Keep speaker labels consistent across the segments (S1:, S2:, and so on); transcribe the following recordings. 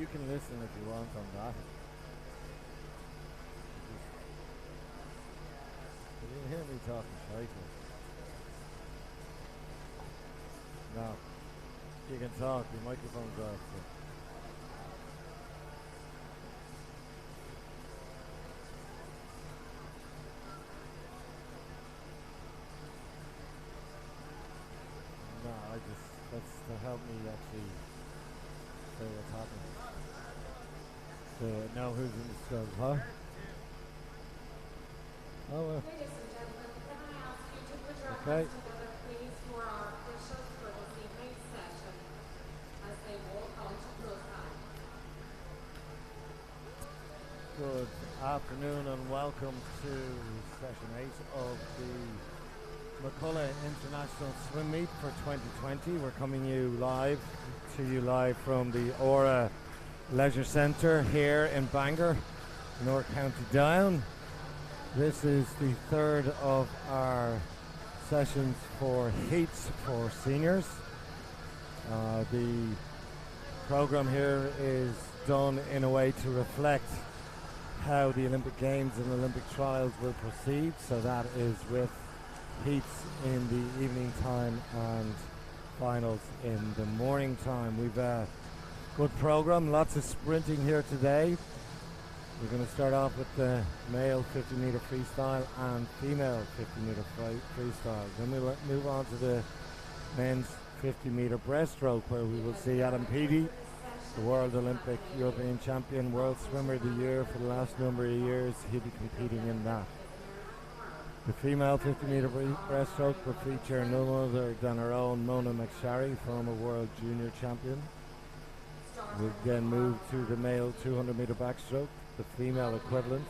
S1: you can listen if you want on that. You can hear me talking straight. No. You can talk, your microphone's off. So. No, that's to help me actually say what's happening. So now who's in the scope, huh? Oh, well.
S2: Ladies and gentlemen, can I ask you to put your
S1: Okay.
S2: hands together, please, for our officials for this evening's session as they walk on to close-time.
S1: Good afternoon and welcome to session 8 of the McCullagh International Swim Meet for 2020. We're coming to you live from the Aura Leisure Centre here in Bangor, North County Down. This is the third of our sessions for heats for seniors. The program here is done in a way to reflect how the Olympic Games and Olympic trials will proceed. So that is with heats in the evening time and finals in the morning time. We've a good program, lots of sprinting here today. We're going to start off with the male 50 metre freestyle and female 50 metre freestyle. Then we'll move on to the men's 50 metre breaststroke, where we will see Adam Peaty, the World Olympic European Champion, World Swimmer of the Year for the last number of years. He'll be competing in that. The female 50 metre breaststroke will feature none other than our own Mona McSharry, former World Junior Champion. We'll then move to the male 200 metre backstroke, the female equivalent,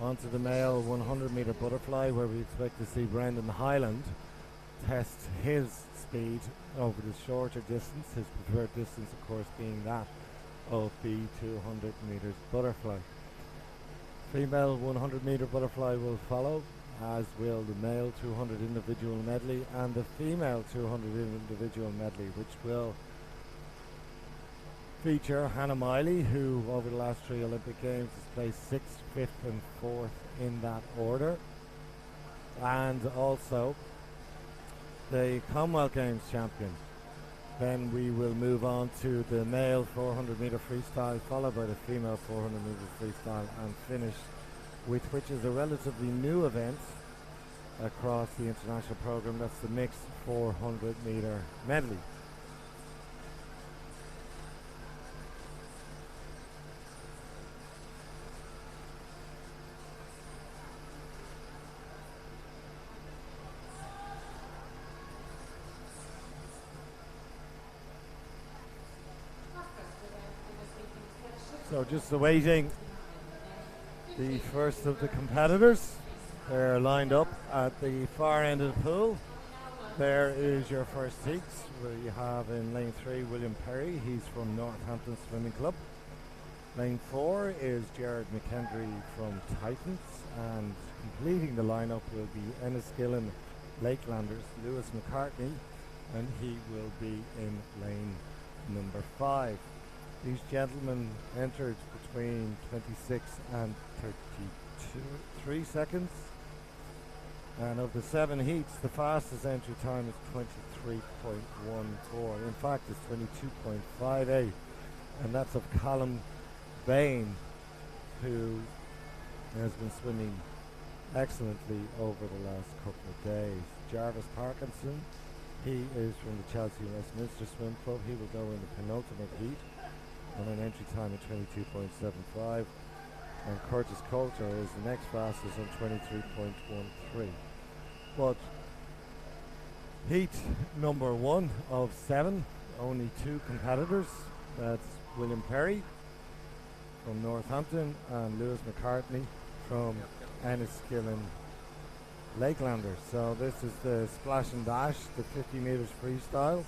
S1: onto the male 100 metre butterfly, where we expect to see Brendan Highland test his speed over the shorter distance, his preferred distance of course being that of the 200 metres butterfly. Female 100 metre butterfly will follow, as will the male 200 individual medley and the female 200 individual medley, which will feature Hannah Miley, who over the last 3 Olympic Games has placed 6th, 5th and 4th in that order, and also the Commonwealth Games champion. Then we will move on to the male 400 metre freestyle, followed by the female 400 metre freestyle, and finish with which is a relatively new event across the international program. That's the mixed 400 metre medley. So just awaiting the first of the competitors. They're lined up at the far end of the pool. There is your first heats, where you have in lane 3 William Perry. He's from Northampton Swimming Club. Lane 4 is Jared McKendry from Titans, and completing the lineup will be Enniskillen Lakelanders Lewis McCartney, and he will be in lane number 5. These gentlemen entered between 26 and 3 seconds. And of the 7 heats, the fastest entry time is 23.14. In fact, it's 22.58. And that's of Callum Bain, who has been swimming excellently over the last couple of days. Jarvis Parkinson, he is from the Chelsea Westminster Swim Club. He will go in the penultimate heat on an entry time of 22.75, and Curtis Coulter is the next fastest on 23.13. But heat number 1 of 7, only 2 competitors. That's William Perry from Northampton and Lewis McCartney from Enniskillen Lakelanders. So this is the splash and dash, the 50 metres freestyle.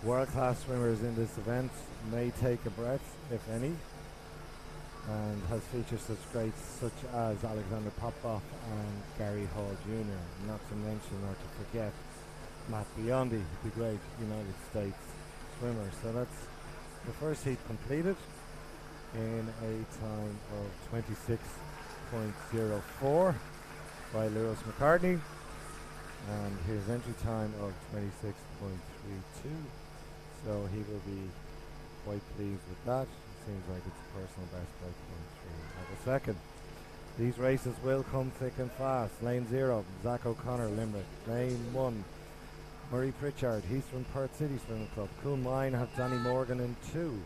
S1: World-class swimmers in this event may take a breath, if any, and has featured such greats such as Alexander Popov and Gary Hall Jr., not to mention or to forget Matt Biondi, the great United States swimmer. So that's The first heat completed in a time of 26.04 by Lewis McCartney, and his entry time of 26.32. So he will be quite pleased with that. Seems like it's a personal best by 0.3 of a second. These races will come thick and fast. Lane 0, Zach O'Connor, Limerick. Lane 1, Murray Pritchard, he's from Perth City Swimming Club. Cool Mine have Danny Morgan in 2.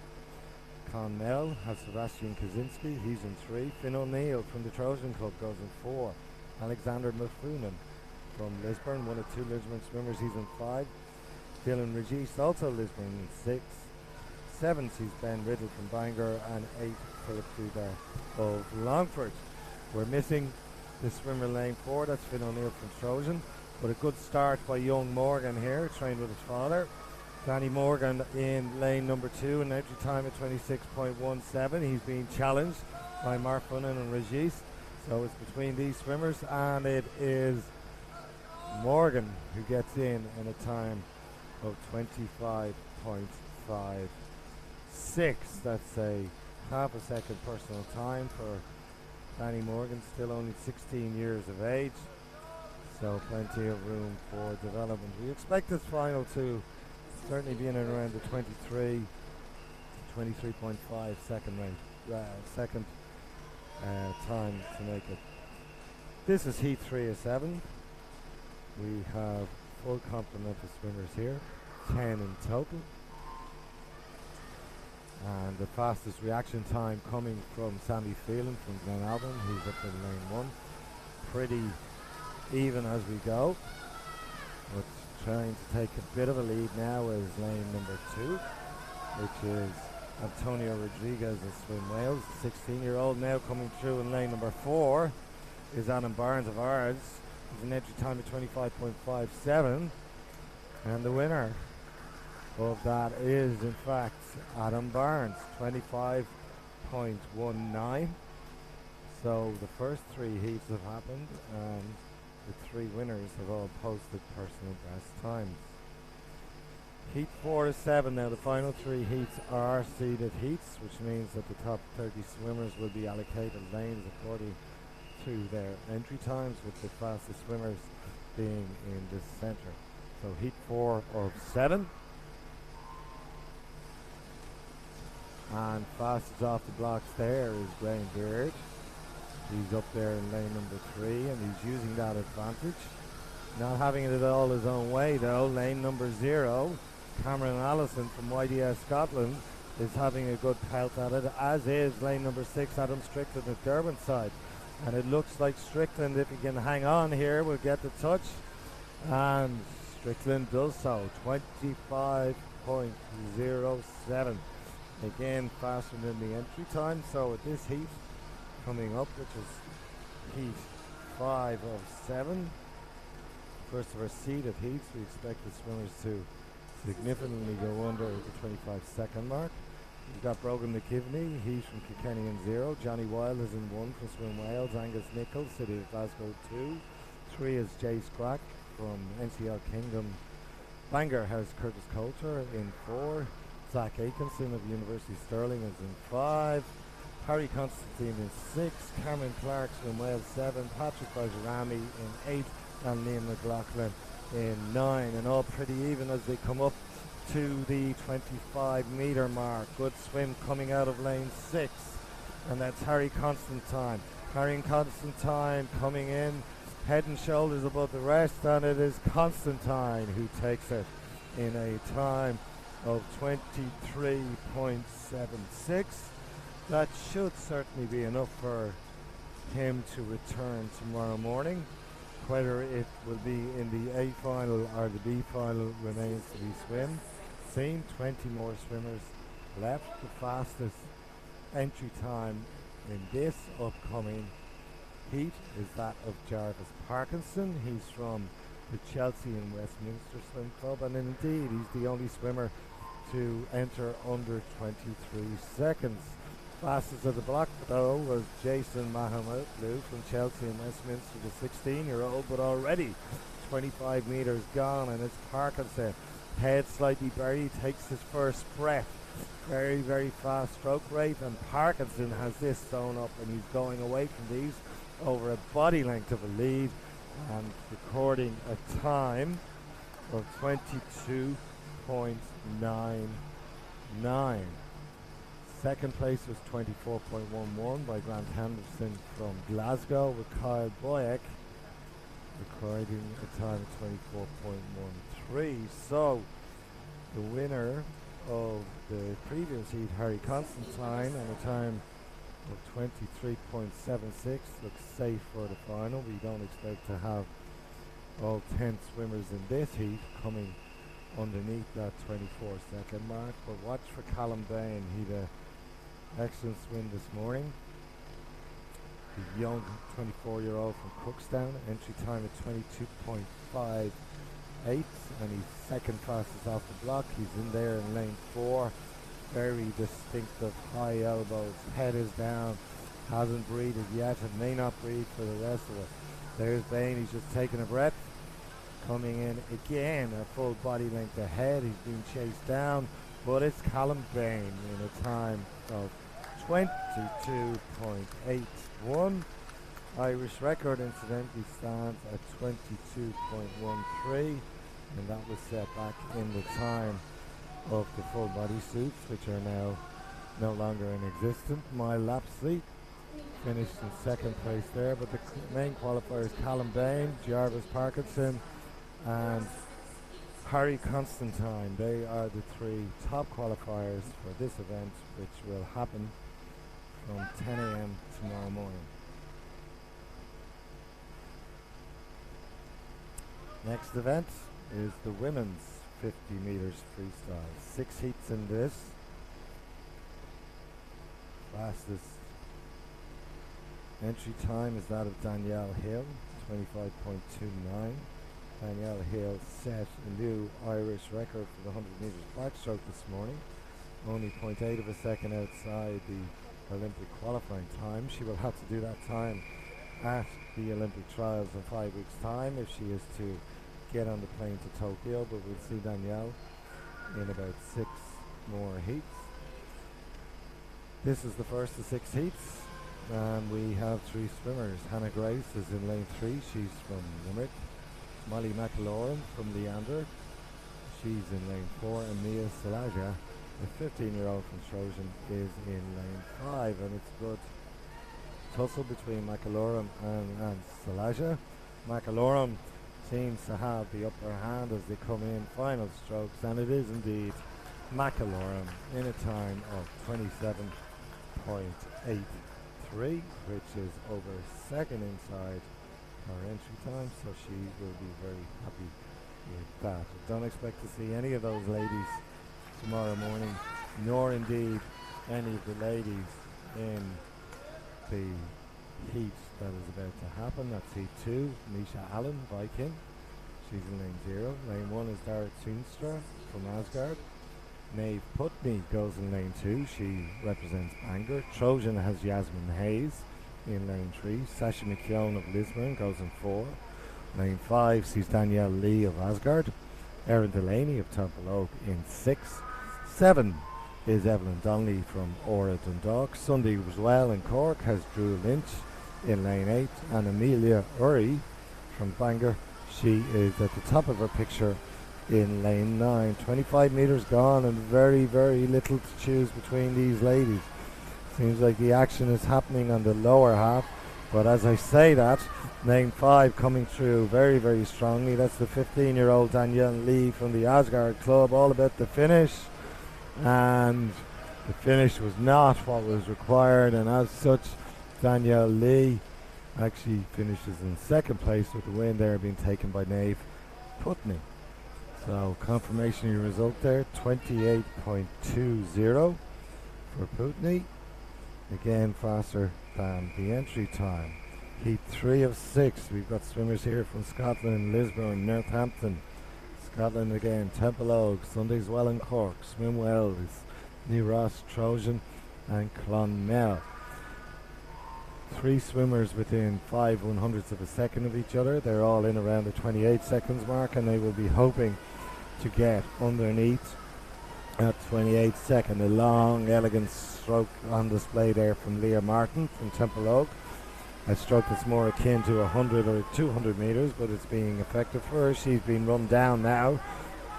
S1: Connell has Sebastian Kaczynski, he's in 3. Finn O'Neill from the Trojan Club goes in 4. Alexander Miffunen from Lisburn, one of 2 Lisburn swimmers, he's in 5. Dylan Regis, also Lisburn, in 6. 7 sees Ben Riddle from Bangor, and 8 Philip Duda of Longford. We're missing the swimmer lane 4, that's Finn O'Neill from Trojan, but a good start by young Morgan here, trained with his father. Danny Morgan in lane number 2, an entry time at 26.17. He's being challenged by Marfunen and Regis, so it's between these swimmers, and it is Morgan who gets in a time of 25.56. That's a half a second personal time for Danny Morgan, still only 16 years of age, so plenty of room for development. We expect this final to certainly be in and around the 23.5 second rate, time to make it. This is heat 3 of 7. We have full complement of swimmers here, 10 in total. And the fastest reaction time coming from Sammy Phelan from Glenalbyn, who's up in lane 1. Pretty even as we go. But trying to take a bit of a lead now is lane number 2, which is Antonio Rodriguez of Swim Wales, 16-year-old now coming through in lane number 4 is Adam Barnes of Ards. He's an entry time of 25.57, and the winner of that is in fact Adam Barnes, 25.19. So the first 3 heats have happened, and the 3 winners have all posted personal best times. Heat 4 of 7 now. The final 3 heats are seeded heats, which means that the top 30 swimmers will be allocated lanes according to their entry times, with the fastest swimmers being in the centre. So heat 4 of 7. And fastest off the blocks there is Graham Beard. He's up there in lane number 3, and he's using that advantage. Not having it all his own way though. Lane number 0, Cameron Allison from YDS Scotland, is having a good pelt at it, as is lane number 6, Adam Strickland at Durban side. And it looks like Strickland, if he can hang on here, will get the touch. And Strickland does so, 25.07. Again, faster than the entry time. So at this heat coming up, which is heat 5 of 7, first of our seeded heats, we expect the swimmers to significantly go under the 25 second mark. We've got Brogan McKivney, he's from Kilkenny in 0. Johnny Wilde is in 1 from Swim Wales. Angus Nichols, City of Glasgow 2. 3 is Jay Scrack from NCL Kingdom. Bangor has Curtis Coulter in 4. Zach Aikenson of University of Stirling is in 5. Harry Constantine in 6. Cameron Clark from Wales 7. Patrick Bajarami in 8. And Liam McLaughlin in 9. And all pretty even as they come up to the 25 metre mark. Good swim coming out of lane 6. And that's Harry Constantine. Harry Constantine coming in head and shoulders above the rest. And it is Constantine who takes it in a time of 23.76. That should certainly be enough for him to return tomorrow morning. Whether it will be in the A final or the B final remains to be seen. 20 more swimmers left. The fastest entry time in this upcoming heat is that of Jarvis Parkinson. He's from the Chelsea and Westminster Swim Club, and indeed he's the only swimmer to enter under 23 seconds. Fastest of the block though was Jason Mahamoudlou from Chelsea and Westminster, the 16-year-old, but already 25 metres gone, and it's Parkinson. Head slightly buried, takes his first breath Very, very fast stroke rate, and Parkinson has this sewn up and he's going away from these over a body length of a lead and recording a time of 22.99. Second place was 24.11 by Grant Henderson from Glasgow, with Kyle Boyack recording a time of 24.13. So the winner of the previous heat, Harry Constantine, and a time of 23.76, looks safe for the final. We don't expect to have all 10 swimmers in this heat coming underneath that 24-second mark, but watch for Callum Bain. He had an excellent swim this morning. The young 24-year-old from Cookstown, entry time of 22.58, and he's second fastest off the block. He's in there in lane 4. Very distinctive high elbows, head is down, hasn't breathed yet, and may not breathe for the rest of it. There's Bain, he's just taking a breath. Coming in again, a full body length ahead. He's being chased down, but it's Callum Bain in a time of 22.81. Irish record incidentally stands at 22.13, and that was set back in the time of the full body suits, which are now no longer in existence. My Lapsley finished in second place there, but the main qualifiers Callum Bain, Jarvis Parkinson and Harry Constantine. They are the 3 top qualifiers for this event, which will happen from 10 a.m. tomorrow morning. Next event is the women's 50 meters freestyle. 6 heats in this. Fastest entry time is that of Danielle Hill, 25.29. Danielle Hill set a new Irish record for the 100 meters backstroke this morning, only 0.8 of a second outside the Olympic qualifying time. She will have to do that time at the Olympic trials in 5 weeks' time if she is to get on the plane to Tokyo, but we'll see Danielle in about 6 more heats. This is the first of 6 heats, and we have 3 swimmers. Hannah Grace is in lane 3, she's from Limerick. Molly McCullagh from Leander, she's in lane 4, and Mia Salaja, the 15-year-old from Trojan, is in lane 5, and it's a good tussle between McCullagh and Salaja. McCullagh seems to have the upper hand as they come in final strokes, and it is indeed McCullagh in a time of 27.83, which is over a second inside her entry time, so she will be very happy with that. I don't expect to see any of those ladies tomorrow morning, nor indeed any of the ladies in the heat that is about to happen. That's heat 2, Misha Allen, Viking. She's in lane 0. Lane 1 is Dara Toonstra from Asgard. Maeve Putney goes in lane 2. She represents Bangor. Trojan has Yasmin Hayes in lane 3. Sasha McKeown of Lisburn goes in 4. Lane 5 sees Danielle Lee of Asgard. Erin Delaney of Temple Oak in 6. 7 is Evelyn Donnelly from Ora Dundalk. Sunday Roswell in Cork has Drew Lynch in lane 8, and Amelia Urry from Bangor, she is at the top of her picture in lane 9. 25 metres gone and very, very little to choose between these ladies. Seems like the action is happening on the lower half, but as I say that, lane 5 coming through very, very strongly. That's the 15-year-old Danielle Lee from the Asgard Club. All about the finish, and the finish was not what was required, and as such Danielle Lee actually finishes in second place, with the win there being taken by Maeve Putney. So confirmation of your result there, 28.20 for Putney. Again faster than the entry time. Heat 3 of 6. We've got swimmers here from Scotland, Lisburn, Northampton. Scotland again, Temple Oak, Sunday's Well in Cork, Swimwell is New Ross, Trojan and Clonmel. 3 swimmers within 5/100ths of a second of each other. They're all in around the 28 seconds mark, and they will be hoping to get underneath at 28 second. A long, elegant stroke on display there from Leah Martin from Temple Oak. A stroke that's more akin to 100 or 200 metres, but it's being effective for her. She's been run down now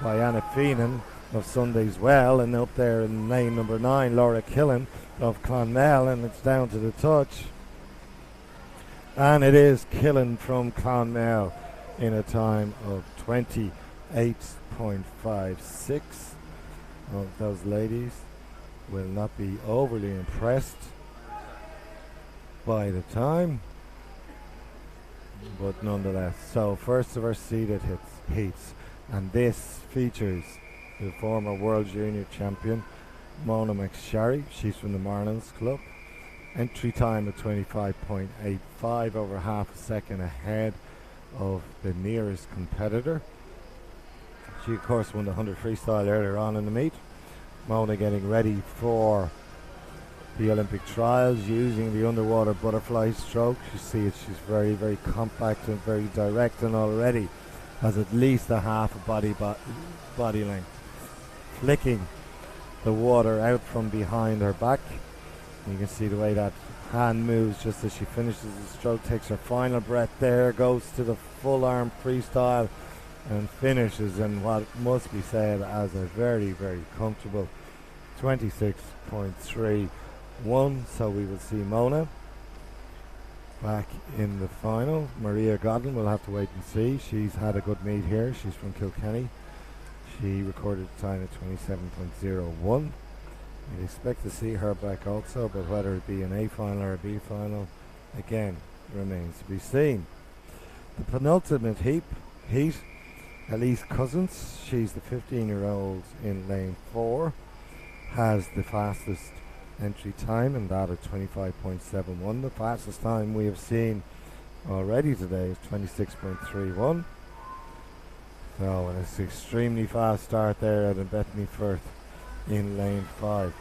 S1: by Anna Feenan of Sunday's Well, and up there in lane number 9, Laura Killen of Clonmel, and it's down to the touch. And it is Killen from Clonmel in a time of 28.56. Well, those ladies will not be overly impressed by the time, but nonetheless. So first of our seeded heats, and this features the former World Junior Champion Mona McSharry. She's from the Marlins Club. Entry time of 25.85, over half a second ahead of the nearest competitor. She of course won the 100 freestyle earlier on in the meet. Mona getting ready for the Olympic trials using the underwater butterfly stroke. You see it, she's very, very compact and very direct, and already has at least a half a body length. Flicking the water out from behind her back. You can see the way that hand moves just as she finishes the stroke, takes her final breath there, goes to the full arm freestyle and finishes in what must be said as a very, very comfortable 26.31. So we will see Mona back in the final. Maria Godwin will have to wait and see. She's had a good meet here. She's from Kilkenny. She recorded a time of 27.01. We'd expect to see her back also, but whether it be an A final or a B final, again, remains to be seen. The penultimate heat, Elise Cousins, she's the 15-year-old in lane 4, has the fastest entry time, and that at 25.71. The fastest time we have seen already today is 26.31. So it's an extremely fast start there at Bethany Firth in lane 5.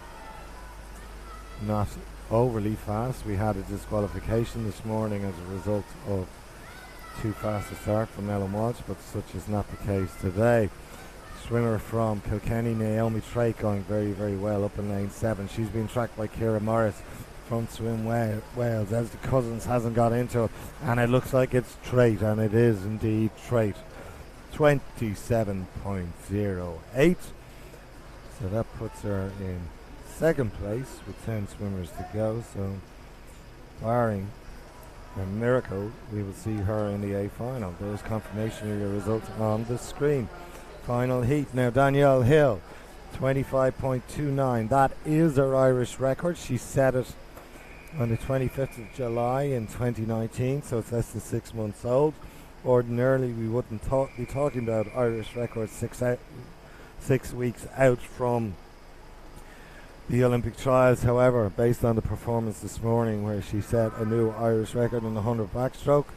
S1: Not overly fast. We had a disqualification this morning as a result of too fast a start from Ellen Walsh, but such is not the case today. Swimmer from Kilkenny, Naomi Trake, going very, very well up in lane 7. She's been tracked by Ciara Morris from Swim Wales, as the Cousins hasn't got into it, and it looks like it's Trate, and it is indeed Trate. 27.08. So that puts her in second place with 10 swimmers to go. So barring a miracle, we will see her in the A final. There's confirmation of your results on the screen. Final heat now. Danielle Hill, 25.29. That is her Irish record. She set it on the 25th of July in 2019, so it's less than 6 months old. Ordinarily, we wouldn't be talking about Irish records 6 weeks out from the Olympic trials. However, based on the performance this morning where she set a new Irish record in the 100 backstroke,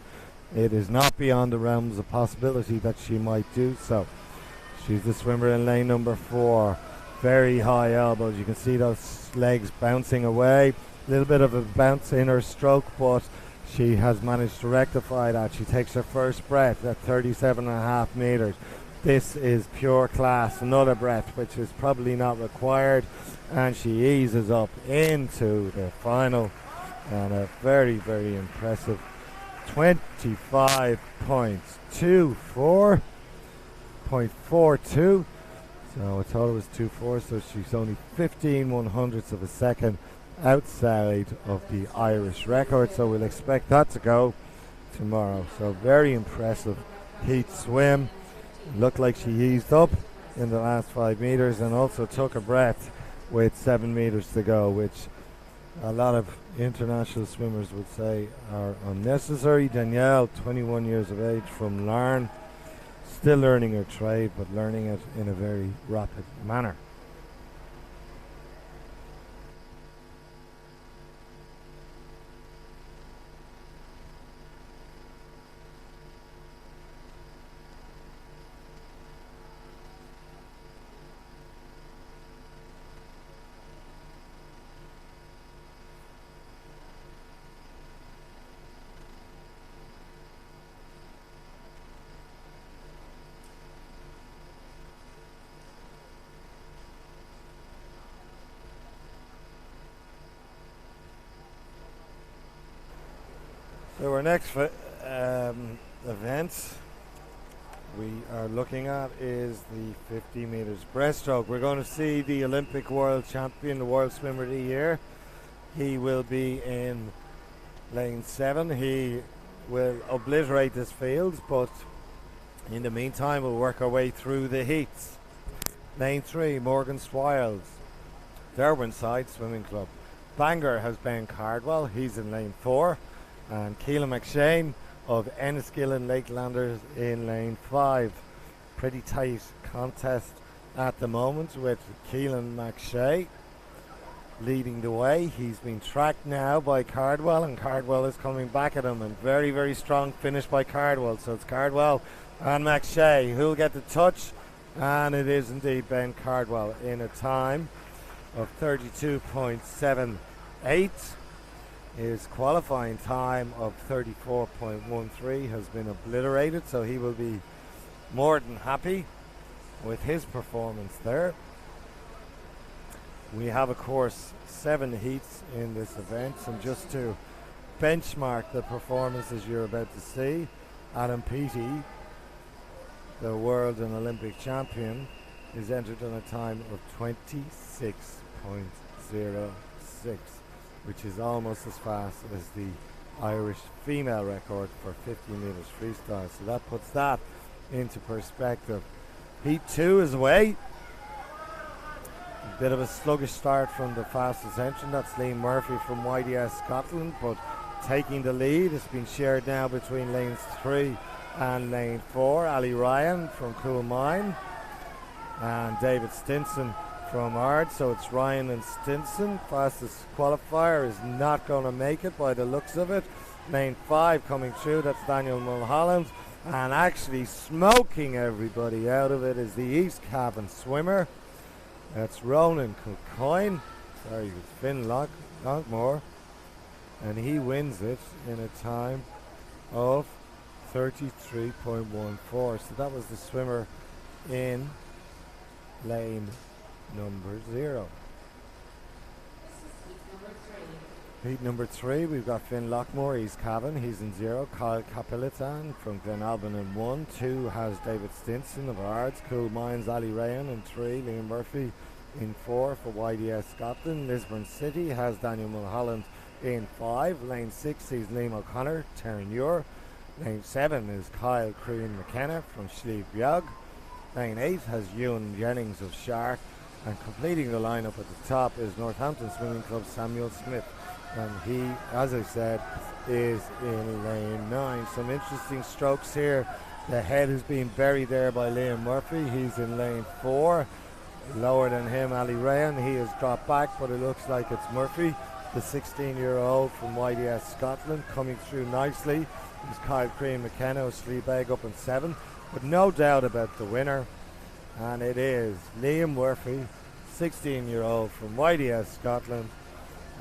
S1: it is not beyond the realms of possibility that she might do so. She's the swimmer in lane number 4. Very high elbows. You can see those legs bouncing away. A little bit of a bounce in her stroke, but she has managed to rectify that. She takes her first breath at 37.5 metres. This is pure class. Another breath, which is probably not required, and she eases up into the final, and a very, very impressive 25.42. So I thought it was 2.4, so she's only 15/100ths of a second outside of the Irish record, so we'll expect that to go tomorrow. So very impressive heat swim. Looked like she eased up in the last 5 metres and also took a breath with 7 metres to go, which a lot of international swimmers would say are unnecessary. Danielle, 21 years of age, from Larne, still learning her trade, but learning it in a very rapid manner. So our next event we are looking at is the 50 meters breaststroke. We're going to see the Olympic world champion, the world swimmer of the year. He will be in lane 7. He will obliterate this field, but in the meantime we'll work our way through the heats. Lane 3, Morgan Swiles, Derwenside Swimming Club. Bangor has Ben Cardwell, he's in lane 4, and Keelan McShane of Enniskillen Lakelanders in lane 5. Pretty tight contest at the moment with Keelan McShane leading the way. He's been tracked now by Cardwell, and Cardwell is coming back at him, and very, very strong finish by Cardwell. So it's Cardwell and McShane who'll get the touch, and it is indeed Ben Cardwell in a time of 32.78. His qualifying time of 34.13 has been obliterated, so he will be more than happy with his performance there. We have, of course, 7 heats in this event, and just to benchmark the performances you're about to see, Adam Peaty, the world and Olympic champion, is entered on a time of 26.06, which is almost as fast as the Irish female record for 50 meters freestyle. So that puts that into perspective. Heat 2 is away. A bit of a sluggish start from the fastest entrant. That's Liam Murphy from YDS Scotland, but taking the lead. It's been shared now between lanes 3 and lane 4. Ali Ryan from Coolmine and David Stinson from Ard. So it's Ryan and Stinson. Fastest qualifier is not going to make it by the looks of it. Lane 5 coming through, that's Daniel Mulholland, and actually smoking everybody out of it is the East Cabin swimmer. That's Ronan Kilcoyne. Sorry, it's Finn Lockmore, and he wins it in a time of 33.14. So that was the swimmer in lane number 0. Heat number 3, we've got Finn Lockmore, East Cavan, he's in 0. Kyle Capilitan from Glenalbyn in 1. 2 has David Stinson of Ards. Cool Mines, Ali Ryan in 3. Liam Murphy in 4 for YDS Scotland. Lisburn City has Daniel Mulholland in 5. Lane 6 sees Liam O'Connor, Terran Ure. Lane 7 is Kyle Crean McKenna from Slieve Biog. Lane 8 has Ewan Jennings of Shark. And completing the lineup at the top is Northampton Swimming Club Samuel Smith. And he, as I said, is in lane 9. Some interesting strokes here. The head has been buried there by Liam Murphy. He's in lane 4. Lower than him, Ali Ryan. He has dropped back, but it looks like it's Murphy, the 16-year-old from YDS Scotland, coming through nicely. He's Kyle Crean McKenna of Sleabeg up in 7. But no doubt about the winner. And it is Liam Murphy, 16-year-old from YDS Scotland.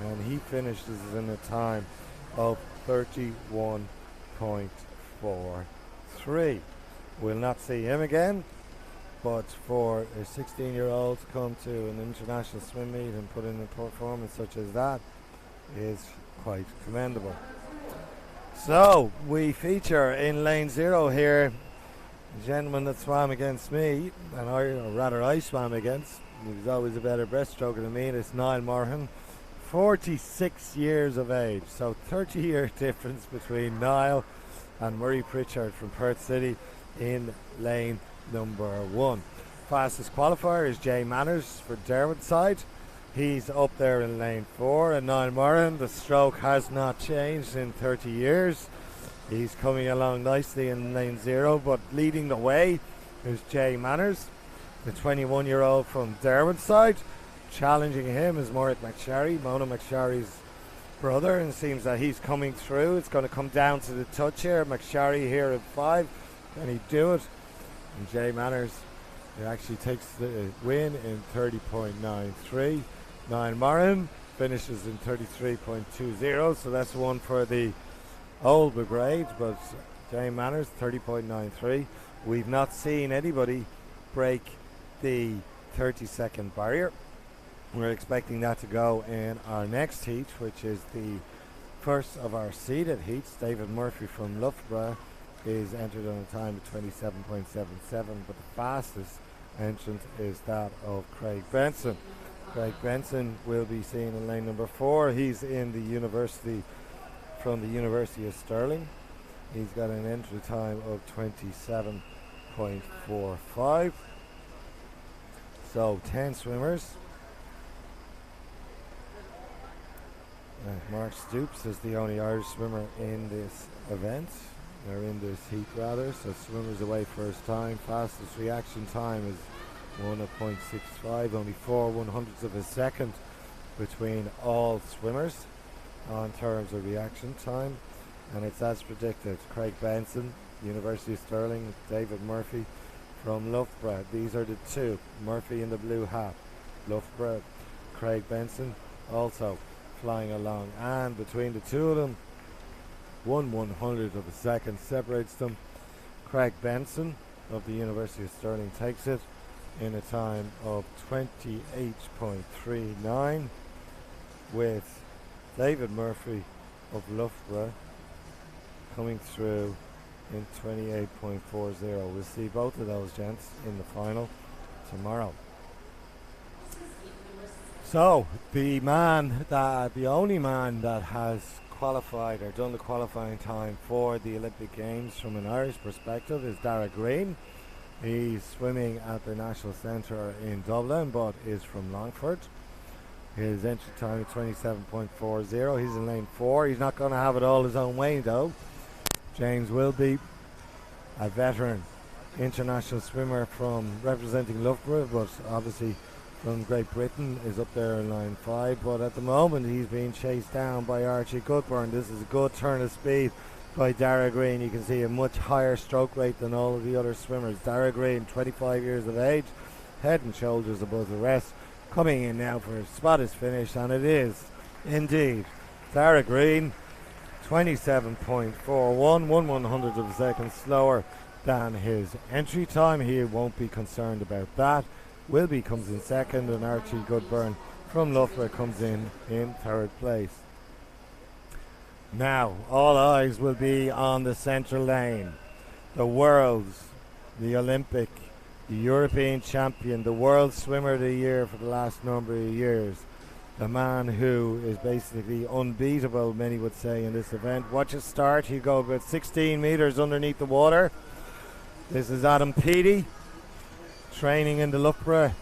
S1: And he finishes in a time of 31.43. We'll not see him again, but for a 16-year-old to come to an international swim meet and put in a performance such as that is quite commendable. So we feature in lane 0 here a gentleman that swam against me, and I swam against. He was always a better breaststroker than me. It's Niall Morhan, 46 years of age, so 30-year difference between Niall and Murray Pritchard from Perth City in lane number 1. Fastest qualifier is Jay Manners for Derwenside. He's up there in lane 4, and Niall Moran, the stroke has not changed in 30 years. He's coming along nicely in lane 0, but leading the way is Jay Manners, the 21-year-old from Derwenside. Challenging him is Morat McSharry, Mona McSharry's brother, and it seems that he's coming through. It's going to come down to the touch here. McSharry here at 5. Can he do it? And Jay Manners, he actually takes the win in 30.93. Niall Moran finishes in 33.20, so that's one for the old brigade, but Jay Manners 30.93. We've not seen anybody break the 30-second barrier. We're expecting that to go in our next heat, which is the first of our seeded heats, David Murphy from Loughborough, is entered on a time of 27.77, but the fastest entrant is that of Craig Benson. Craig Benson will be seen in lane number 4. He's in the University from the University of Stirling. He's got an entry time of 27.45. So 10 swimmers. Mark Stoops is the only Irish swimmer in this event, or in this heat rather. So swimmers away first time. Fastest reaction time is 1.65, only 4/100ths of a second between all swimmers on terms of reaction time, and it's as predicted. Craig Benson, University of Stirling, David Murphy from Loughborough. These are the two. Murphy in the blue hat, Loughborough. Craig Benson also flying along, and between the two of them, 1/100th of a second separates them. Craig Benson of the University of Stirling takes it in a time of 28.39, with David Murphy of Loughborough coming through in 28.40. We'll see both of those gents in the final tomorrow. So the only man that has qualified or done the qualifying time for the Olympic Games from an Irish perspective is Dara Green. He's swimming at the National Centre in Dublin, but is from Longford. His entry time is 27.40. He's in lane 4. He's not going to have it all his own way, though. James Wilby, a veteran international swimmer from representing Loughborough, but obviously from Great Britain, is up there in line 5. But at the moment, he's being chased down by Archie Goodburn. This is a good turn of speed by Dara Green. You can see a much higher stroke rate than all of the other swimmers. Dara Green, 25 years of age, head and shoulders above the rest, coming in now for his spot is finished, and it is indeed Dara Green, 27.41, 1/100th of a second slower than his entry time. He won't be concerned about that. Wilby comes in second, and Archie Goodburn from Loughborough comes in third place. Now, all eyes will be on the centre lane. The world's, the Olympic, the European champion, the world swimmer of the year for the last number of years. The man who is basically unbeatable, many would say, in this event. Watch it start. He'll go about 16 metres underneath the water. This is Adam Peaty, training in the Loughborough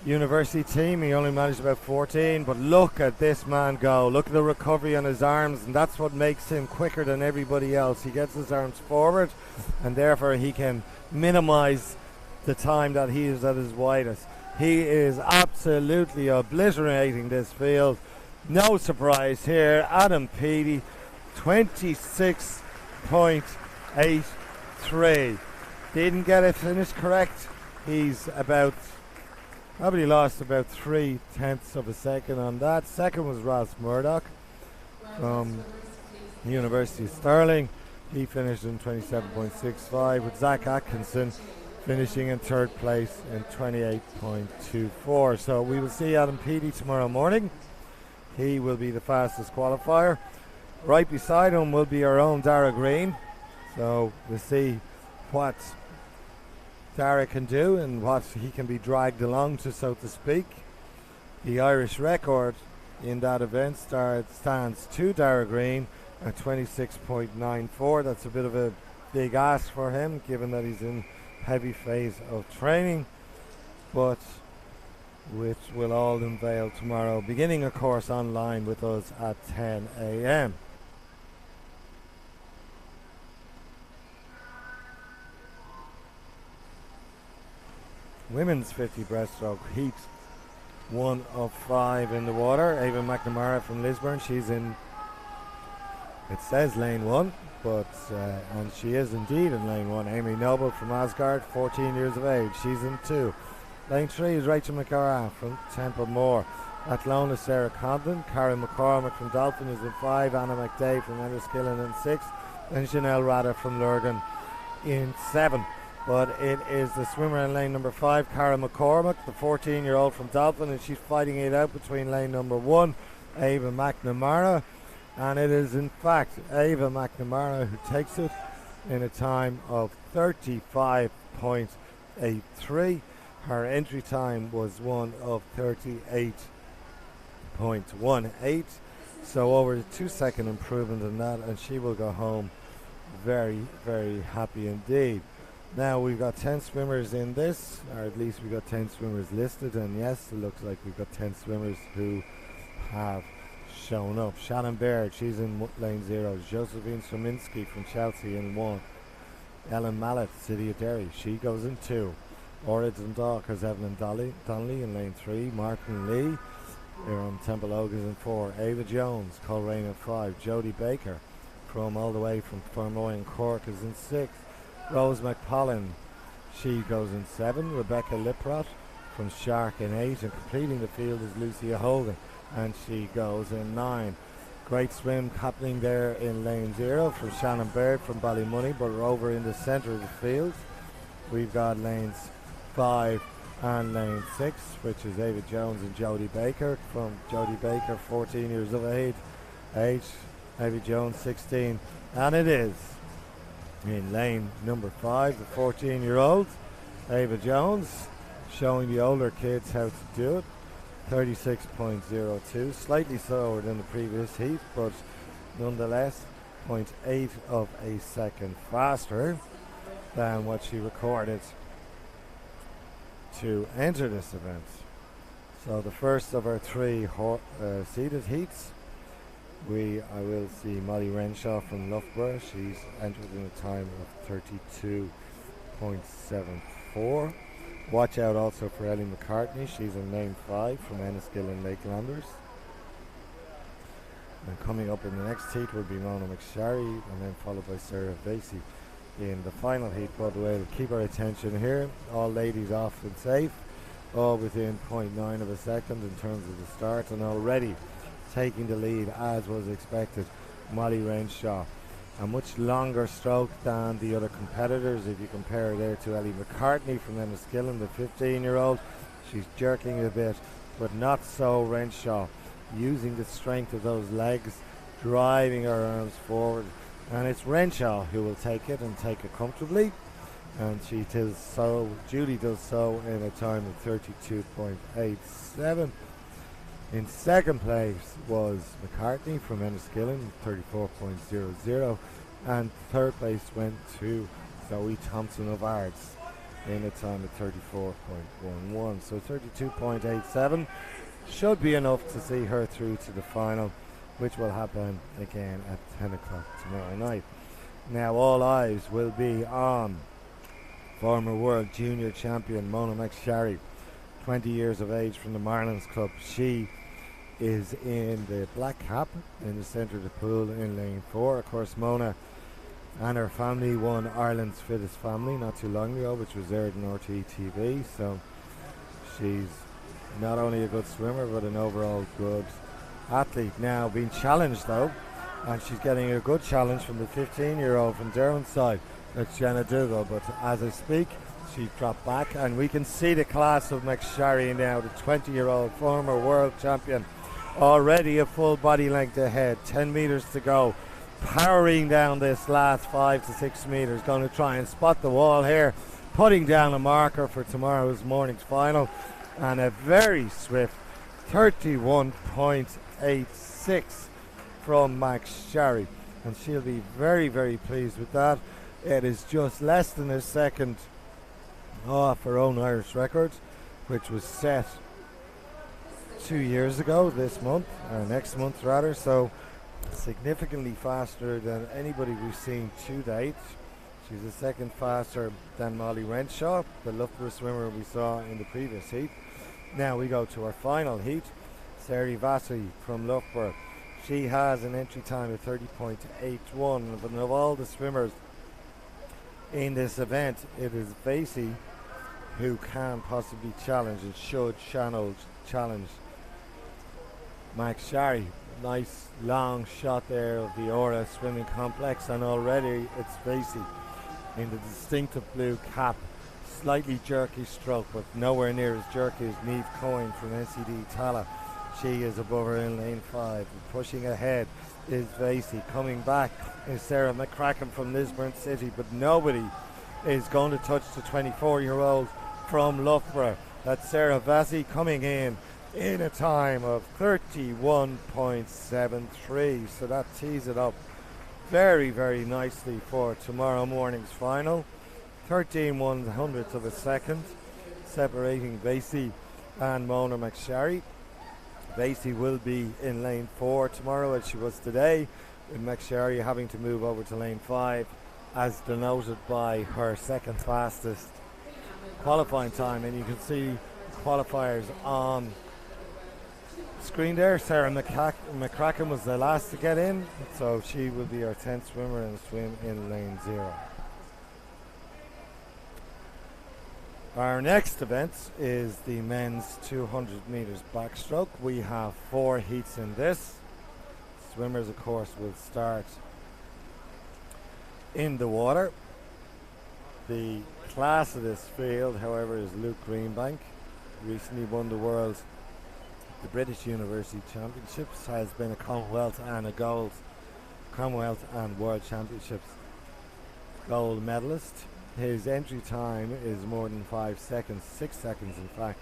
S1: University team. He only managed about 14, but look at this man go. Look at the recovery on his arms, and that's what makes him quicker than everybody else. He gets his arms forward, and therefore he can minimize the time that he is at his widest. He is absolutely obliterating this field. No surprise here. Adam Peaty, 26.83. Didn't get it finished correct. He's probably lost about 3/10 of a second on that. Second was Ross Murdoch from the University of Stirling. He finished in 27.65, with Zach Atkinson finishing in third place in 28.24. So we will see Adam Peaty tomorrow morning. He will be the fastest qualifier. Right beside him will be our own Dara Green. So we'll see what Dara can do and what he can be dragged along to, so to speak. The Irish record in that event stands to Dara Green at 26.94. That's a bit of a big ask for him, given that he's in heavy phase of training, but which will all unveil tomorrow, beginning of course online with us at 10 a.m. Women's 50 breaststroke heat, 1 of 5 in the water. Ava McNamara from Lisburn, she's in, it says lane 1, but and she is indeed in lane 1. Amy Noble from Asgard, 14 years of age, she's in 2. Lane 3 is Rachel McCullagh from Templemore. At lone is Sarah Condon. Karen McCormick from Dolphin is in 5. Anna McDay from Enniskillen in 6. And Janelle Radder from Lurgan in 7. But it is the swimmer in lane number 5, Karen McCormick, the 14-year-old from Dolphin, and she's fighting it out between lane number 1, Ava McNamara, And it is in fact Ava McNamara who takes it in a time of 35.83. Her entry time was one of 38.18. So over a 2 second improvement in that, and she will go home very, very happy indeed. Now we've got 10 swimmers in this, or at least we've got 10 swimmers listed, and yes, it looks like we've got 10 swimmers who have shown up. Shannon Baird, she's in lane 0. Josephine Sominski from Chelsea in 1. Ellen Mallet, City of Derry, she goes in 2. Ora Dundalk has Evelyn Donnelly in lane 3. Martin Lee from Temple Oak is in 4. Ava Jones, Coleraine in 5. Jodie Baker from all the way from Fermoy and Cork is in 6. Rose McCullagh, she goes in 7. Rebecca Liprot from Shark in 8. And completing the field is Lucia Hogan, and she goes in 9. Great swim happening there in lane 0 from Shannon Baird from Ballymoney, but we're over in the centre of the field. We've got lanes 5 and lane 6, which is Ava Jones and Jodie Baker. From Jodie Baker, 14 years of age. Ava Jones, 16. And it is in lane number 5, the 14-year-old Ava Jones, showing the older kids how to do it. 36.02, slightly slower than the previous heat, but nonetheless 0.8 of a second faster than what she recorded to enter this event. So the first of our 3 seeded heats, I will see Molly Renshaw from Loughborough. She's entered in a time of 32.74. Watch out also for Ellie McCartney. She's in lane 5 from Enniskill and Lakelanders. And coming up in the next heat will be Mona McSharry, and then followed by Sarah Vasey in the final heat. But we'll keep our attention here. All ladies off and safe, all within 0.9 of a second in terms of the start, and already taking the lead as was expected, Molly Renshaw. A much longer stroke than the other competitors. If you compare there to Ellie McCartney from Enniskillen, the 15-year-old, she's jerking a bit, but not so Renshaw, using the strength of those legs, driving her arms forward, and it's Renshaw who will take it and take it comfortably, and she does so. Julie does so in a time of 32.87. In second place was McCartney from Enniskillen, 34.00, and third place went to Zoe Thompson of Ards in a time of 34.11. So 32.87 should be enough to see her through to the final, which will happen again at 10 o'clock tomorrow night. Now all eyes will be on former world junior champion Mona McSharry, 20 years of age, from the Marlins Club. She is in the black cap in the centre of the pool in lane 4. Of course, Mona and her family won Ireland's Fittest Family not too long ago, which was aired on RTE TV. So she's not only a good swimmer but an overall good athlete. Now being challenged though, and she's getting a good challenge from the 15-year-old from Derwent's side, that's Jenna Dougal. But as I speak, she dropped back, and we can see the class of McSharry now, the 20-year-old former world champion, already a full body length ahead. 10 metres to go, powering down this last 5 to 6 metres, going to try and spot the wall here, putting down a marker for tomorrow's morning's final, and a very swift 31.86 from McSharry, and she'll be very, very pleased with that. It is just less than a second off her own Irish record, which was set 2 years ago this month, or next month rather, so significantly faster than anybody we've seen to date. She's a second faster than Molly Renshaw, the Loughborough swimmer we saw in the previous heat. Now we go to our final heat. Sarah Vasey from Loughborough. She has an entry time of 30.81, but of all the swimmers in this event, it is Vasey who can possibly challenge and should challenge McSharry. Nice long shot there of the Aura swimming complex, and already it's Vasey in the distinctive blue cap. Slightly jerky stroke, but nowhere near as jerky as Niamh Coyne from NCD Tala. She is above her in lane 5. Pushing ahead is Vasey. Coming back is Sarah McCracken from Lisburn City, but nobody is going to touch the 24-year-old from Loughborough. That's Sarah Vasey coming in a time of 31.73. So that tees it up very, very nicely for tomorrow morning's final. 13/100ths of a second separating Vasey and Mona McSherry. Vasey will be in lane 4 tomorrow as she was today, with McSherry having to move over to lane 5 as denoted by her second fastest qualifying time. And you can see qualifiers on screen there. Sarah McCracken was the last to get in, so she will be our 10th swimmer and swim in lane 0. Our next event is the men's 200 metres backstroke. We have 4 heats in this. Swimmers, of course, will start in the water. The class of this field, however, is Luke Greenbank. Recently won the British University Championships, has been a Commonwealth and World Championships gold medalist. His entry time is more than 5 seconds, 6 seconds in fact,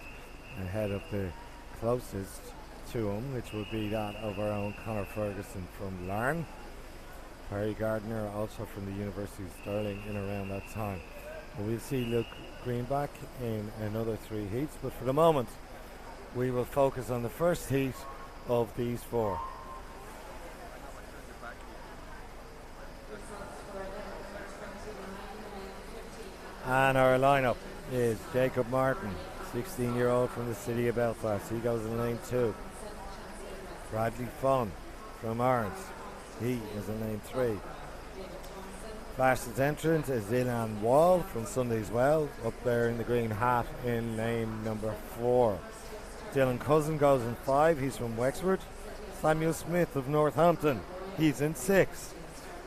S1: ahead of the closest to him, which would be that of our own Conor Ferguson from Larne. Perry Gardner also from the University of Stirling in around that time. But we'll see Luke Greenback in another 3 heats, but for the moment we will focus on the first heat of these 4. And our lineup is Jacob Martin, 16-year-old from the city of Belfast. He goes in lane 2. Bradley Fun from Arns. He is in lane 3. Fastest entrant is Ilan Wall from Sunday's Well, up there in the green hat in lane number 4. Dylan Cousin goes in 5. He's from Wexford. Samuel Smith of Northampton. He's in 6.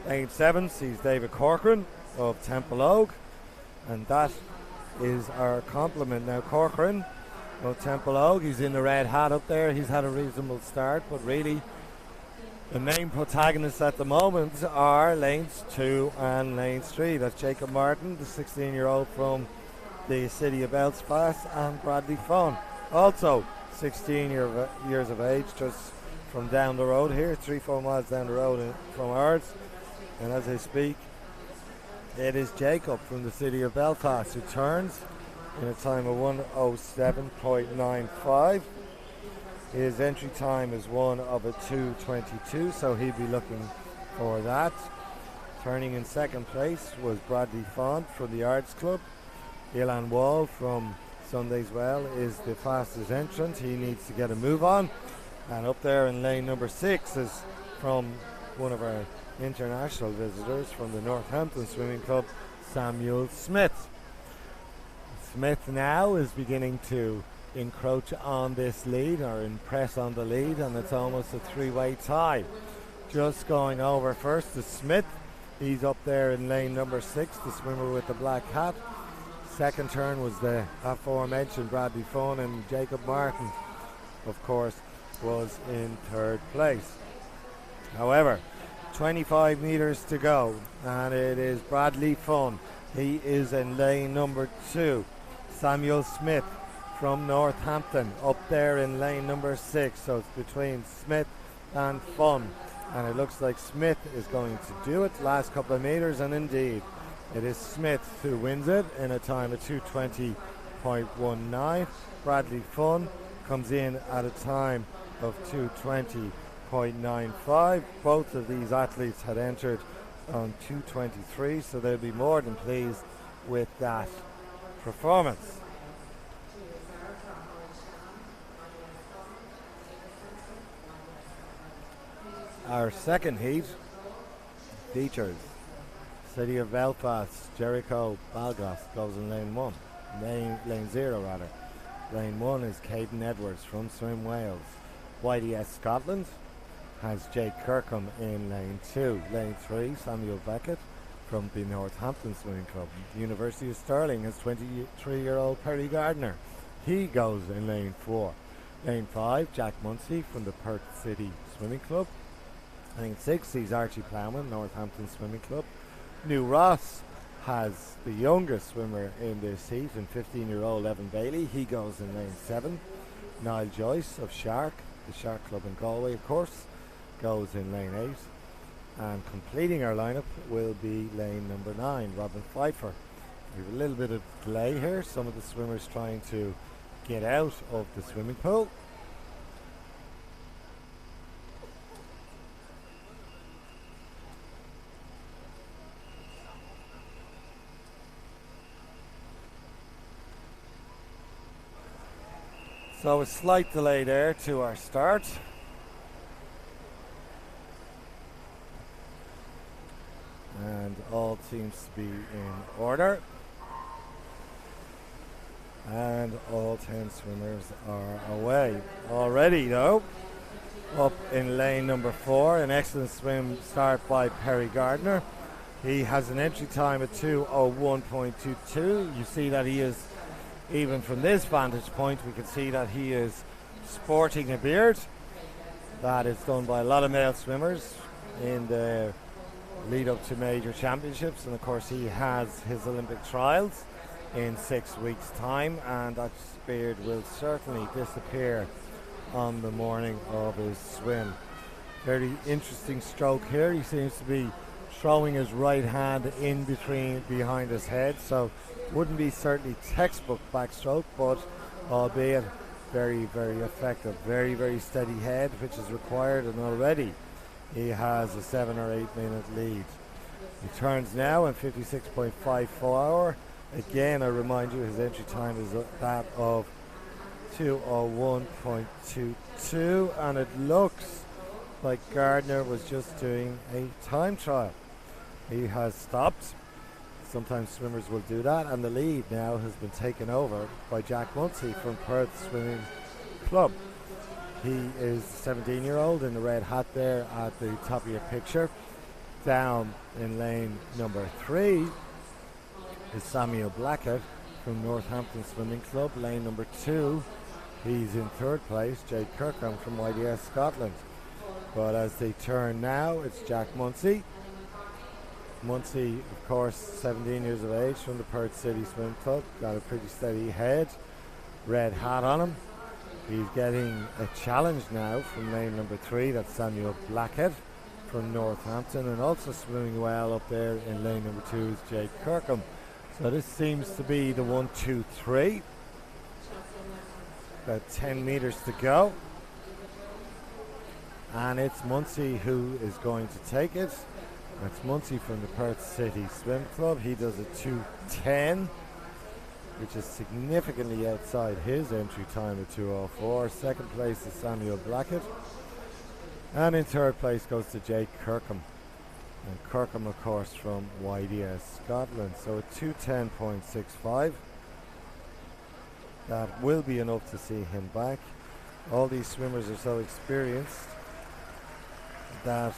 S1: Lane 7 sees David Corcoran of Temple Oak. And that is our complement. Now Corcoran of Temple Oak, he's in the red hat up there. He's had a reasonable start, but really the main protagonists at the moment are lanes 2 and lanes 3. That's Jacob Martin, the 16-year-old from the city of Belfast, and Bradley Fun, also 16 years of age, just from down the road here, 3-4 miles down the road from ours. And as I speak, it is Jacob from the city of Belfast who turns in a time of 1:07.95. His entry time is one of a 2:22, so he'll be looking for that. Turning in second place was Bradley Font from the Arts Club. Ilan Wall from Sunday's Well is the fastest entrant. He needs to get a move on. And up there in lane number 6 is from one of our international visitors from the Northampton Swimming Club, Samuel Smith. Smith now is beginning to encroach on this lead, or impress on the lead, and it's almost a 3-way tie. Just going over first is Smith. He's up there in lane number 6, the swimmer with the black hat. Second turn was the aforementioned Bradley Fun, and Jacob Martin, of course, was in 3rd place. However, 25 metres to go, and it is Bradley Fun. He is in lane number 2. Samuel Smith from Northampton up there in lane number 6. So it's between Smith and Fun, and it looks like Smith is going to do it last couple of metres, and indeed it is Smith who wins it in a time of 2:20.19. Bradley Fun comes in at a time of 2:20.95. Both of these athletes had entered on 2:23, so they'll be more than pleased with that performance. Our second heat features City of Belfast, Jericho Balgas goes in lane 1. Lane 0 rather. Lane 1 is Caden Edwards from Swim Wales. YDS Scotland has Jake Kirkham in lane 2. Lane 3, Samuel Beckett from the Northampton Swimming Club. University of Stirling has 23-year-old Perry Gardner. He goes in lane 4. Lane 5, Jack Munsey from the Perth City Swimming Club. Lane 6, he's Archie Plowman, Northampton Swimming Club. New Ross has the youngest swimmer in this heat, and 15-year-old Evan Bailey. He goes in lane 7. Niall Joyce of Shark, the Shark Club in Galway, of course, goes in lane 8. And completing our lineup will be lane number 9, Robin Pfeiffer. We have a little bit of delay here. Some of the swimmers trying to get out of the swimming pool. So a slight delay there to our start. And all seems to be in order. And all 10 swimmers are away. Already though, up in lane number 4, an excellent swim start by Perry Gardner. He has an entry time at 2:01.22. You see that he is, even from this vantage point, we can see that he is sporting a beard. That is done by a lot of male swimmers in the lead up to major championships, and of course he has his Olympic trials in 6 weeks' time, and that beard will certainly disappear on the morning of his swim. Very interesting stroke here. He seems to be throwing his right hand in between behind his head, so wouldn't be certainly textbook backstroke, but albeit very, very effective. Very, very steady head, which is required, and already he has a 7 or 8 minute lead. He turns now in 56.54. Again, I remind you, his entry time is that of 2:01.22, and it looks like Gardner was just doing a time trial. He has stopped. Sometimes swimmers will do that, and the lead now has been taken over by Jack Munsey from Perth Swimming Club. He is the 17-year-old in the red hat there at the top of your picture. Down in lane number 3 is Samuel Blackett from Northampton Swimming Club. Lane number 2, he's in 3rd place, Jade Kirkham from YDS Scotland. But as they turn now, it's Jack Munsey. Munsey, of course, 17 years of age, from the Perth City Swim Club. Got a pretty steady head, red hat on him. He's getting a challenge now from lane number 3, that's Samuel Blackett from Northampton, and also swimming well up there in lane number 2 is Jade Kirkham. So this seems to be the 1, 2, 3. About 10 meters to go. And it's Munsey who is going to take it. That's Munsey from the Perth City Swim Club. He does a 2:10, which is significantly outside his entry time of 2:04. 2nd place is Samuel Blackett. And in 3rd place goes to Jake Kirkham. And Kirkham, of course, from YDS Scotland. So a 2:10.65. That will be enough to see him back. All these swimmers are so experienced that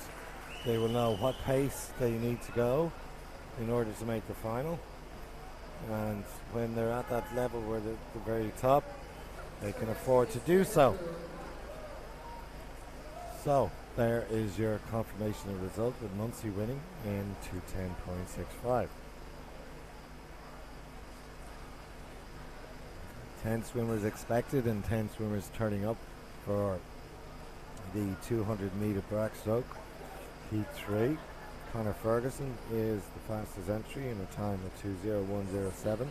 S1: they will know what pace they need to go in order to make the final. And when they're at that level where they're at the very top, they can afford to do so. So there is your confirmation of result, with Munsey winning in 2:10.65. 10 swimmers expected and 10 swimmers turning up for the 200 metre backstroke. Heat 3. Conor Ferguson is the fastest entry in a time of 2:01.07.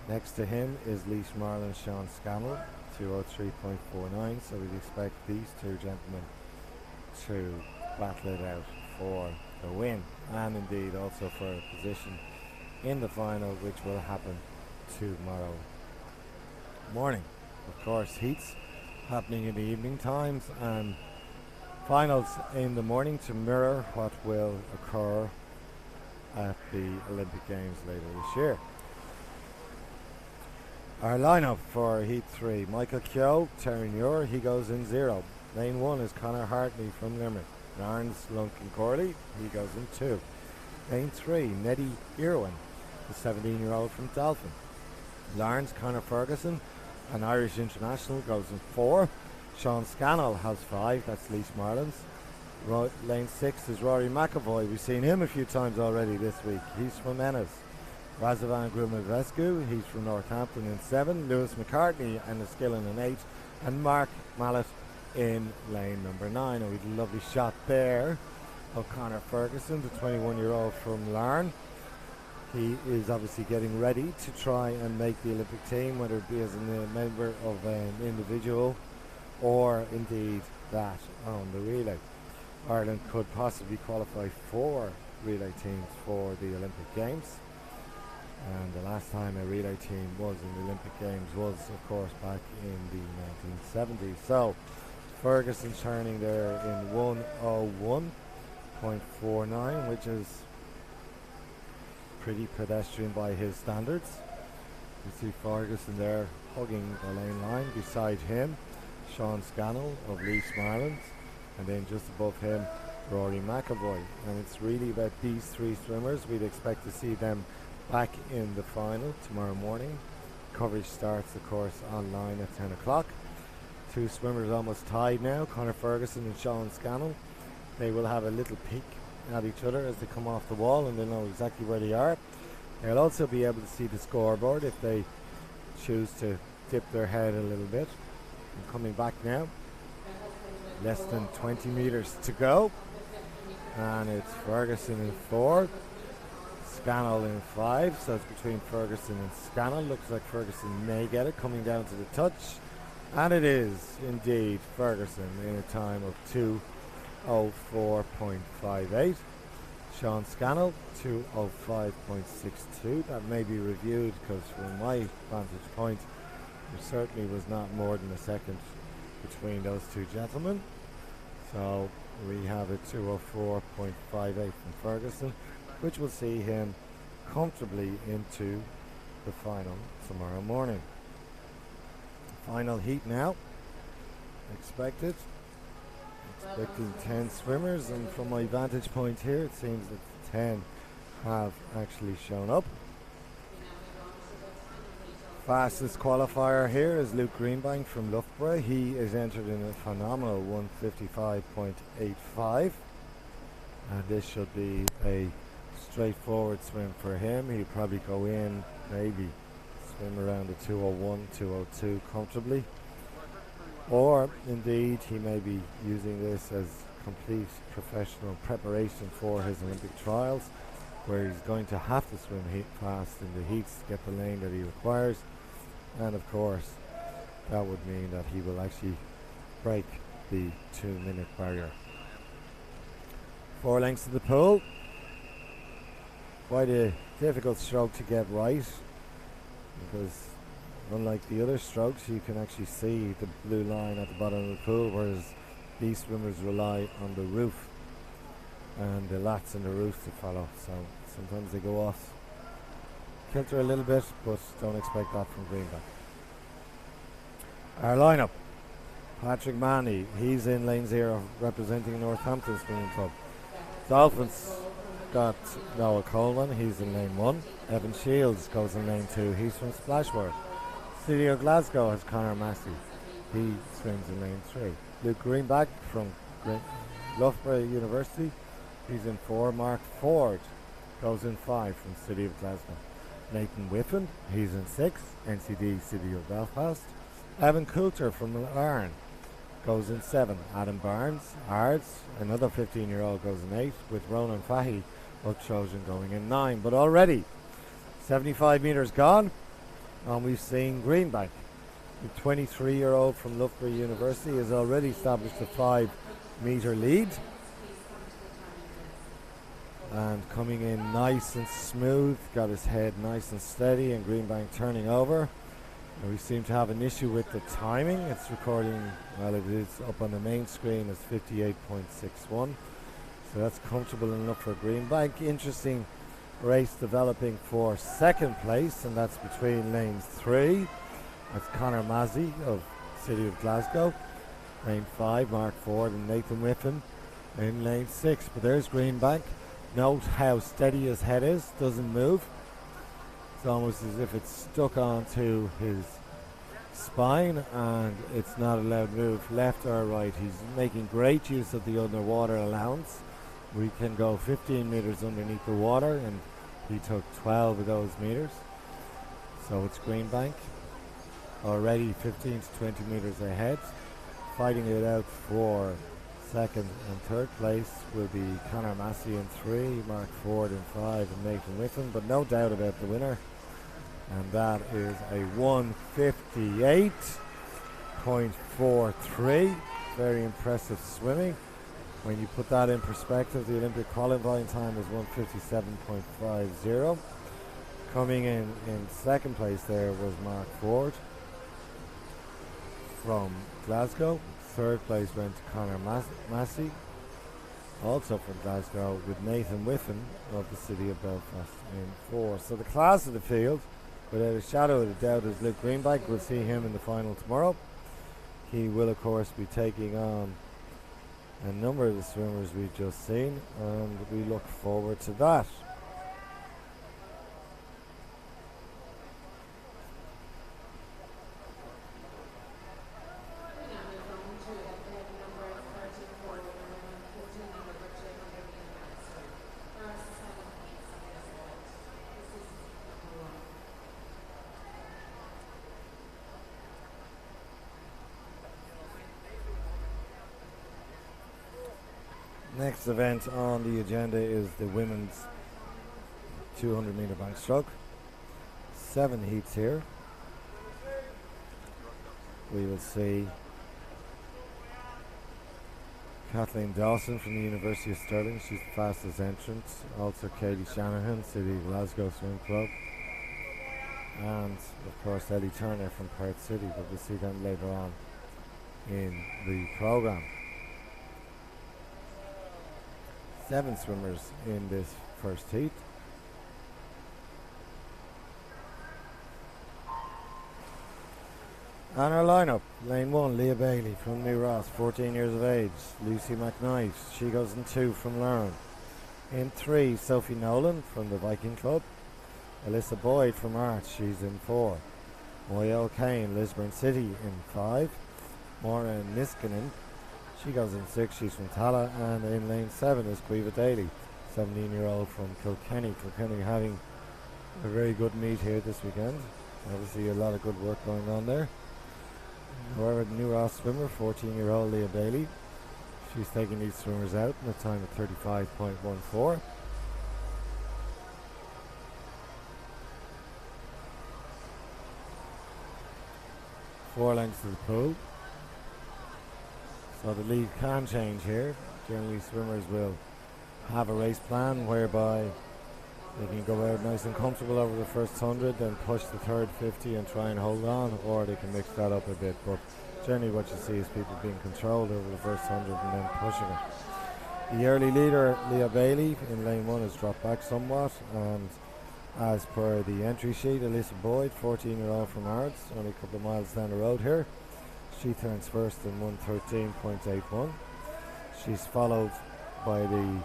S1: Next to him is Leash Marlin Sean Scannell, 2:03.49. So we'd expect these two gentlemen to battle it out for a win, and indeed also for a position in the final, which will happen tomorrow morning. Of course, heats happening in the evening times and finals in the morning to mirror what will occur at the Olympic Games later this year. Our lineup for Heat 3: Michael Keogh, Terry Muir, he goes in 0. Lane 1 is Conor Hartley from Limerick. Lawrence Lunkin Corley, he goes in 2. Lane 3, Neddy Irwin, the 17-year-old from Dolphin. Lawrence Conor Ferguson an Irish international, goes in 4. Sean Scannell has 5, that's Lee Marlins. Lane 6 is Rory McAvoy. We've seen him a few times already this week. He's from Ennis. Razovan Grumavescu, he's from Northampton in 7. Lewis McCartney and Enniskillen in 8. And Mark Mallet in lane number 9. And we've a lovely shot there of Conor Ferguson, the 21-year-old from Larne. He is obviously getting ready to try and make the Olympic team, whether it be as a member of an individual or indeed that on the relay. Ireland could possibly qualify 4 relay teams for the Olympic Games. And the last time a relay team was in the Olympic Games was, of course, back in the 1970s. So, Ferguson turning there in 1:01.49, which is pretty pedestrian by his standards. You see Ferguson there hugging the lane line. Beside him, Sean Scannell of Lee Marlins. And then just above him, Rory McAvoy. And it's really about these 3 swimmers. We'd expect to see them back in the final tomorrow morning. Coverage starts, of course, online at 10 o'clock. 2 swimmers almost tied now, Conor Ferguson and Sean Scannell. They will have a little peek at each other as they come off the wall, and they'll know exactly where they are. They'll also be able to see the scoreboard if they choose to dip their head a little bit. And coming back now, less than 20 meters to go, and it's Ferguson in 4, Scannell in 5, so it's between Ferguson and Scannell. Looks like Ferguson may get it, coming down to the touch, and it is indeed Ferguson in a time of 2:04.58. Sean Scannell 2:05.62. That may be reviewed because from my vantage point there certainly was not more than a second between those 2 gentlemen. So we have a 2:04.58 from Ferguson, which will see him comfortably into the final tomorrow morning. Final heat now expecting 10 swimmers, and from my vantage point here it seems that 10 have actually shown up. Fastest qualifier here is Luke Greenbank from Loughborough. He is entered in a phenomenal 1:55.85, and this should be a straightforward swim for him. He'll probably go in, maybe swim around the 2:01, 2:02 comfortably, or indeed he may be using this as complete professional preparation for his Olympic trials, where he's going to have to swim fast in the heats to get the lane that he requires. And of course that would mean that he will actually break the 2-minute barrier. 4 lengths of the pool. Quite a difficult stroke to get right, because unlike the other strokes you can actually see the blue line at the bottom of the pool, whereas these swimmers rely on the roof and the lats and the roof to follow. So sometimes they go off kilter a little bit, but don't expect that from Greenback. Our lineup: Patrick Manny, he's in lane 0 representing Northampton Swimming Club. Dolphins got Noah Coleman, he's in lane 1. Evan Shields goes in lane 2, he's from Splashworld. City of Glasgow has Conor Massey, he swims in lane 3. Luke Greenback from Loughborough University, he's in 4. Mark Ford goes in 5 from City of Glasgow. Nathan Whiffen, he's in 6, NCD City of Belfast. Evan Coulter from Larne goes in 7. Adam Barnes, Ards, another 15-year-old, goes in 8, with Ronan Fahy of Trojan going in 9. But already 75 metres gone, and we've seen Greenbank, the 23-year-old from Loughborough University, has already established a 5-metre lead, and coming in nice and smooth, got his head nice and steady, and Greenbank turning over. And we seem to have an issue with the timing. It's recording, well, it is up on the main screen as 58.61, so that's comfortable enough for Greenbank. Interesting race developing for second place, and that's between lanes 3. That's Conor Massey of City of Glasgow. Lane 5, Mark Ford and Nathan Whiffen in lane 6. But there's Greenbank. Note how steady his head is, doesn't move. It's almost as if it's stuck onto his spine, and it's not allowed to move left or right. He's making great use of the underwater allowance. We can go 15 meters underneath the water, and he took 12 of those meters. So it's green bank, already 15 to 20 meters ahead. Fighting it out for second and third place will be Conor Massey in 3, Mark Ford in 5, and Nathan Whiffen, but no doubt about the winner. And that is a 158.43. Very impressive swimming. When you put that in perspective, the Olympic qualifying time was 157.50. Coming in second place there was Mark Ford from Glasgow. Third place went to Conor Massey, also from Glasgow, with Nathan Whiffen of the city of Belfast in 4. So the class of the field, without a shadow of a doubt, is Luke Greenbank. We'll see him in the final tomorrow. He will, of course, be taking on a number of the swimmers we've just seen, and we look forward to that. Next event on the agenda is the women's 200 meter backstroke. 7 heats here. We will see Kathleen Dawson from the University of Stirling. She's the fastest entrant. Also Katie Shanahan, City of Glasgow Swim Club. And of course Ellie Turner from Perth City, but we'll see them later on in the programme. 7 swimmers in this first heat. On our lineup, lane 1, Leah Bailey from New Ross, 14 years of age. Lucy McKnight, she goes in 2 from Larne. In 3, Sophie Nolan from the Viking Club. Alyssa Boyd from Arts, she's in 4. Moya O'Kane, Lisburn City in 5. Maura Niskanen, she goes in 6, she's from Tala. And in lane 7 is Quiva Daly, 17-year-old from Kilkenny. Kilkenny having a very good meet here this weekend. Obviously a lot of good work going on there. However, the New Ross swimmer, 14-year-old Leah Bailey, she's taking these swimmers out in a time of 35.14. Four lengths to the pool. So the lead can change here. Generally swimmers will have a race plan whereby they can go out nice and comfortable over the first 100, then push the third 50 and try and hold on, or they can mix that up a bit. But generally what you see is people being controlled over the first 100 and then pushing it. The early leader, Leah Bailey, in lane 1 has dropped back somewhat, and as per the entry sheet, Alyssa Boyd, 14-year-old from Ards, only a couple of miles down the road here. She turns first in 1:13.81. She's followed by the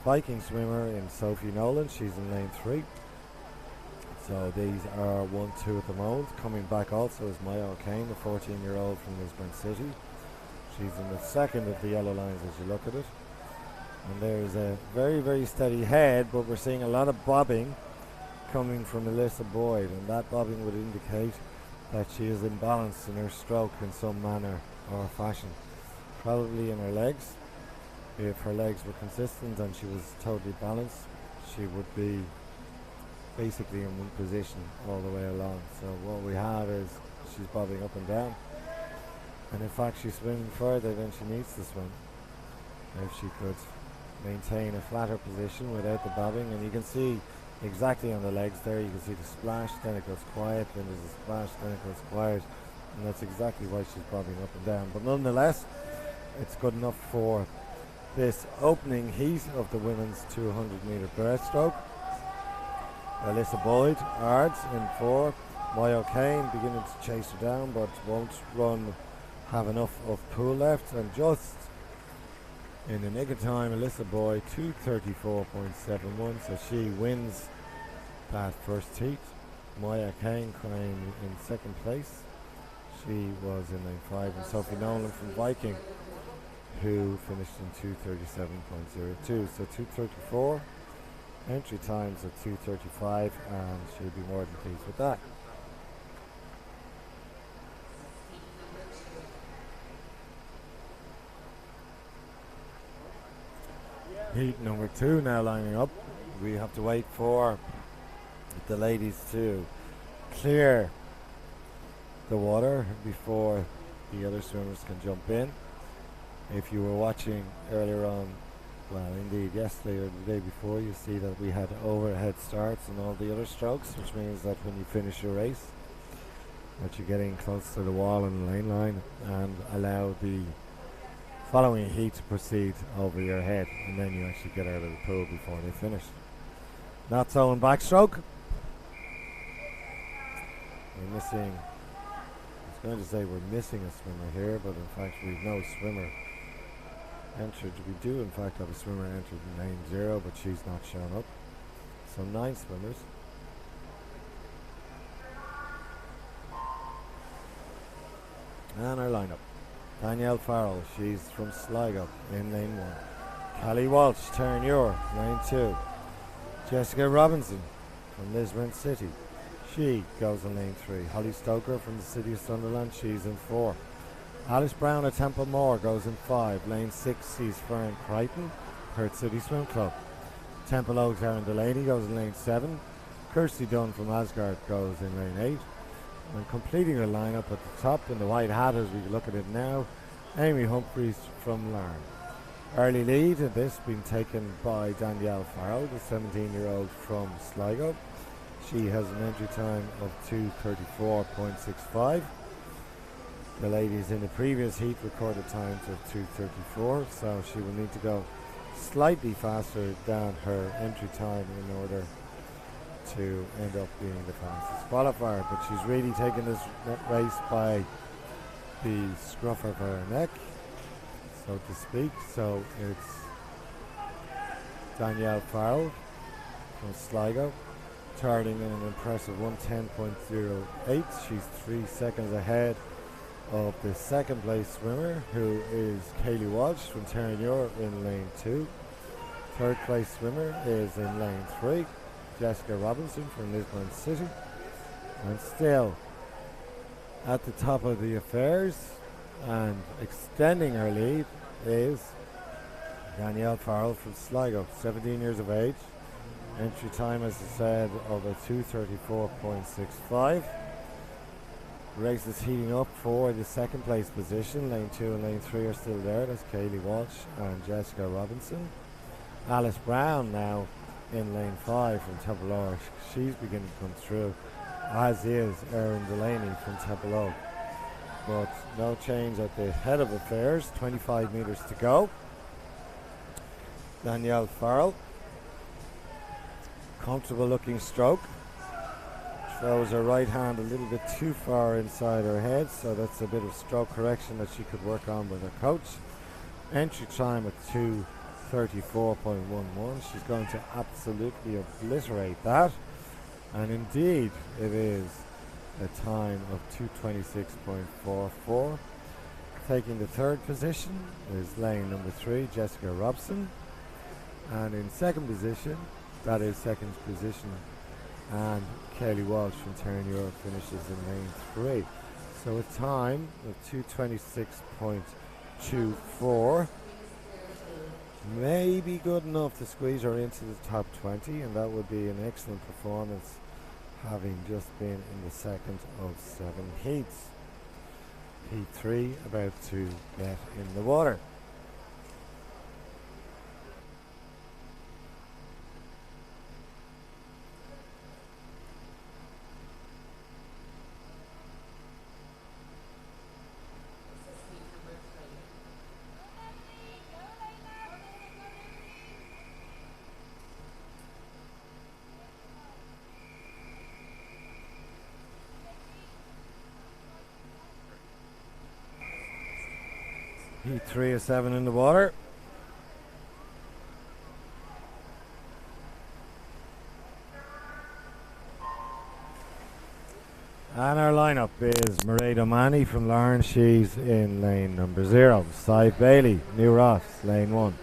S1: Viking swimmer in Sophie Nolan, she's in lane 3. So these are 1-2 at the moment. Coming back also is Maya O'Kane, the 14-year-old from Lisburn City. She's in the second of the yellow lines as you look at it. And there's a very, very steady head, but we're seeing a lot of bobbing coming from Alyssa Boyd, and that bobbing would indicate that she is imbalanced in her stroke in some manner or fashion. Probably in her legs. If her legs were consistent and she was totally balanced, she would be basically in one position all the way along. So what we have is she's bobbing up and down, and in fact she's swimming further than she needs to swim. If she could maintain a flatter position without the bobbing, and you can see exactly on the legs there, you can see the splash, then it goes quiet, then there's a splash, then it goes quiet, and that's exactly why she's bobbing up and down. But nonetheless, it's good enough for this opening heat of the women's 200 metre breaststroke. Alyssa Boyd, Ards in 4. Maya O'Kane beginning to chase her down, but won't have enough of pool left, and just in the nick of time, Alyssa Boyd 2:34.71, so she wins that first heat. Maya O'Kane came in second place. She was in lane 5, and Sophie Nolan from Viking, who finished in 2:37.02. So 2:34. Entry times at 2:35, and she'll be more than pleased with that. Heat number 2 now lining up. We have to wait for the ladies to clear the water before the other swimmers can jump in. If you were watching earlier on, well, indeed yesterday or the day before, you see that we had overhead starts and all the other strokes, which means that when you finish your race, that you're getting close to the wall and the lane line, and allow the following heat to proceed over your head, and then you actually get out of the pool before they finish. Not so in backstroke. We're missing, I was going to say we're missing a swimmer here, but in fact we've no swimmer entered. We do in fact have a swimmer entered in lane 0, but she's not shown up. So 9 swimmers. And our lineup. Danielle Farrell, she's from Sligo in lane 1. Callie Walsh, Terranure, lane 2. Jessica Robinson from Lisburn City, she goes in lane 3. Holly Stoker from the city of Sunderland, she's in 4. Alice Brown at Templemore goes in 5. Lane 6 sees Fern Crichton, Perth City Swim Club. Temple Oaks, Aaron Delaney goes in lane 7. Kirsty Dunn from Asgard goes in lane 8. And completing the lineup at the top in the white hat as we look at it now, Amy Humphreys from Larne. Early lead at this being taken by Danielle Farrell, the 17-year-old from Sligo. She has an entry time of 2:34.65. The ladies in the previous heat recorded times of 2:34, so she will need to go slightly faster than her entry time in order to end up being the fastest qualifier. But she's really taken this race by the scruff of her neck, so to speak. So it's Danielle Farrell from Sligo, turning in an impressive 1:10.08. She's 3 seconds ahead of the second place swimmer, who is Kaylee Walsh from Terranure in lane 2. Third place swimmer is in lane 3, Jessica Robinson from Lisburn City. And still at the top of the affairs and extending her lead is Danielle Farrell from Sligo, 17 years of age. Entry time, as I said, of a 2:34.65. Race is heating up for the second place position. Lane 2 and lane 3 are still there. That's Kaylee Walsh and Jessica Robinson. Alice Brown now in lane 5 from Temple Oak. She's beginning to come through, as is Erin Delaney from Temple Oak. But no change at the head of affairs. 25 metres to go. Danielle Farrell, comfortable looking stroke. Throws her right hand a little bit too far inside her head, so that's a bit of stroke correction that she could work on with her coach. Entry time at 2:34.11. She's going to absolutely obliterate that, and indeed it is a time of 2:26.44. Taking the third position is lane number 3, Jessica Robson, and in second position, that is second position, and Kaylee Walsh from Terranure finishes in lane 3. So a time of 2:26.24 may be good enough to squeeze her into the top 20, and that would be an excellent performance, having just been in the second of 7 heats. Heat 3 about to get in the water. Heat 3 of 7 in the water. And our lineup is Mairead O'Mahony from Larne. She's in lane number 0. Cy Bailey, New Ross, lane 1.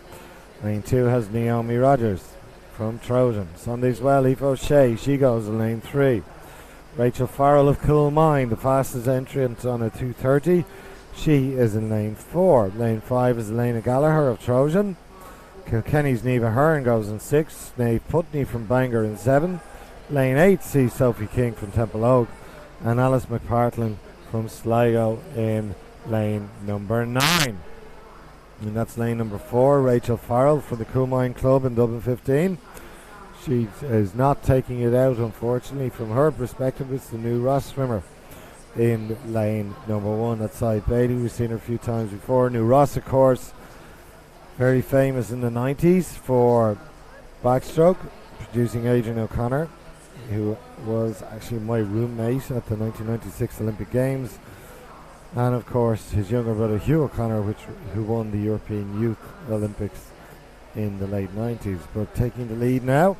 S1: Lane 2 has Naomi Rogers from Trojan. Sunday's well, Aoife O'Shea, she goes in lane 3. Rachel Farrell of Coolmine, the fastest entrant on a 2:30. She is in lane 4. Lane 5 is Elena Gallagher of Trojan. Kilkenny's Neva Hearn goes in 6. Nave Putney from Bangor in 7. Lane 8 sees Sophie King from Temple Oak. And Alice McPartlin from Sligo in lane number 9. And that's lane number 4, Rachel Farrell for the Coolmine Club in Dublin 15. She is not taking it out, unfortunately. From her perspective, it's the New Ross swimmer in lane number 1. That's Cy Bailey. We've seen her a few times before. New Ross, of course, very famous in the 90s for backstroke, producing Adrian O'Connor, who was actually my roommate at the 1996 Olympic Games, and of course his younger brother Hugh O'Connor, who won the European Youth Olympics in the late 90s. But taking the lead now,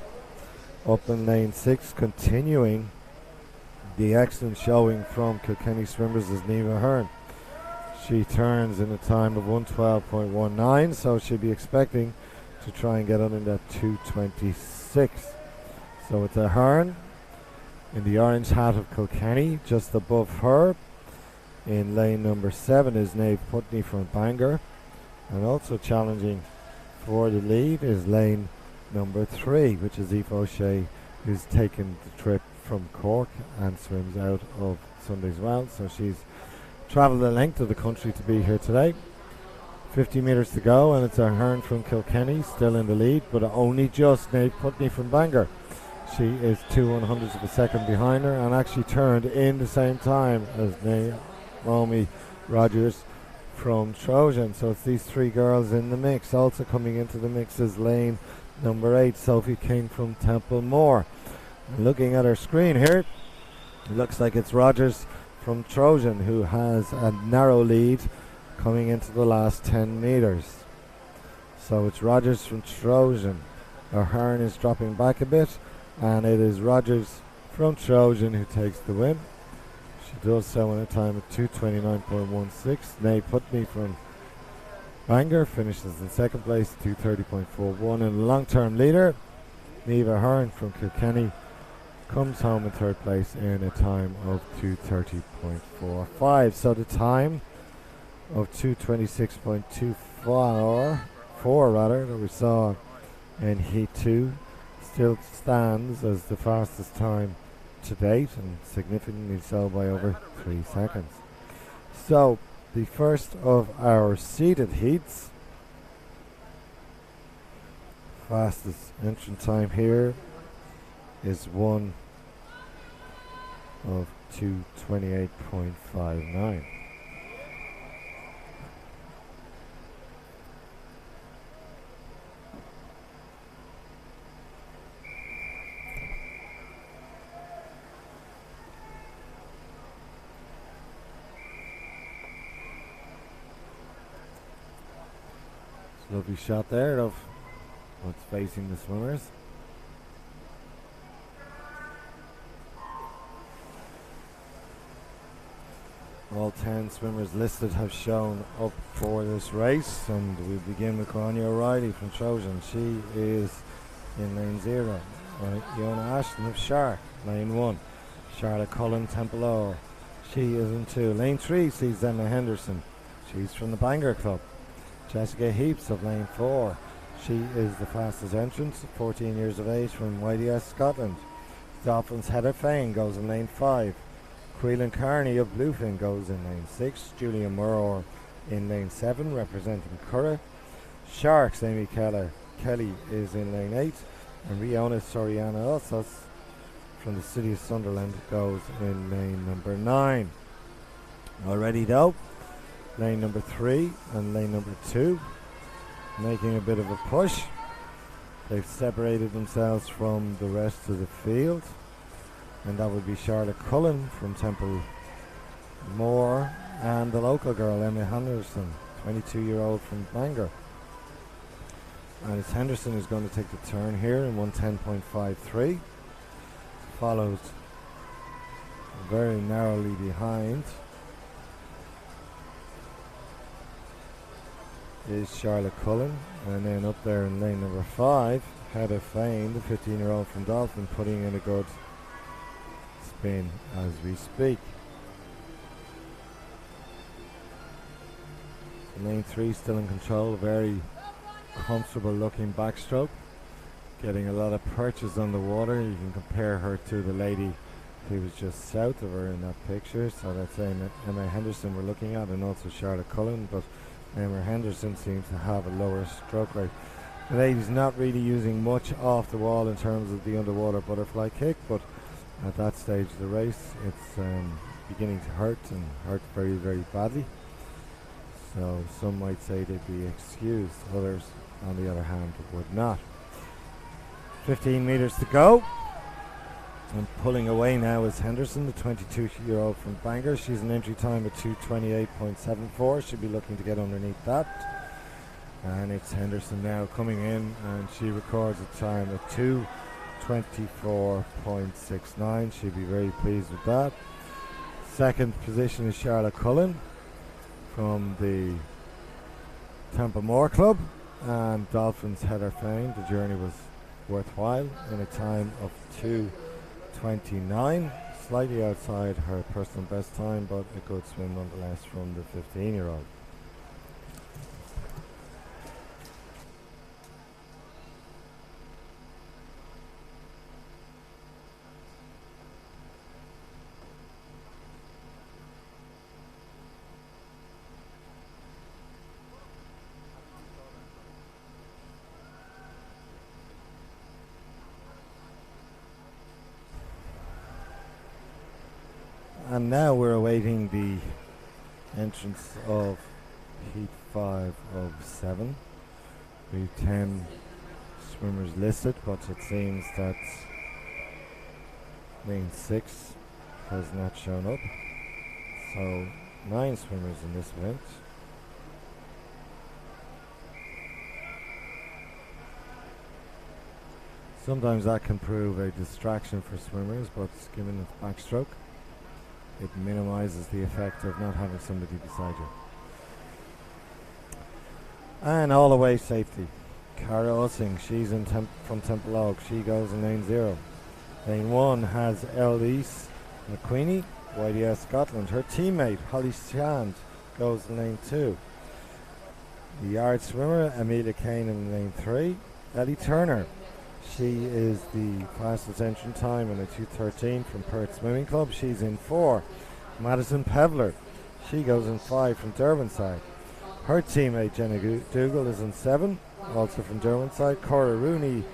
S1: up in lane 6, continuing the excellent showing from Kilkenny swimmers, is Neva Hearn. She turns in a time of 1:12.19, so she'll be expecting to try and get under that 2:26. So it's a Hearn in the orange hat of Kilkenny. Just above her in lane number 7 is Nave Putney from Bangor. And also challenging for the lead is lane number 3, which is Aoife O'Shea, who's taken the trip from Cork and swims out of Sunday's well. So she's travelled the length of the country to be here today. 50 metres to go, and it's a Hearn from Kilkenny still in the lead, but only just Nave Putney from Bangor. She is 2/100ths of a second behind her, and actually turned in the same time as Naomi Rogers from Trojan. So it's these 3 girls in the mix. Also coming into the mix is lane number 8, Sophie King from Templemore. And looking at her screen here, it looks like it's Rogers from Trojan who has a narrow lead coming into the last 10 metres. So it's Rogers from Trojan. Her Hearn is dropping back a bit, and it is Rogers from Trojan who takes the win. She does so in a time of 2:29.16. Nave Putney from Bangor finishes in second place, 2:30.41. And the long-term leader, Neva Hearn from Kilkenny, comes home in third place in a time of 2:30.45. So the time of 2:26.24 that we saw in Heat 2 still stands as the fastest time to date, and significantly so by over 3 seconds. So the first of our seeded heats, fastest entrant time here is one of 2:28.59. Lovely shot there of what's facing the swimmers. All 10 swimmers listed have shown up for this race, and we begin with Grania O'Reilly from Trojan. She is in lane 0. Fiona Ashton of Shark, lane 1. Charlotte Cullen, Temple Ower. She is in 2. Lane 3 sees Emma Henderson. She's from the Bangor Club. Jessica Heaps of lane 4. She is the fastest entrant, 14 years of age, from YDS Scotland. Dolphins Heather Fain goes in lane 5. Creelan Carney of Bluefin goes in lane 6. Julia Murrow in lane 7, representing Curragh. Sharks Amy Kelly is in lane 8. And Riona Soriana Ossos from the city of Sunderland goes in lane number 9. Already though, lane number 3 and lane number 2 making a bit of a push. They've separated themselves from the rest of the field, and that would be Charlotte Cullen from Temple Moore and the local girl Emma Henderson, 22-year-old from Bangor. And it's Henderson who's going to take the turn here in 1:10.53, followed very narrowly behind is Charlotte Cullen, and then up there in lane number 5, Heather Fain, the 15-year-old from Dolphin, putting in a good spin as we speak. Lane 3 still in control, very comfortable looking backstroke, getting a lot of purchase on the water. You can compare her to the lady who was just south of her in that picture, so that's Emma Henderson we're looking at, and also Charlotte Cullen, but Emma Henderson seems to have a lower stroke rate. The lady's not really using much off the wall in terms of the underwater butterfly kick, but at that stage of the race it's beginning to hurt, and hurt very, very badly. So some might say they'd be excused, others on the other hand would not. 15 metres to go, and pulling away now is Henderson, the 22-year-old from Bangor. She's an entry time of 2:28.74. She'll be looking to get underneath that. And it's Henderson now coming in, and she records a time of 2:24.69. She'll be very pleased with that. Second position is Charlotte Cullen from the Templemore Club, and Dolphins Heather Fain. The journey was worthwhile in a time of 2:29, slightly outside her personal best time, but a good swim nonetheless from the 15-year-old. And now we're awaiting the entrance of Heat 5 of 7. We have 10 swimmers listed, but it seems that lane 6 has not shown up. So 9 swimmers in this event. Sometimes that can prove a distraction for swimmers, but given its backstroke, it minimises the effect of not having somebody beside you. And all the way safety. Cara Ussing, she's from Templemore. She goes in lane 0. Lane 1 has Eloise McQueenie, YDS Scotland. Her teammate, Holly Shand, goes in lane 2. The yard swimmer, Amelia Kane, in lane 3. Ellie Turner, she is the fastest entrant time in a 2:13 from Perth Swimming Club. She's in 4. Madison Pevler, she goes in 5 from Derwentide. Her teammate Jenna Dougal is in 7, also from Derwentide. Cora Rooney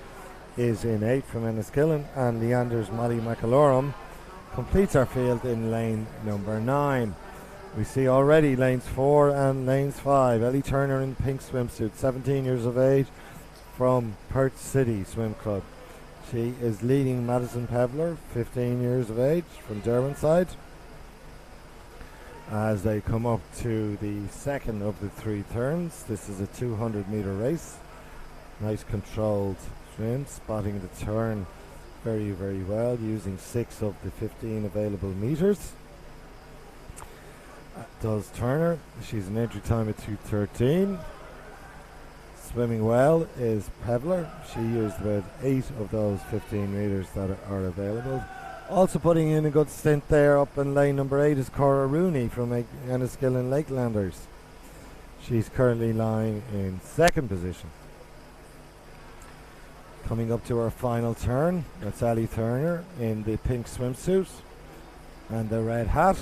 S1: is in 8 from Enniskillen, and Leander's Molly McCullagh completes our field in lane number 9. We see already lanes 4 and lanes 5. Ellie Turner in pink swimsuit, 17 years of age, from Perth City Swim Club. She is leading Madison Pevler, 15 years of age, from Derwentide, as they come up to the second of the 3 turns. This is a 200-metre race. Nice controlled swim, spotting the turn very, very well, using 6 of the 15 available metres. Does Turner. She's an entry time of 2:13. Swimming well is Pevler. She used about 8 of those 15 metres that are available. Also putting in a good stint there up in lane number 8 is Cora Rooney from Enniskillen Lakelanders. She's currently lying in 2nd position. Coming up to our final turn, that's Ellie Turner in the pink swimsuit and the red hat.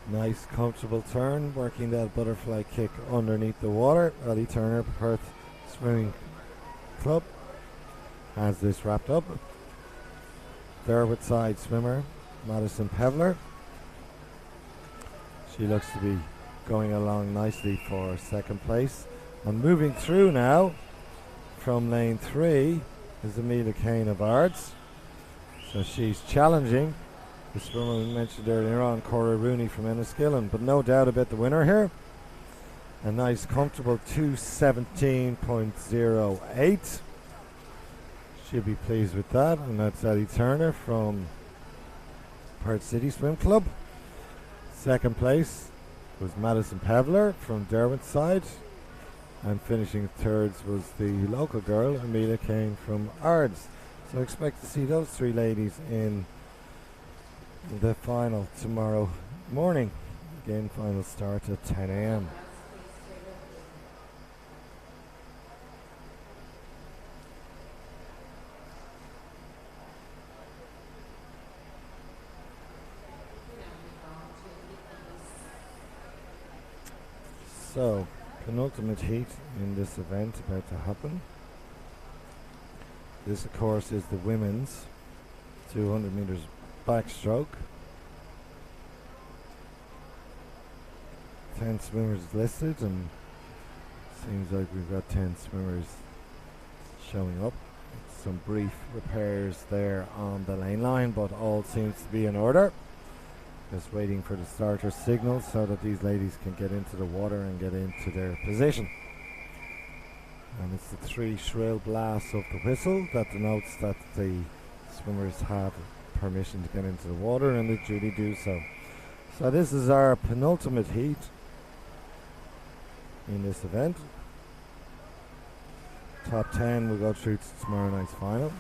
S1: Nice comfortable turn, working that butterfly kick underneath the water. Ellie Turner, Perth Swimming Club, has this wrapped up. Derwentide swimmer Madison Pevler, she looks to be going along nicely for 2nd place. And moving through now from lane 3 is Amelia Kane of Ards. So she's challenging the swimmer we mentioned earlier on, Cora Rooney from Enniskillen, but no doubt about the winner here. A nice comfortable 2:17.08. She'll be pleased with that, and that's Ellie Turner from Perth City Swim Club. Second place was Madison Pevler from Derwent side. And finishing thirds was the local girl, Amelia Kane from Ards. So expect to see those three ladies in the final tomorrow morning. Again, final start at 10 a.m. So, penultimate heat in this event about to happen. This, of course, is the women's 200 meters backstroke. 10 swimmers listed, and seems like we've got 10 swimmers showing up. Some brief repairs there on the lane line, but all seems to be in order. Just waiting for the starter signal so that these ladies can get into the water and get into their position. And it's the 3 shrill blasts of the whistle that denotes that the swimmers have permission to get into the water, and they duly do so. So this is our penultimate heat in this event. Top 10 will go through to tomorrow night's final.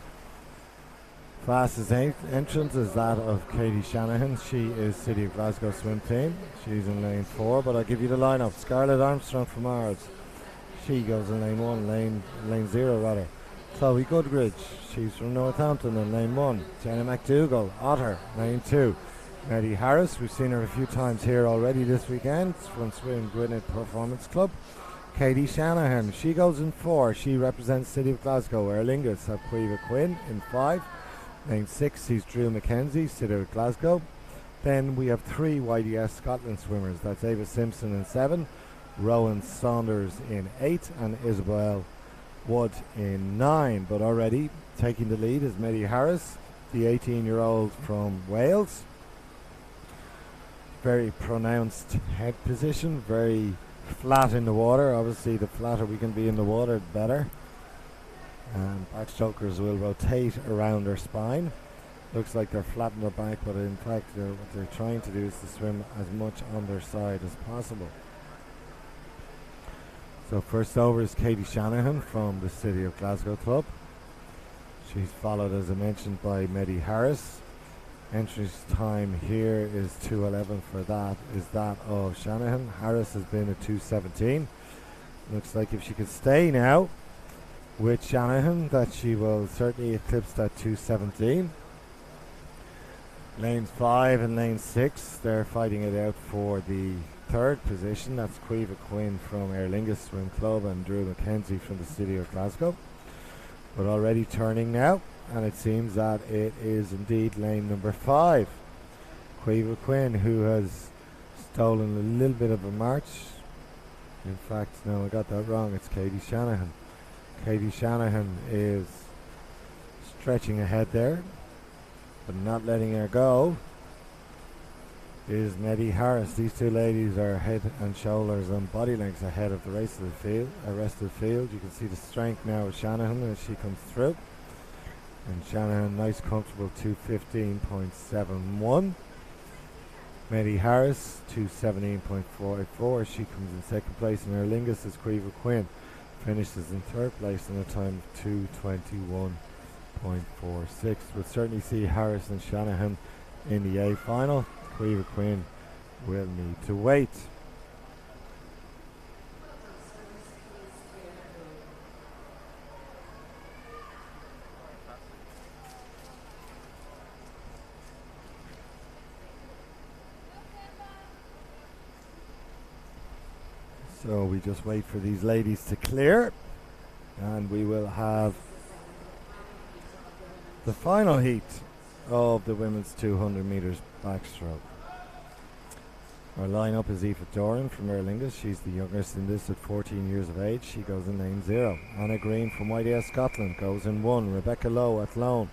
S1: Fastest entrance is that of Katie Shanahan. She is City of Glasgow swim team. She's in lane 4, but I'll give you the lineup. Scarlett Armstrong from Ards. She goes in lane 1, lane 0 rather. Chloe Goodridge, she's from Northampton in lane 1. Jenna McDougall, Otter, lane 2. Maddie Harris, we've seen her a few times here already this weekend from Swim Gwynedd Performance Club. Katie Shanahan, she goes in 4. She represents City of Glasgow. Aer Lingus have Caoimhe Quinn in 5. Lane 6 sees Drew McKenzie, City of Glasgow. Then we have 3 YDS Scotland swimmers. That's Ava Simpson in 7, Rowan Saunders in 8, and Isabel Wood in 9. But already taking the lead is Maddie Harris, the 18-year-old from Wales. Very pronounced head position, very flat in the water. Obviously, the flatter we can be in the water, the better. And backstrokers will rotate around their spine. Looks like they're flat on their back, but in fact what they're trying to do is to swim as much on their side as possible. So first over is Katie Shanahan from the City of Glasgow Club. She's followed, as I mentioned, by Maddie Harris. Entrance time here is 2:11 for that, is that of Shanahan. Harris has been at 2:17. Looks like if she could stay now with Shanahan, that she will certainly eclipse that 2:17. Lanes 5 and lane 6, they're fighting it out for the third position. That's Caoimhe Quinn from Aer Lingus Swim Club and Drew McKenzie from the City of Glasgow. But already turning now, and it seems that it is indeed lane number 5. Caoimhe Quinn, who has stolen a little bit of a march. In fact, no, I got that wrong. It's Katie Shanahan. Katie Shanahan is stretching ahead there, but not letting her go is Maddie Harris. These two ladies are head and shoulders and body lengths ahead of the rest of the field. You can see the strength now of Shanahan as she comes through. And Shanahan, nice comfortable 2:15.71. Maddie Harris 2:17.44. She comes in second place, and Aer Lingus is Caoimhe Quinn finishes in third place in a time of 2:21.46. We'll certainly see Harris and Shanahan in the A final. Caoimhe Quinn will need to wait. So we just wait for these ladies to clear, and we will have the final heat of the women's 200 meters backstroke. Our lineup is Aoife Doran from Aer Lingus. She's the youngest in this at 14 years of age. She goes in lane 0. Anna Green from YDS Scotland goes in 1. Rebecca Lowe at Lone,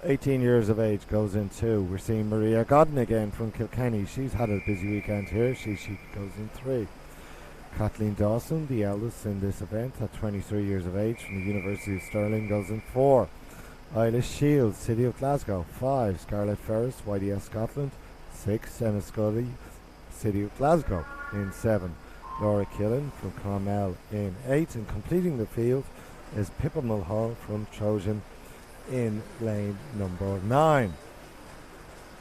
S1: 18 years of age, goes in 2. We're seeing Maria Godden again from Kilkenny. She's had a busy weekend here. She goes in 3. Kathleen Dawson, the eldest in this event, at 23 years of age, from the University of Stirling, goes in 4. Eilish Shields, City of Glasgow. 5, Scarlett Ferris, YDS Scotland. 6, Emma Scully, City of Glasgow. In 7, Laura Killen from Clonmel. In 8, and completing the field is Pippa Mulhall from Trojan in lane number 9.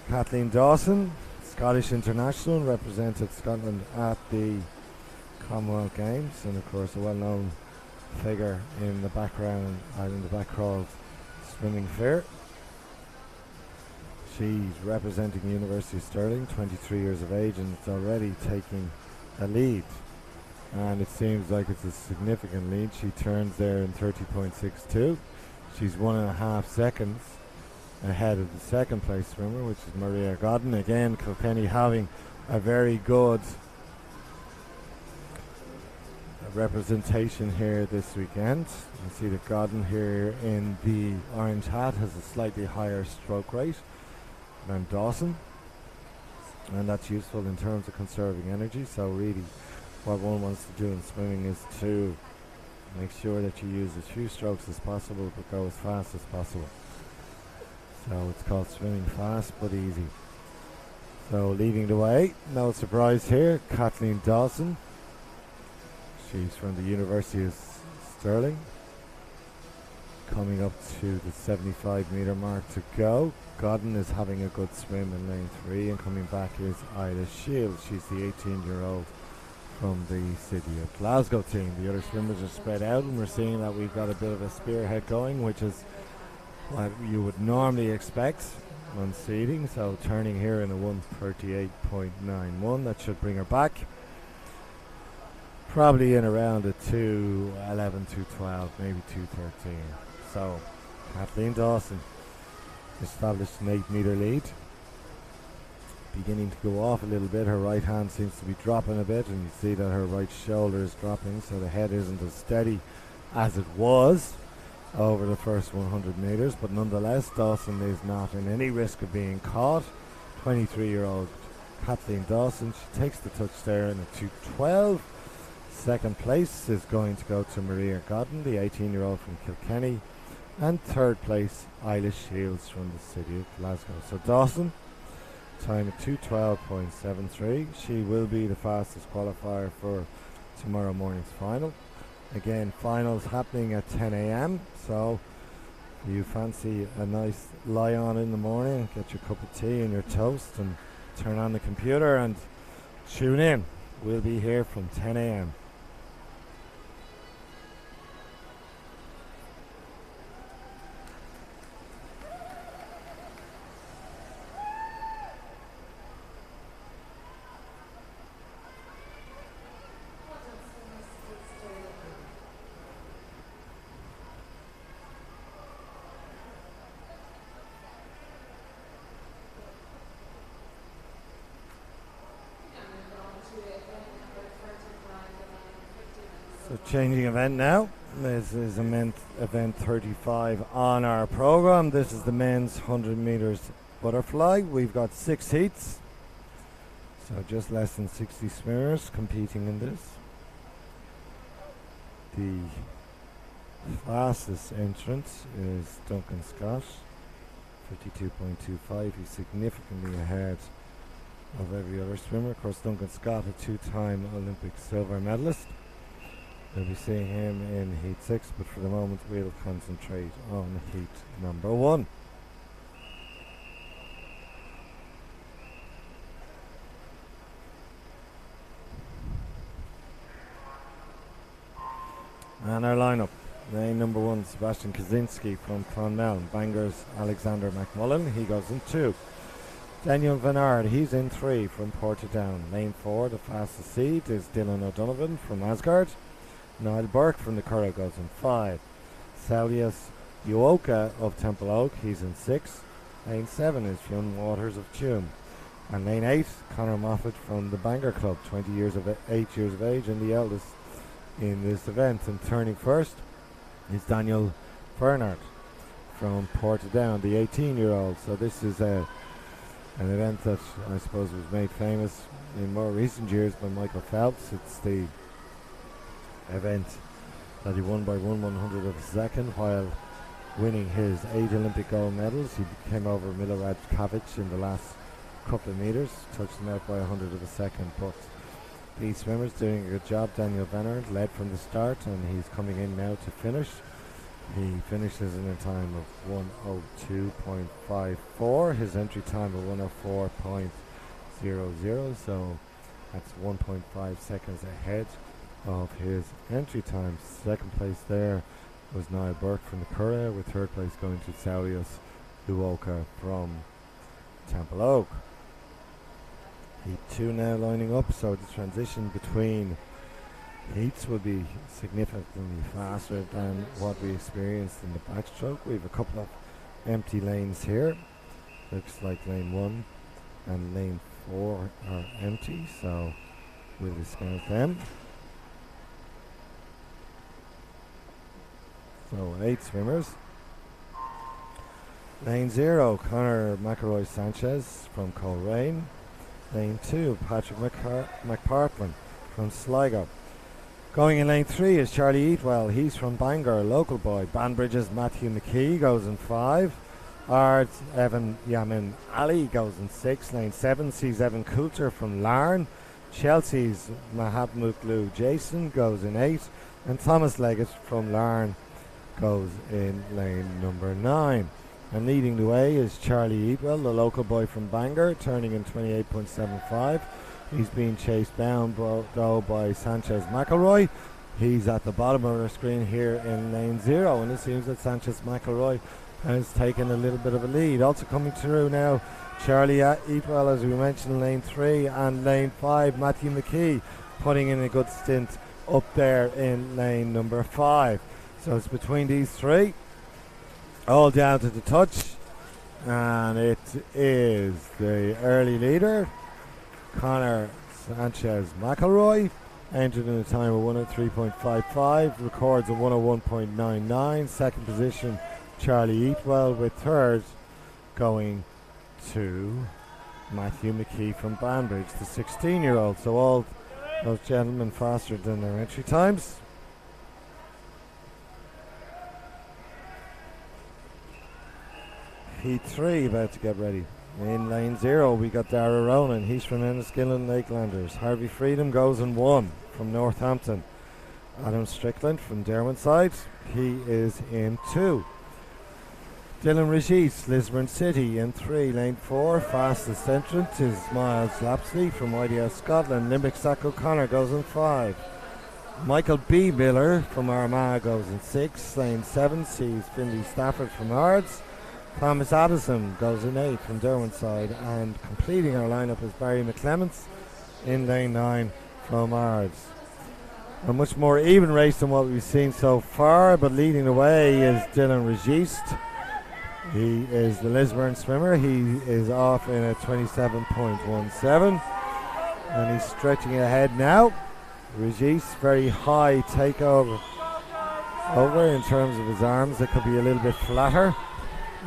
S1: Kathleen Dawson, Scottish international, represented Scotland at the Commonwealth Games, and of course a well-known figure in the background and in the back crawl swimming fair. She's representing the University of Stirling, 23 years of age, and it's already taking a lead, and it seems like it's a significant lead. She turns there in 30.62. She's 1.5 seconds ahead of the second place swimmer, which is Maria Godden. Again, Kilkenny having a very good representation here this weekend. You see that Godden here in the orange hat has a slightly higher stroke rate than Dawson, and that's useful in terms of conserving energy. So really what one wants to do in swimming is to make sure that you use as few strokes as possible but go as fast as possible. So it's called swimming fast but easy. So leading the way, no surprise here, Kathleen Dawson. She's from the University of Stirling. Coming up to the 75 metre mark to go. Godden is having a good swim in lane 3, and coming back is Eilish Shields. She's the 18-year-old from the City of Glasgow team. The other swimmers are spread out, and we're seeing that we've got a bit of a spearhead going, which is what you would normally expect on seeding. So turning here in a 1:38.91, that should bring her back probably in around a 2:11, 2:12, maybe 2:13. So Kathleen Dawson established an 8 metre lead, beginning to go off a little bit. Her right hand seems to be dropping a bit, and you see that her right shoulder is dropping, so the head isn't as steady as it was over the first 100 metres, but nonetheless Dawson is not in any risk of being caught. 23-year-old Kathleen Dawson, she takes the touch there in a 2:12. Second place is going to go to Maria Godden, the 18-year-old from Kilkenny, and third place Eilish Shields from the City of Glasgow. So Dawson, time at 2:12.73. She will be the fastest qualifier for tomorrow morning's final. Again, finals happening at 10 a.m. So if you fancy a nice lie on in the morning, get your cup of tea and your toast and turn on the computer and tune in. We'll be here from 10 a.m. So changing event now. This is event 35 on our program. This is the men's 100 meters butterfly. We've got 6 heats, so just less than 60 swimmers competing in this. The fastest entrant is Duncan Scott, 52.25. He's significantly ahead of every other swimmer. Of course, Duncan Scott, a 2-time Olympic silver medalist. We'll be seeing him in heat 6, but for the moment we'll concentrate on heat number 1. And our lineup. Lane number 1, Sebastian Kaczynski from Clonmel. Bangor's Alexander McCullagh, he goes in 2. Daniel Vennard, he's in 3 from Portadown. Lane 4, the fastest seed is Dylan O'Donovan from Asgard. Niall Burke from the Curragh goes in 5. Saulius Uoka of Temple Oak, he's in 6. Lane 7 is Fionn Waters of Tuam. And lane 8, Conor Moffat from the Bangor Club, 8 years of age and the eldest in this event. And turning first is Daniel Bernard from Portadown, the 18-year-old. So this is an event that I suppose was made famous in more recent years by Michael Phelps. It's the event that he won by 1/100 of a second, while winning his 8 Olympic gold medals. He came over Milorad Kavic in the last couple of meters, touched him out by 100 of a second, but these swimmers doing a good job. Daniel Bennard led from the start, and he's coming in now to finish. He finishes in a time of 1:02.54. His entry time of 1:04.00, so that's 1.5 seconds ahead of his entry time. Second place there was Niall Burke from McCullagh, with third place going to Saurius Uoka from McCullagh. Heat 2 now lining up, so the transition between heats will be significantly faster than what we experienced in the backstroke. We have a couple of empty lanes here. Looks like lane 1 and lane 4 are empty, so we'll discount them. So 8 swimmers. Lane 0, Conor McElroy Sanchez from Coleraine. Lane 2, Patrick McPartland from Sligo. Going in lane 3 is Charlie Eatwell. He's from Bangor, local boy. Banbridge's Matthew McKee goes in 5. Ard's Evan Yamin Ali goes in 6. Lane 7 sees Evan Coulter from Larne. Chelsea's Mahamudlu Jason goes in 8. And Thomas Leggett from Larne goes in lane number 9. And leading the way is Charlie Eatwell, the local boy from Bangor, turning in 28.75. He's being chased down though by Sanchez McElroy. He's at the bottom of our screen here in lane 0, and it seems that Sanchez McElroy has taken a little bit of a lead. Also coming through now, Charlie Eatwell, as we mentioned, in lane 3, and lane 5, Matthew McKee, putting in a good stint up there in lane number 5. So it's between these 3, all down to the touch, and it is the early leader, Conor Sanchez McElroy, entered in a time of 1:03.55, records a 1:01.99. Second position, Charlie Eatwell, with third going to Matthew McKee from Banbridge, the 16-year-old. So all those gentlemen faster than their entry times. Heat 3 about to get ready. In lane 0 we got Dara Ronan. He's from Enniskillen Lakelanders. Harvey Freedom goes in 1 from Northampton. Adam Strickland from Derwentsside, he is in 2. Dylan Regis, Lisburn City, in 3. Lane 4, fastest entrant is Miles Lapsley from YDS Scotland. Limerick Zach O'Connor goes in 5. Michael B. Miller from Armagh goes in 6. Lane 7 sees Finley Stafford from Ards. Thomas Addison goes in 8 from Derwentsside, and completing our lineup is Barry McClements in lane 9 from Ards. A much more even race than what we've seen so far, but leading the way is Dylan Regist. He is the Lisburn swimmer. He is off in a 27.17, and he's stretching ahead now. Regis, very high takeover in terms of his arms. They could be a little bit flatter,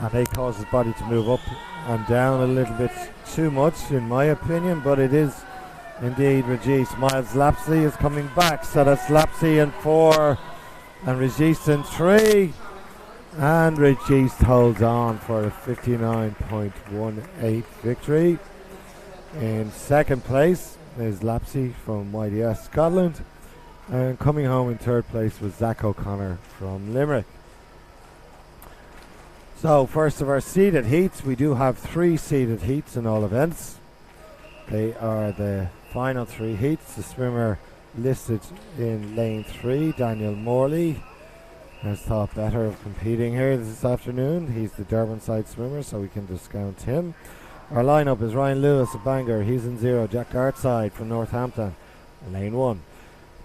S1: and they cause his body to move up and down a little bit too much, in my opinion, but it is indeed Regis. Miles Lapsley is coming back, so that's Lapsley in 4 and Regis in 3, and Regis holds on for a 59.18 victory. In second place is Lapsley from YDS Scotland, and coming home in third place was Zach O'Connor from Limerick. So first of our seeded heats, we do have 3 seeded heats in all events. They are the final 3 heats. The swimmer listed in lane 3, Daniel Morley, has thought better of competing here this afternoon. He's the Derwentsside swimmer, so we can discount him. Our lineup is Ryan Lewis of Bangor, he's in 0. Jack Gartside from Northampton, lane 1.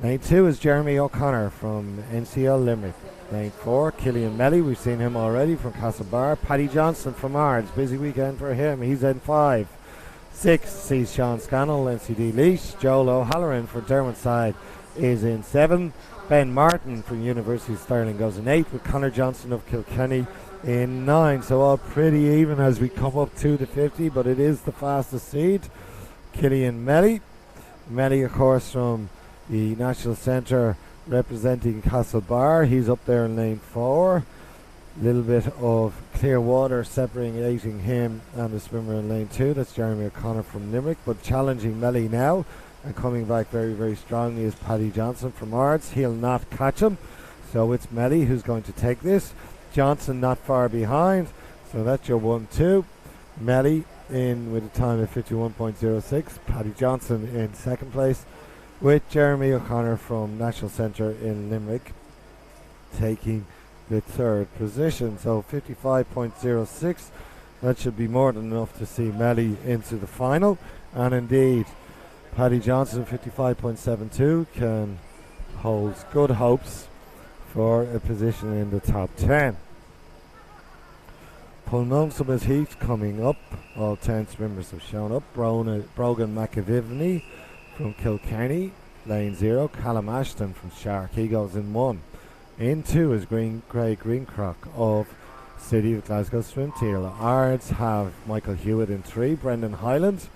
S1: Lane 2 is Jeremy O'Connor from NCL Limerick. Lane 4, Killian Melly, we've seen him already from Castlebar. Paddy Johnson from Ards, busy weekend for him, he's in 5. 6 sees Sean Scannell, NCD Leash. Joel O'Halloran for Derwentsside is in 7. Ben Martin from University of Stirling goes in 8, with Conor Johnson of Kilkenny in 9. So all pretty even as we come up to the 50, but it is the fastest seed, Killian Melly. Melly, of course, from the National Centre representing Castlebar. He's up there in lane 4. Little bit of clear water separating him and the swimmer in lane 2. That's Jeremy O'Connor from Limerick, but challenging Melly now and coming back very, very strongly is Paddy Johnson from Ards. He'll not catch him, so it's Melly who's going to take this. Johnson not far behind, so that's your 1-2. Melly in with a time of 51.06. Paddy Johnson in second place, with Jeremy O'Connor from National Centre in Limerick taking the third position. So 55.06. That should be more than enough to see Melly into the final. And indeed, Paddy Johnson 55.72 can hold good hopes for a position in the top 10. Penultimate heat coming up. All 10 swimmers have shown up. Brogan McAvivney from Kilkenny, lane 0. Callum Ashton from Shark, he goes in 1. In 2 is Craig Greencrock of City of Glasgow Swim Teal. Ards have Michael Hewitt in 3. Brendan Hyland,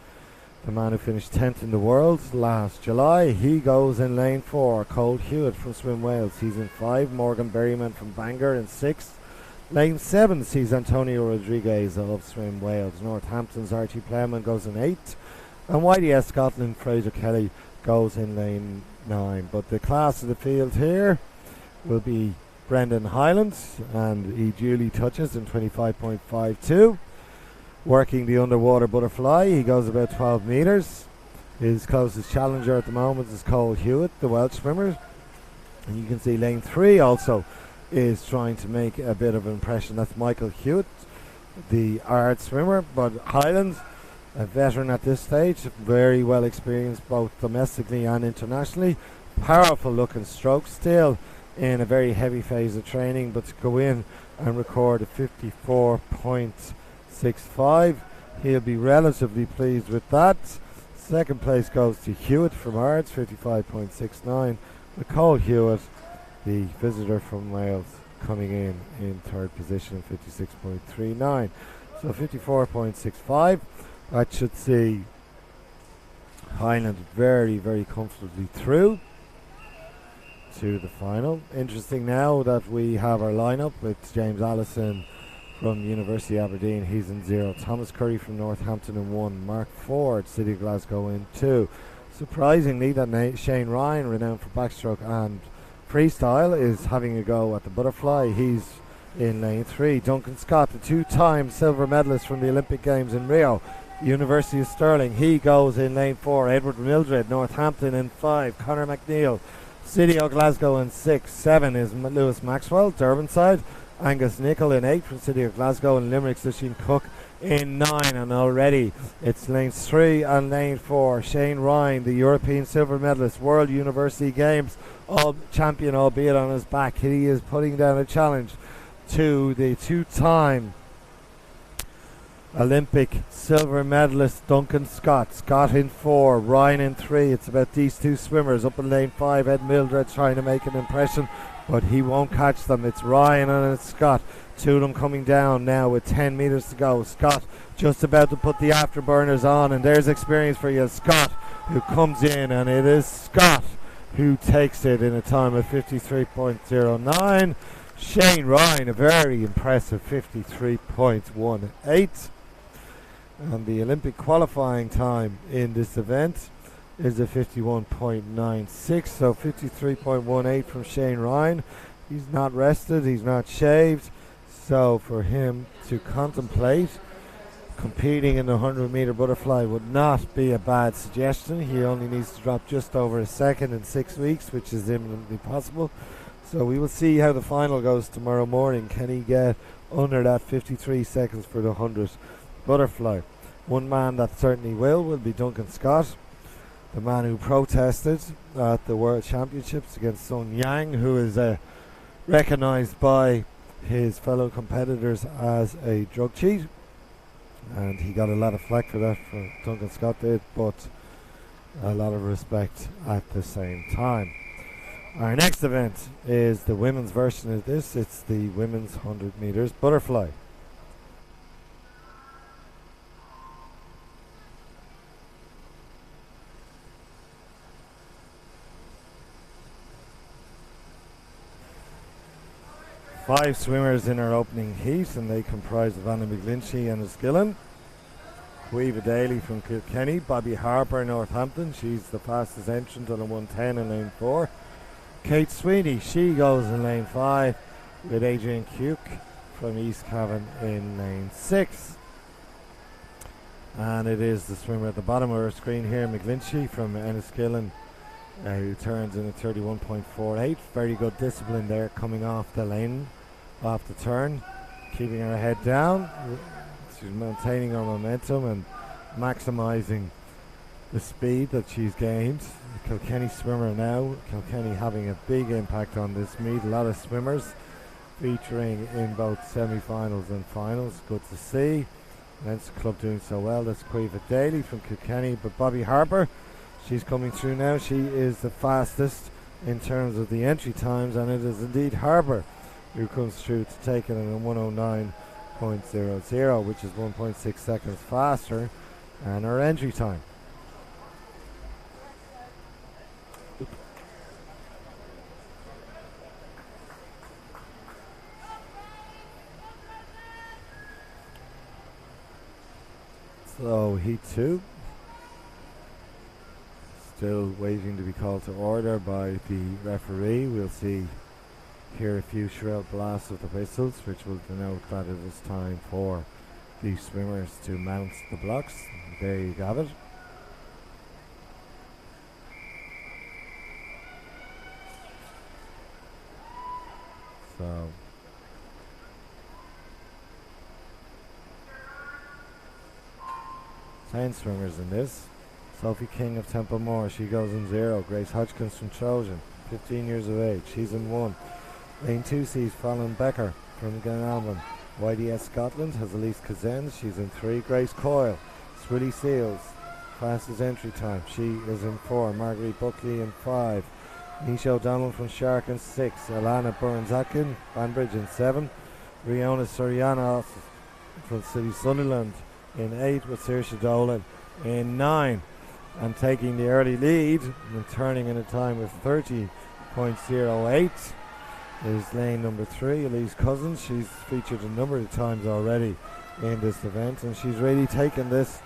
S1: the man who finished 10th in the world last July, he goes in lane 4. Cole Hewitt from Swim Wales, he's in 5. Morgan Berryman from Bangor in 6. Lane 7 sees Antonio Rodriguez of Swim Wales. Northampton's Archie Plowman goes in 8. And YDS Scotland Fraser Kelly goes in lane 9. But the class of the field here will be Brendan Hylands, and he duly touches in 25.52. Working the underwater butterfly, he goes about 12 metres. His closest challenger at the moment is Cole Hewitt, the Welsh swimmer. And you can see lane 3 also is trying to make a bit of an impression. That's Michael Hewitt, the Ard swimmer. But Hylands, a veteran at this stage, very well experienced both domestically and internationally. Powerful looking stroke, still in a very heavy phase of training, but to go in and record a 54.65, he'll be relatively pleased with that. Second place goes to Hewitt from Ards, 55.69, with Cole Hewitt, the visitor from Wales, coming in third position, 56.39. So 54.65, that should see Highland very, very comfortably through to the final. Interesting now that we have our lineup with James Allison from University of Aberdeen, he's in 0. Thomas Curry from Northampton in 1. Mark Ford, City of Glasgow, in 2. Surprisingly, that Shane Ryan, renowned for backstroke and freestyle, is having a go at the butterfly. He's in lane 3. Duncan Scott, the 2-time silver medalist from the Olympic Games in Rio, University of Stirling, he goes in lane 4. Edward Mildred, Northampton, in 5. Conor McNeil, City of Glasgow, in 6. 7 is Lewis Maxwell, Durban side. Angus Nichol in 8 from City of Glasgow, and Limerick's Lucian Cook in 9. And already it's lanes 3 and lane 4. Shane Ryan, the European silver medalist, World University Games champion, albeit on his back. He is putting down a challenge to the 2-time Olympic silver medalist Duncan Scott. Scott in 4, Ryan in 3. It's about these two swimmers. Up in lane 5, Ed Mildred trying to make an impression, but he won't catch them. It's Ryan and it's Scott. Two of them coming down now with 10 metres to go. Scott just about to put the afterburners on, and there's experience for you. Scott who comes in, and it is Scott who takes it in a time of 53.09. Shane Ryan, a very impressive 53.18. And the Olympic qualifying time in this event is a 51.96, so 53.18 from Shane Ryan. He's not rested, he's not shaved, so for him to contemplate competing in the 100-metre butterfly would not be a bad suggestion. He only needs to drop just over a second in 6 weeks, which is imminently possible. So we will see how the final goes tomorrow morning. Can he get under that 53 seconds for the 100 butterfly? One man that certainly will be Duncan Scott, the man who protested at the World Championships against Sun Yang, who is recognised by his fellow competitors as a drug cheat. And he got a lot of flack for that, for Duncan Scott did, but a lot of respect at the same time. Our next event is the women's version of this. It's the women's 100 metres butterfly. 5 swimmers in our opening heat, and they comprise of Anna McCullagh and Enniskillen. Caoimhe Daly from Kilkenny, Bobby Harper, Northampton. She's the fastest entrant on a 110 in lane 4. Kate Sweeney, she goes in lane 5 with Adrian Cuk from East Cavan in lane 6. And it is the swimmer at the bottom of our screen here, McCullagh from Enniskillen, who turns in at 31.48. Very good discipline there coming off the lane, off the turn, keeping her head down. She's maintaining her momentum and maximising the speed that she's gained. Kilkenny swimmer now. Kilkenny having a big impact on this meet. A lot of swimmers featuring in both semi-finals and finals. Good to see. Men's club doing so well. That's Caoimhe Daly from Kilkenny. But Bobby Harper, she's coming through now. She is the fastest in terms of the entry times, and it is indeed Harper who comes through to take it in a 109.00, which is 1.6 seconds faster than her entry time. So heat 2, still waiting to be called to order by the referee. We'll hear a few shrill blasts of the whistles, which will denote that it is time for the swimmers to mount the blocks. There you have it. So 10 swimmers in this. Sophie King of Templemore, she goes in 0. Grace Hodgkins from Trojan, 15 years of age, she's in 1. Lane 2 sees Fallon Becker from Glenalmond. YDS Scotland has Elise Kazan, she's in 3. Grace Coyle, Swilly Seals, fastest entry time, she is in 4. Marguerite Buckley in 5. Nisha O'Donnell from Shark in 6. Alana Burns-Atkin, Banbridge in 7. Riona Soriano from City Sunderland in 8, with Saoirse Dolan in 9. And taking the early lead and turning in a time of 30.08 is lane number 3, Elise Cousins. She's featured a number of times already in this event, and she's really taken this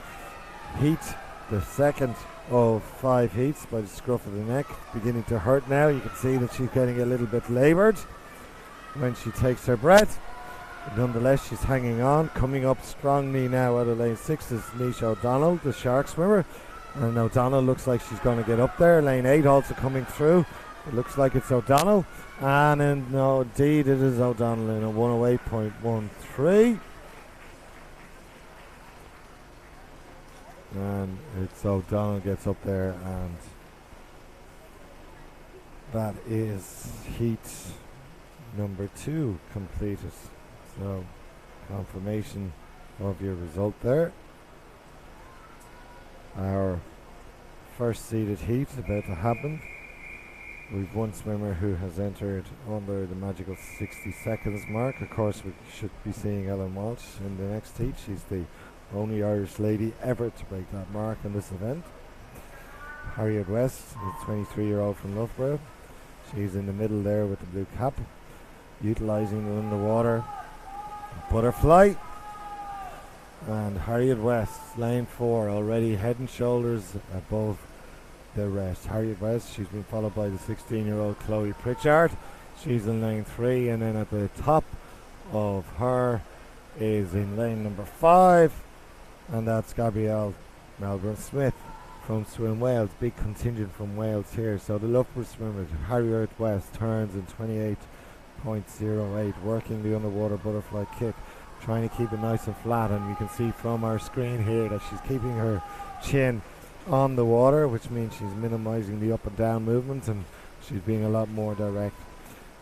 S1: heat, the second of 5 heats, by the scruff of the neck. Beginning to hurt now. You can see that she's getting a little bit laboured when she takes her breath. Nonetheless, she's hanging on. Coming up strongly now out of lane 6 is Nisha O'Donnell, the shark swimmer. And O'Donnell looks like she's going to get up there. Lane 8 also coming through. It looks like it's O'Donnell. And indeed it is O'Donnell in a 108.13. And it's O'Donnell gets up there, and that is heat number 2 completed. So, confirmation of your result there. Our first seeded heat about to happen. We've one swimmer who has entered under the magical 60 seconds mark. Of course, we should be seeing Ellen Walsh in the next heat. She's the only Irish lady ever to break that mark in this event. Harriet West, the 23-year-old from Loughborough. She's in the middle there with the blue cap, utilising the underwater butterfly. And Harriet West, lane 4, already head and shoulders above the rest. Harriet West, she's been followed by the 16-year-old Chloe Pritchard. She's in lane 3, and then at the top of her is in lane number 5, and that's Gabrielle Melbourne-Smith from Swim Wales. Big contingent from Wales here. So the Loughborough swimmer, Harriet West, turns in 28.08, working the underwater butterfly kick, trying to keep it nice and flat, and you can see from our screen here that she's keeping her chin on the water, which means she's minimizing the up and down movements, and she's being a lot more direct.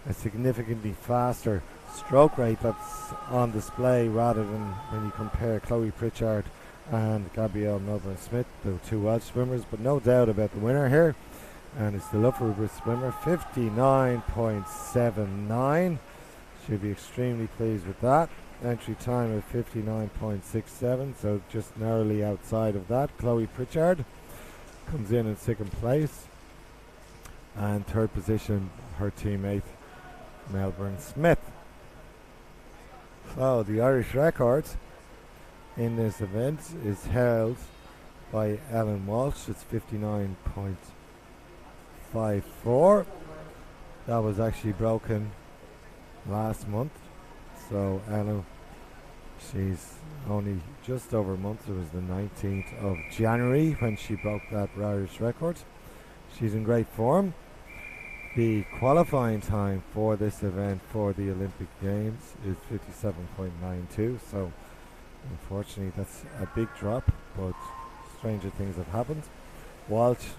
S1: A significantly faster stroke rate that's on display, rather than when you compare Chloe Pritchard and Gabrielle Melbourne-Smith, the 2 Welsh swimmers. But no doubt about the winner here, and it's the Loughborough swimmer, 59.79. Should be extremely pleased with that. Entry time of 59.67, so just narrowly outside of that. Chloe Pritchard comes in 2nd place, and 3rd position her teammate Melbourne-Smith. So the Irish record in this event is held by Ellen Walsh. It's 59.54. That was actually broken last month. So Ellen, she's only just over a month. It was the 19th of January when she broke that Irish record. She's in great form. The qualifying time for this event for the Olympic Games is 57.92. So unfortunately that's a big drop, but stranger things have happened. Walsh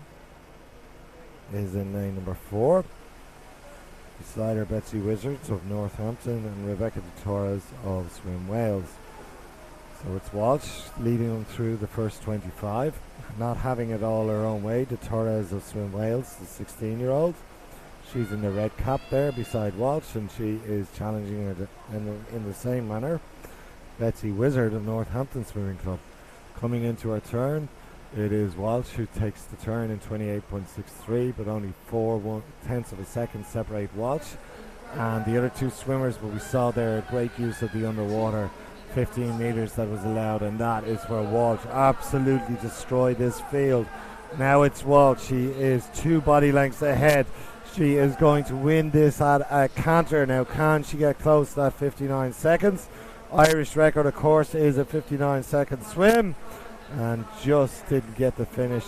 S1: is in lane number 4. Beside her, Betsy Wizards of Northampton and Rebecca de Torres of Swim Wales. So it's Walsh leading them through the first 25. Not having it all her own way, de Torres of Swim Wales, the 16-year-old. She's in the red cap there beside Walsh, and she is challenging her in the same manner. Betsy Wizard of Northampton Swimming Club. Coming into her turn, it is Walsh who takes the turn in 28.63, but only 4/10 of a second separate Walsh and the other two swimmers. But we saw there great use of the underwater 15 metres that was allowed, and that is where Walsh absolutely destroyed this field. Now it's Walsh. She is 2 body lengths ahead. She is going to win this at a canter. Now, can she get close to that 59 seconds? Irish record, of course, is a 59-second swim, and just didn't get the finish.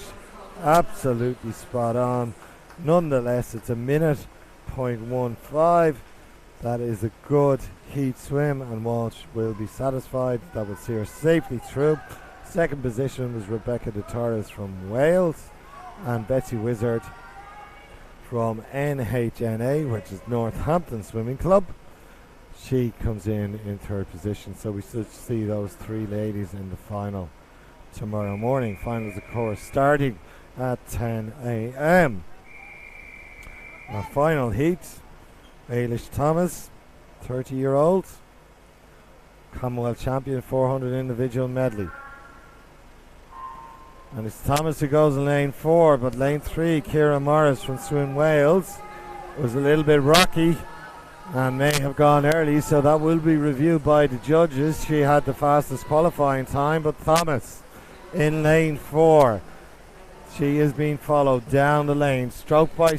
S1: Absolutely spot on. Nonetheless, it's a minute .15. That is a good heat swim, and Walsh will be satisfied. That will see her safely through. Second position was Rebecca de Torres from Wales, and Betsy Wizard from NHNA, which is Northampton Swimming Club. She comes in third position. So we should see those 3 ladies in the final tomorrow morning. Finals, of course, starting at 10 a.m. Our final heat, Ailish Thomas, 30-year-old, Commonwealth champion, 400 individual medley. And it's Thomas who goes in lane 4, but lane 3, Ciara Morris from Swim Wales, was a little bit rocky and may have gone early, so that will be reviewed by the judges. She had the fastest qualifying time, but Thomas in lane 4. She is being followed down the lane, stroke by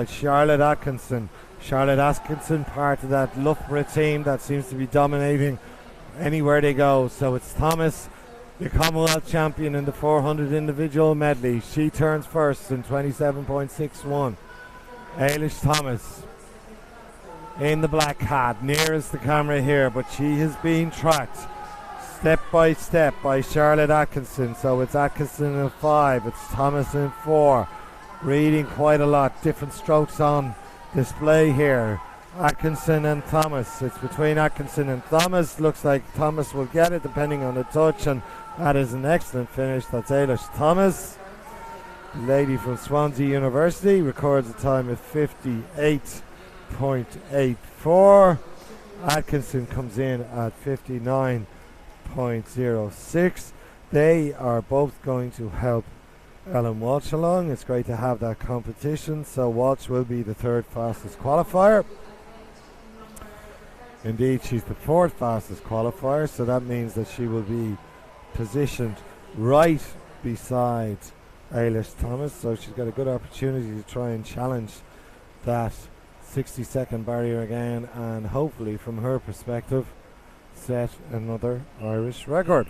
S1: Charlotte Atkinson. Charlotte Atkinson, part of that Loughborough team that seems to be dominating anywhere they go. So it's Thomas, the Commonwealth champion in the 400 individual medley. She turns first in 27.61. Ailish Thomas in the black hat, nearest the camera here, but she has been tracked step by step by Charlotte Atkinson. So it's Atkinson in 5, it's Thomas in 4. Reading quite a lot, different strokes on display here. Atkinson and Thomas, it's between Atkinson and Thomas. Looks like Thomas will get it depending on the touch, and that is an excellent finish. That's Ailish Thomas, the lady from Swansea University, records a time of 58.84. Atkinson comes in at 59.06. They are both going to help Ellen Walsh along. It's great to have that competition. So Walsh will be the 3rd fastest qualifier. Indeed, she's the 4th fastest qualifier, so that means that she will be positioned right beside Ailish Thomas. So she's got a good opportunity to try and challenge that 60-second barrier again, and hopefully, from her perspective, set another Irish record.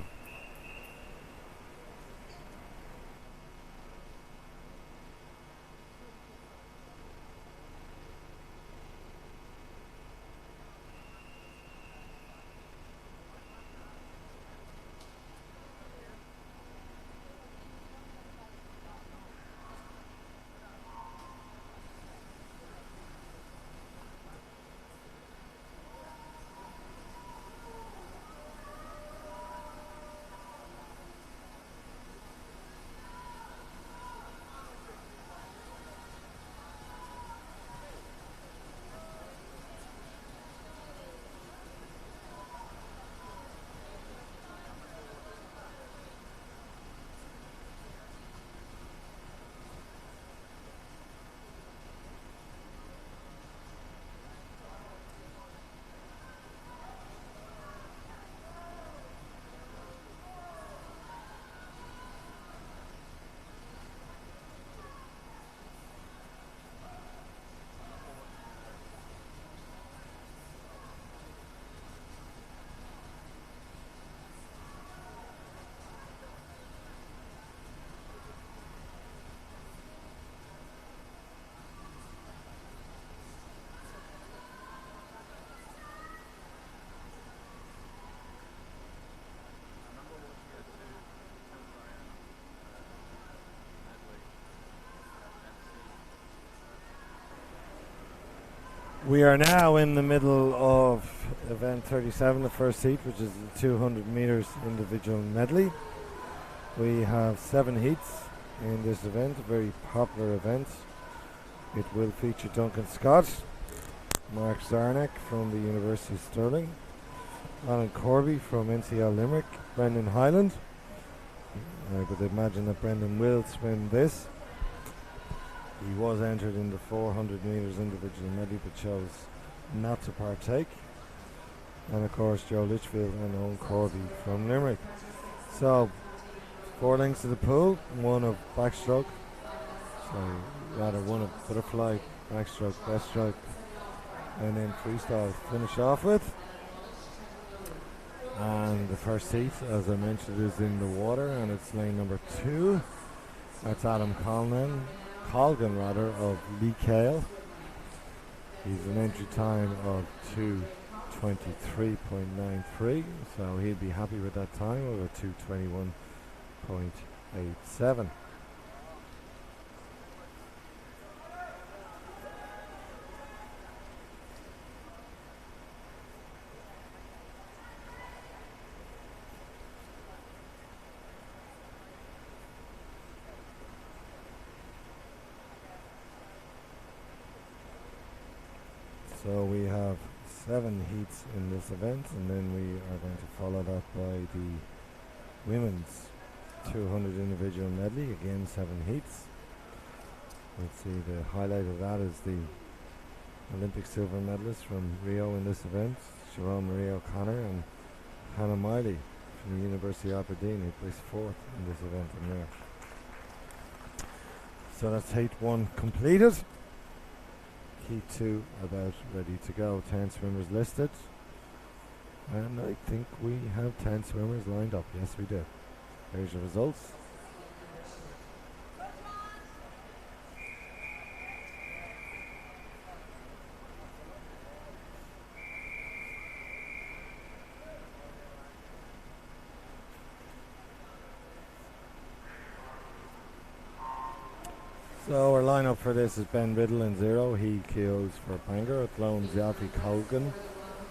S1: We are now in the middle of event 37, the first heat, which is the 200 meters individual medley. We have 7 heats in this event, a very popular event. It will feature Duncan Scott, Mark Zarnak from the University of Stirling, Alan Corby from NCL Limerick, Brendan Highland. I would imagine that Brendan will swim this. He was entered in the 400 meters individual medley but chose not to partake. And of course Joe Litchfield and Owen Corby from Limerick. So 4 lengths to the pool, 1 of backstroke, one of butterfly, backstroke, breaststroke, and then freestyle to finish off with. And the first heat, as I mentioned, is in the water, and it's lane number 2. That's Adam Colgan of Lee Cale. He's an entry time of 2:23.93, so he'll be happy with that time of a 2:21.87. So we have 7 heats in this event, and then we are going to follow that by the women's 200 individual medley, again 7 heats. Let's see, the highlight of that is the Olympic silver medalist from Rio in this event, Sharon Marie O'Connor, and Hannah Miley from the University of Aberdeen, who placed 4th in this event in Rio. So that's heat 1 completed. Heat 2 about ready to go. 10 swimmers listed, and I think we have 10 swimmers lined up. Yes, we do. There's your results. So our lineup for this is Ben Riddle in 0. He keels for Bangor. At lone, Ziafi Colgan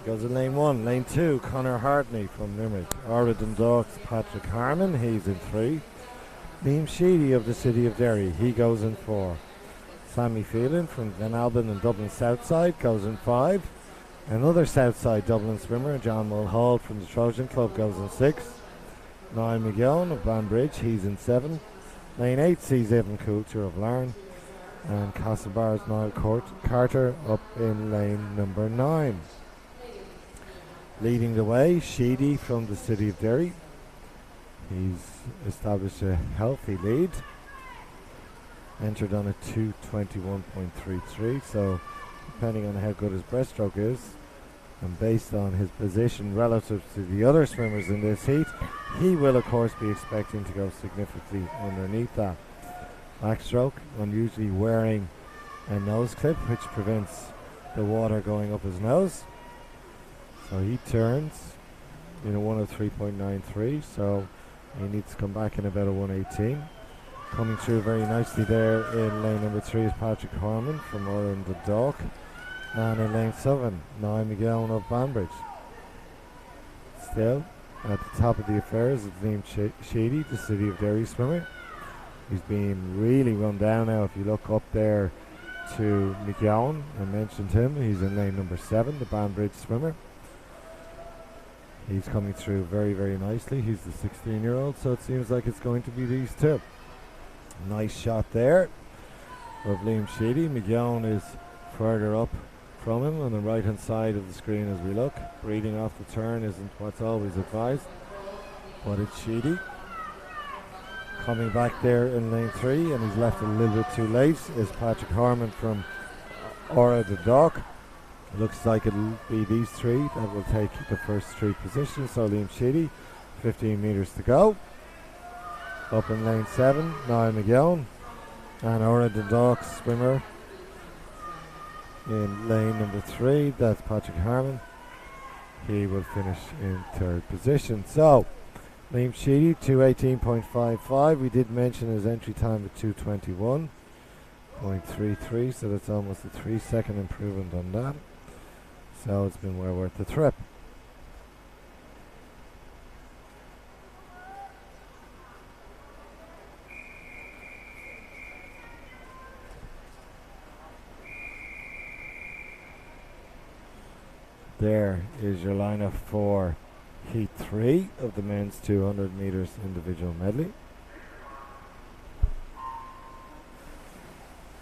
S1: goes in lane 1. Lane 2, Conor Hartney from Limerick. Ora Dundalk's Patrick Harmon, he's in 3. Liam Sheedy of the City of Derry, he goes in 4. Sammy Phelan from Glenalbin and Dublin Southside goes in 5. Another Southside Dublin swimmer, John Mulhall from the Trojan Club, goes in 6. Niall McGowan of Banbridge, he's in 7. Lane 8 sees Evan Coulter of Larne, and Castlebar's Niall Carter up in lane number 9. Leading the way, Sheedy from the City of Derry. He's established a healthy lead. Entered on a 2:21.33, so depending on how good his breaststroke is, and based on his position relative to the other swimmers in this heat, he will of course be expecting to go significantly underneath that. Backstroke, unusually wearing a nose clip which prevents the water going up his nose. So he turns in a 103.93, so he needs to come back in about a 118. Coming through very nicely there in lane number 3 is Patrick Harmon from Ireland the Dock. And in lane 7, Niall McGowan of Banbridge. Still, at the top of the affairs is Liam Sheedy, the City of Derry swimmer. He's been really run down now. If you look up there to McGowan, I mentioned him, he's in lane number 7, the Banbridge swimmer. He's coming through very, very nicely. He's the 16-year-old, so it seems like it's going to be these two. Nice shot there of Liam Sheedy. McGowan is further up from him on the right hand side of the screen as we look. Breathing off the turn isn't what's always advised, but it's Sheedy. Coming back there in lane 3, and he's left a little bit too late, is Patrick Harmon from Ora the Dock. Looks like it'll be these 3 that will take the first 3 positions. So Liam Sheedy, 15 metres to go. Up in lane 7, Niall McGowan, and Ora the Dock swimmer in lane number 3, that's Patrick Harmon. He will finish in 3rd position. So Liam Sheedy, 2:18.55. We did mention his entry time at 2:21. .33, so that's almost a 3-second improvement on that. So it's been well worth the trip. There is your lineup for Heat 3 of the men's 200 meters individual medley.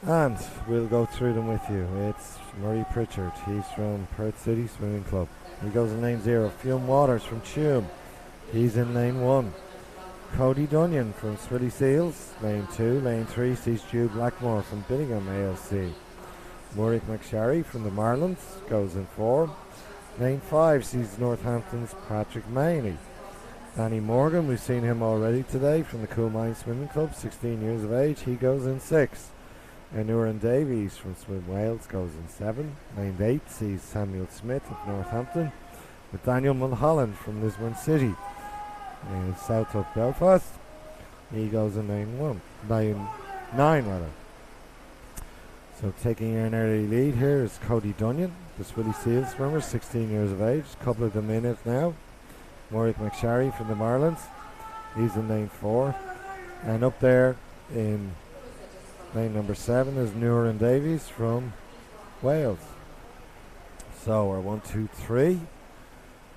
S1: And we'll go through them with you. It's Murray Pritchard, he's from Perth City Swimming Club. He goes in lane 0. Fionn Waters from Tuam, he's in lane 1. Cody Dunyan from Swilly Seals, lane 2. Lane 3 sees Jude Blackmore from Billingham ALC. Murray McSharry from the Marlins goes in 4. Lane 5 sees Northampton's Patrick Maney. Danny Morgan, we've seen him already today from the Cool Mine Swimming Club, 16 years of age, he goes in 6. Nuran Davies from Swim Wales goes in 7. Lane 8 sees Samuel Smith of Northampton, with Daniel Mulholland from Lisburn City in south of Belfast. He goes in lane 9 rather. So taking an early lead here is Cody Dunyan, the Swilly Seals swimmer, 16 years of age. A couple of them in it now. Warwick McSharry from the Marlins, he's in lane 4. And up there in lane number 7 is Nuran Davies from Wales. So our 1, 2, 3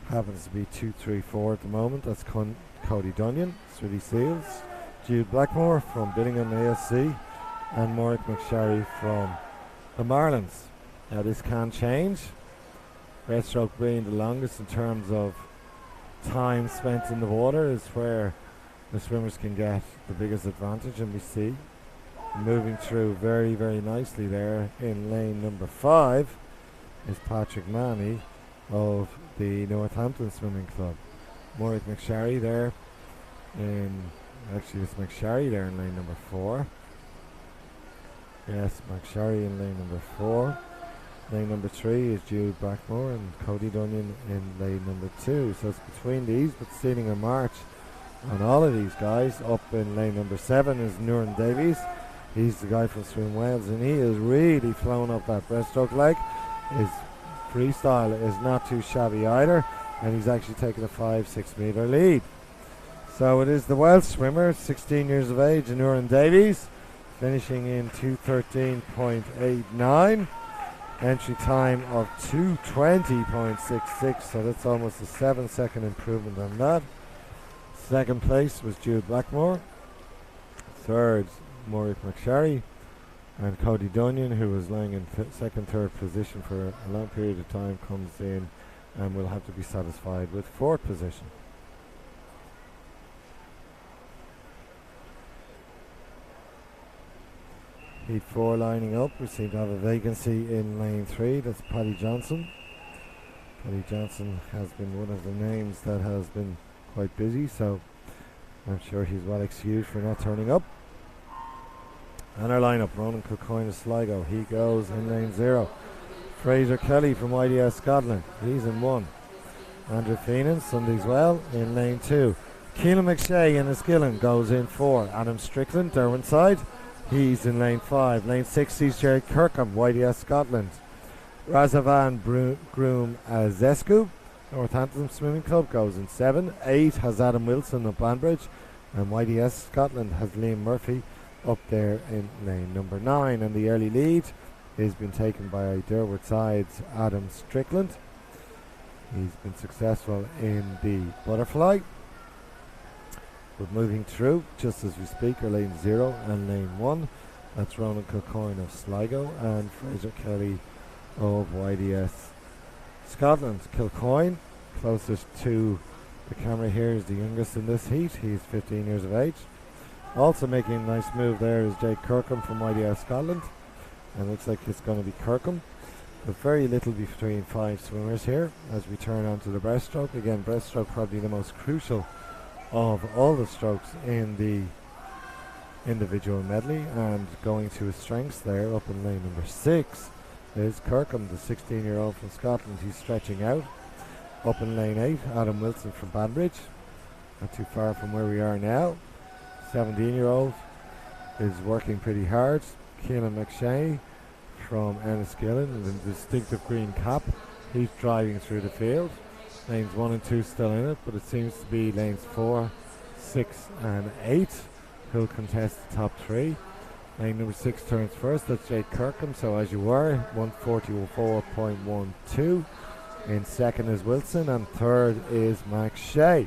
S1: happens to be 2, 3, 4 at the moment. That's Cody Dunyan, Swilly Seals, Jude Blackmore from Billingham ASC, and Warwick McSharry from the Marlins. Now this can change. Breaststroke being the longest in terms of time spent in the water is where the swimmers can get the biggest advantage, and we see moving through very, very nicely there in lane number 5 is Patrick Maney of the Northampton Swimming Club. Warwick McSharry there actually it's McSharry there in lane number 4. Yes, McSharry in lane number 4. Lane number 3 is Jude Blackmore and Cody Dunyan in lane number 2. So it's between these, but stealing a march on all of these guys. Up in lane number 7 is Nuran Davies. He's the guy from Swim Wales, and he is really flown up that breaststroke leg. His freestyle is not too shabby either, and he's actually taken a 5-6 metre lead. So it is the Welsh swimmer, 16 years of age, Nuran Davies, finishing in 2:13.89. Entry time of 2:20.66, so that's almost a 7-second improvement on that. Second place was Jude Blackmore. Third, Warwick McSharry, and Cody Dunyan, who was lying in second, third position for a long period of time, comes in and will have to be satisfied with fourth position. Heat 4 lining up. We seem to have a vacancy in lane 3. That's Paddy Johnson. Paddy Johnson has been one of the names that has been quite busy, so I'm sure he's well excused for not turning up. And our lineup: Ronan Kilcoyne of Sligo, he goes in lane 0. Fraser Kelly from YDS Scotland, he's in 1. Andrew Feenan, Sundays Well, in lane 2. Keelan McShay in Enniskillen goes in 4. Adam Strickland, Derwentide, he's in lane 5. Lane 6 sees Jerry Kirkham, YDS Scotland. Razavan Groom Zescu, Northampton Swimming Club, goes in 7. 8 has Adam Wilson of Banbridge, and YDS Scotland has Liam Murphy up there in lane number 9. And the early lead has been taken by Derwentide's Adam Strickland. He's been successful in the butterfly. But moving through, just as we speak, are lane 0 and lane 1. That's Ronan Kilcoyne of Sligo and Fraser Kelly of YDS Scotland. Kilcoyne, closest to the camera here, is the youngest in this heat. He's 15 years of age. Also making a nice move there is Jake Kirkham from YDS Scotland. And looks like it's going to be Kirkham. But very little between 5 swimmers here as we turn onto the breaststroke. Again, breaststroke probably the most crucial of all the strokes in the individual medley. And going to his strengths there, up in lane number 6, is Kirkham, the 16-year-old from Scotland. He's stretching out. Up in lane 8, Adam Wilson from Banbridge, not too far from where we are now. 17-year-old is working pretty hard. Keelan McShay from Enniskillen in the distinctive green cap. He's driving through the field. Lanes 1 and 2 still in it, but it seems to be lanes 4, 6 and 8 who'll contest the top 3. Lane number 6 turns first, that's Jake Kirkham, so as you were, 144.12. In second is Wilson, and third is Max Shea.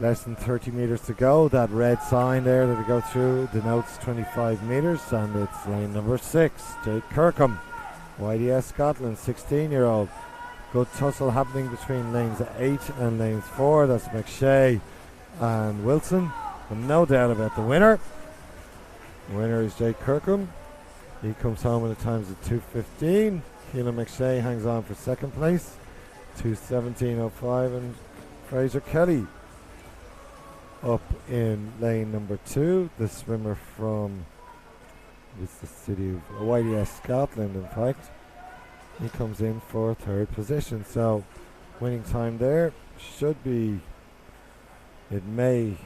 S1: Less than 30 metres to go. That red sign there that we go through denotes 25 metres, and it's lane number 6, Jake Kirkham, YDS Scotland, 16-year-old. Good tussle happening between lanes 8 and lanes 4. That's McShay and Wilson. And no doubt about the winner. The winner is Jake Kirkham. He comes home in the times of 2:15. Keelan McShay hangs on for second place, 2:17.05, and Fraser Kelly up in lane number 2. The swimmer from the city of YDS Scotland, in fact. He comes in for third position. So winning time there should be, it may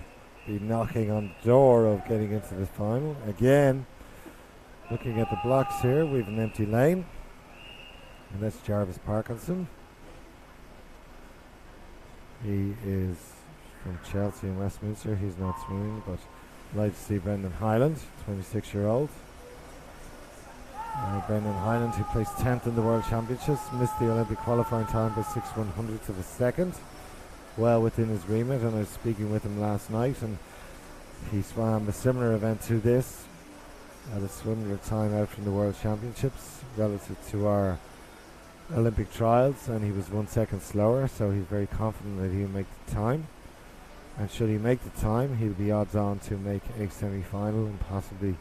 S1: be knocking on the door of getting into the final. Again, looking at the blocks here, we have an empty lane, and that's Jarvis Parkinson. He is from Chelsea and Westminster. He's not swimming, but I'd like to see Brendan Hyland, 26-year-old. Brendan Hyland, who placed 10th in the World Championships, missed the Olympic qualifying time by 6/100ths of a second. Well within his remit, and I was speaking with him last night, and he swam a similar event to this at a similar time out from the World Championships relative to our Olympic trials, and he was 1 second slower, so he's very confident that he'll make the time. And should he make the time, he'll be odds on to make a semi-final and possibly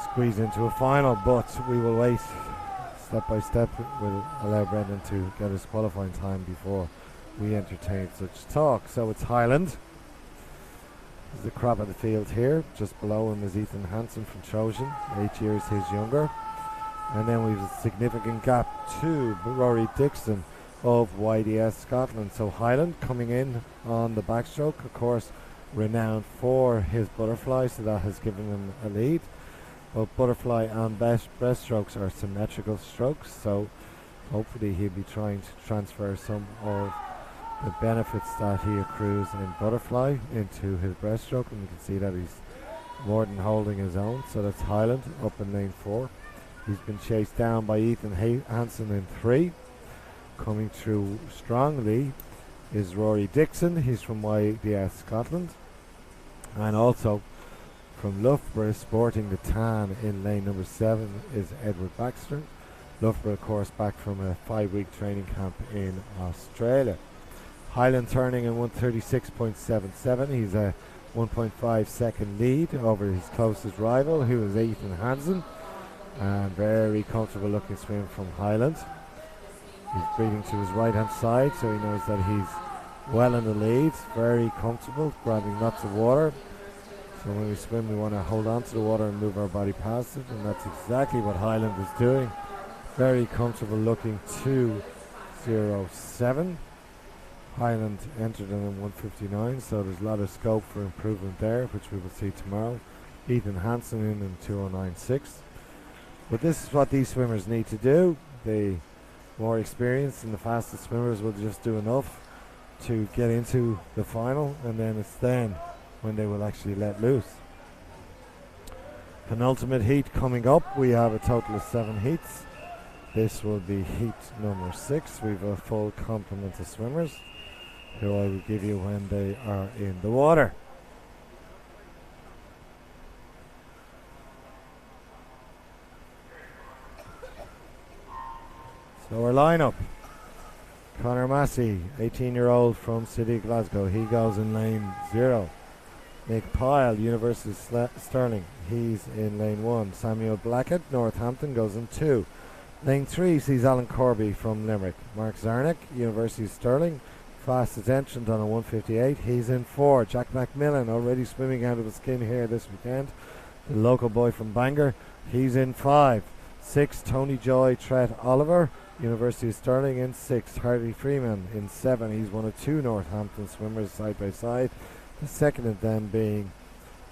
S1: squeeze into a final, but we will wait step by step. We'll allow Brendan to get his qualifying time before we entertain such talk. So it's Highland. There's the crop of the field here. Just below him is Ethan Hansen from Trojan, 8 years his younger. And then we've a significant gap to Rory Dixon of YDS Scotland. So Highland coming in on the backstroke, of course, renowned for his butterfly, so that has given him a lead. Both butterfly and breaststrokes are symmetrical strokes, so hopefully he'll be trying to transfer some of the benefits that he accrues in butterfly into his breaststroke, and you can see that he's more than holding his own. So that's Highland up in lane 4. He's been chased down by Ethan Hansen in 3. Coming through strongly is Rory Dixon. He's from YDS Scotland, and also from Loughborough, sporting the tan in lane number 7 is Edward Baxter. Loughborough, of course, back from a 5-week training camp in Australia. Highland turning in 1:36.77. He's a 1.5 second lead over his closest rival, who is Ethan Hansen, and very comfortable looking swim from Highland. He's breathing to his right hand side, so he knows that he's well in the lead, very comfortable, grabbing lots of water. So when we swim, we want to hold on to the water and move our body past it, and that's exactly what Highland is doing. Very comfortable looking 2:07. Highland entered in 1:59, so there's a lot of scope for improvement there, which we will see tomorrow. Ethan Hansen in 2:09.6. But this is what these swimmers need to do. The more experienced and the fastest swimmers will just do enough to get into the final, and then it's then when they will actually let loose. Penultimate heat coming up. We have a total of 7 heats. This will be heat number 6. We have a full complement of swimmers, who I will give you when they are in the water. So our lineup: Conor Massey, 18-year-old from City of Glasgow. He goes in lane 0. Nick Pyle, University of Stirling. He's in lane 1. Samuel Blackett, Northampton, goes in 2. Lane 3 sees Alan Corby from Limerick. Mark Zarnick, University of Stirling, fastest entrant on a 1:58. He's in 4. Jack Macmillan, already swimming out of his skin here this weekend. The local boy from Bangor. He's in 5. 6, Tony Joy Tret Oliver, University of Stirling, in 6. Hardy Freeman in 7. He's one of 2 Northampton swimmers side by side. The second of them being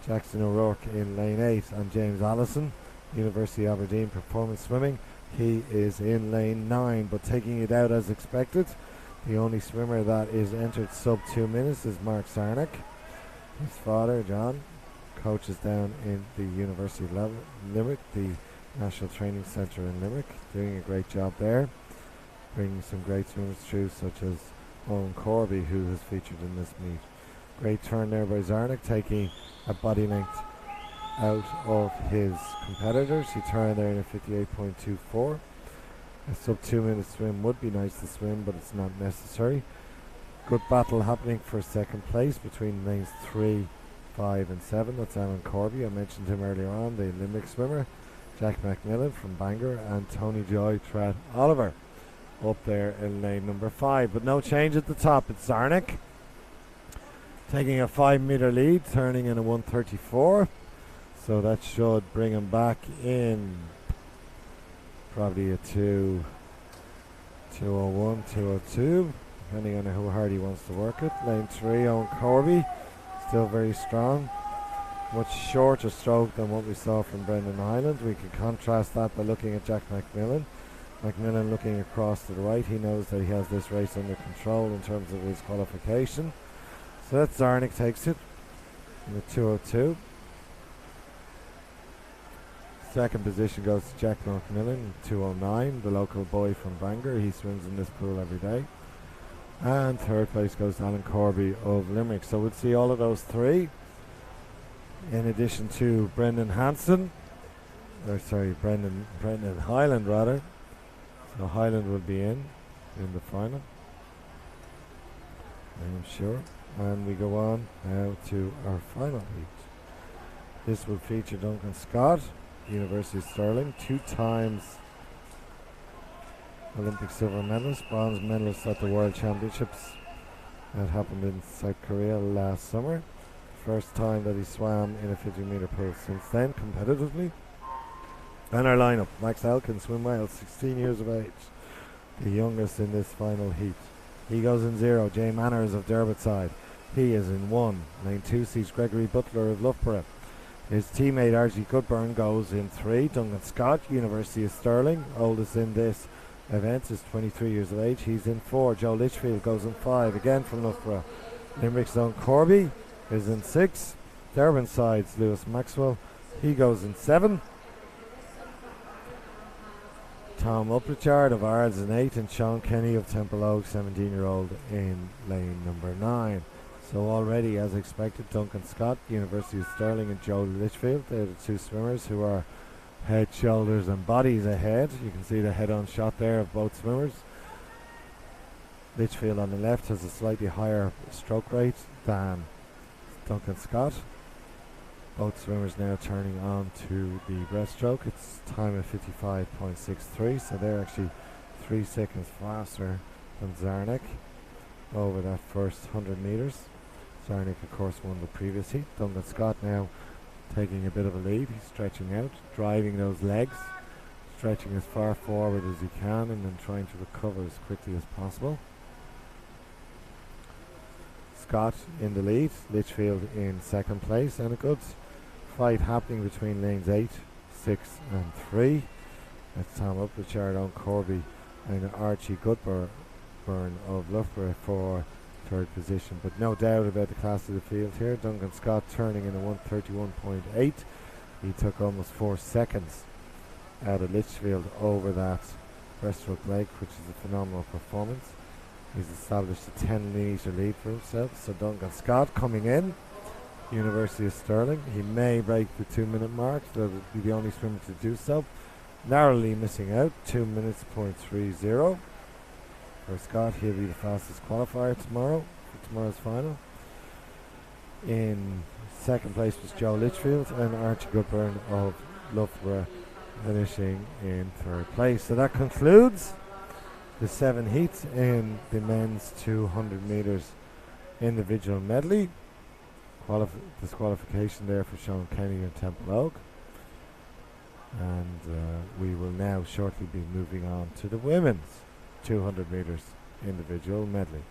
S1: Jackson O'Rourke in lane 8, and James Allison, University of Aberdeen Performance Swimming. He is in lane 9, but taking it out as expected. The only swimmer that is entered sub 2 minutes is Mark Sarnak. His father, John, coaches down in the University of Limerick, the National Training Centre in Limerick, doing a great job there, bringing some great swimmers through, such as Owen Corby, who has featured in this meet. Great turn there by Zarnik, taking a body length out of his competitors. He turned there in a 58.24. A sub 2 minute swim would be nice to swim, but it's not necessary. Good battle happening for second place between lanes 3, 5 and 7. That's Alan Corby. I mentioned him earlier on, the Limerick swimmer. Jack McMillan from Bangor, and Tony Joy Trent Oliver up there in lane number 5. But no change at the top. It's Zarnik taking a 5 metre lead, turning in a 134. So that should bring him back in probably a 201, 202, depending on how hard he wants to work it. Lane 3, Owen Corby, still very strong. Much shorter stroke than what we saw from Brendan Highland. We can contrast that by looking at Jack McMillan. McMillan looking across to the right. He knows that he has this race under control in terms of his qualification. So that's Zarnik takes it in the 202. Second position goes to Jack McMillan, 209, the local boy from Bangor. He swims in this pool every day. And third place goes to Alan Corby of Limerick. So we'll see all of those three, in addition to Brendan Hansen, Brendan Highland rather. So Highland will be in the final, I am sure. And we go on now to our final heat. This will feature Duncan Scott, University of Stirling, 2 times Olympic silver medalist, bronze medalist at the World Championships that happened in South Korea last summer. First time that he swam in a 50-metre pool since then, competitively. And our lineup: Max Elkin, swim well, 16 years of age, the youngest in this final heat. He goes in 0. Jay Manners of Derbetside, he is in 1. Lane 2 sees Gregory Butler of Loughborough. His teammate Archie Goodburn goes in 3. Duncan Scott, University of Stirling, oldest in this event, is 23 years of age. He's in 4. Joe Litchfield goes in 5, again from Loughborough. Limerick's own Corby is in 6. Durban side's Lewis Maxwell, he goes in 7. Tom Uprichard of Ards in 8, and Sean Kenny of Temple Oak, 17-year-old, in lane number 9. So already, as expected, Duncan Scott, University of Stirling, and Joe Litchfield, they're the 2 swimmers who are head, shoulders and bodies ahead. You can see the head-on shot there of both swimmers. Litchfield on the left has a slightly higher stroke rate than Duncan Scott. Both swimmers now turning on to the breaststroke. It's time of 55.63, so they're actually 3 seconds faster than Zarnik over that first 100 metres. Zarnik, of course, won the previous heat. Duncan Scott now taking a bit of a lead. He's stretching out, driving those legs, stretching as far forward as he can, and then trying to recover as quickly as possible. Scott in the lead, Litchfield in second place, and a good fight happening between lanes 8, 6 and 3. That's Tom Uprichard, Owen Corby and Archie Goodburn of Loughborough for third position. But no doubt about the class of the field here. Duncan Scott turning in a 131.8. He took almost 4 seconds out of Litchfield over that breaststroke leg, which is a phenomenal performance. He's established a 10-metre lead for himself. So Duncan Scott coming in, University of Stirling. He may break the 2-minute mark. He'll be the only swimmer to do so. Narrowly missing out, 2 minutes .30 for Scott. He'll be the fastest qualifier tomorrow for tomorrow's final. In second place was Joe Litchfield, and Archie Goodburn of Loughborough finishing in third place. So that concludes the 7 heats in the men's 200 metres individual medley. Disqualification there for Sean Kenny and Temple Oak. And we will now shortly be moving on to the women's 200 metres individual medley.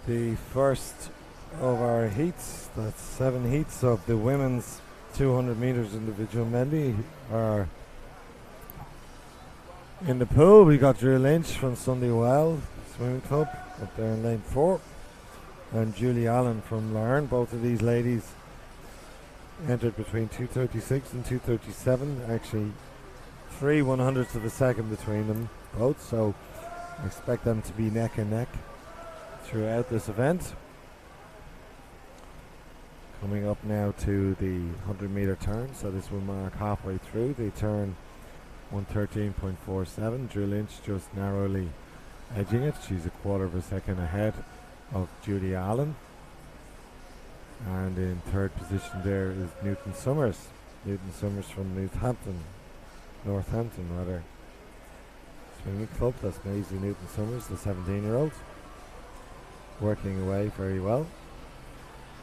S1: The first of our heats, that's 7 heats of the women's 200 meters individual medley, are in the pool. We got Drew Lynch from Sunday Well Swimming Club up there in lane 4, and Julie Allen from Larne. Both of these ladies entered between 2:36 and 2:37. Actually, 3/100ths of a second between them both, so I expect them to be neck and neck throughout this event. Coming up now to the 100-meter turn, so this will mark halfway through. They turn 1:13.47. Drew Lynch just narrowly edging it. She's a quarter of a second ahead of Julie Allen. And in third position there is Newton Summers. Newton Summers from Northampton rather. Swimming club. That's Maisie Newton Summers, the 17-year-old. Working away very well.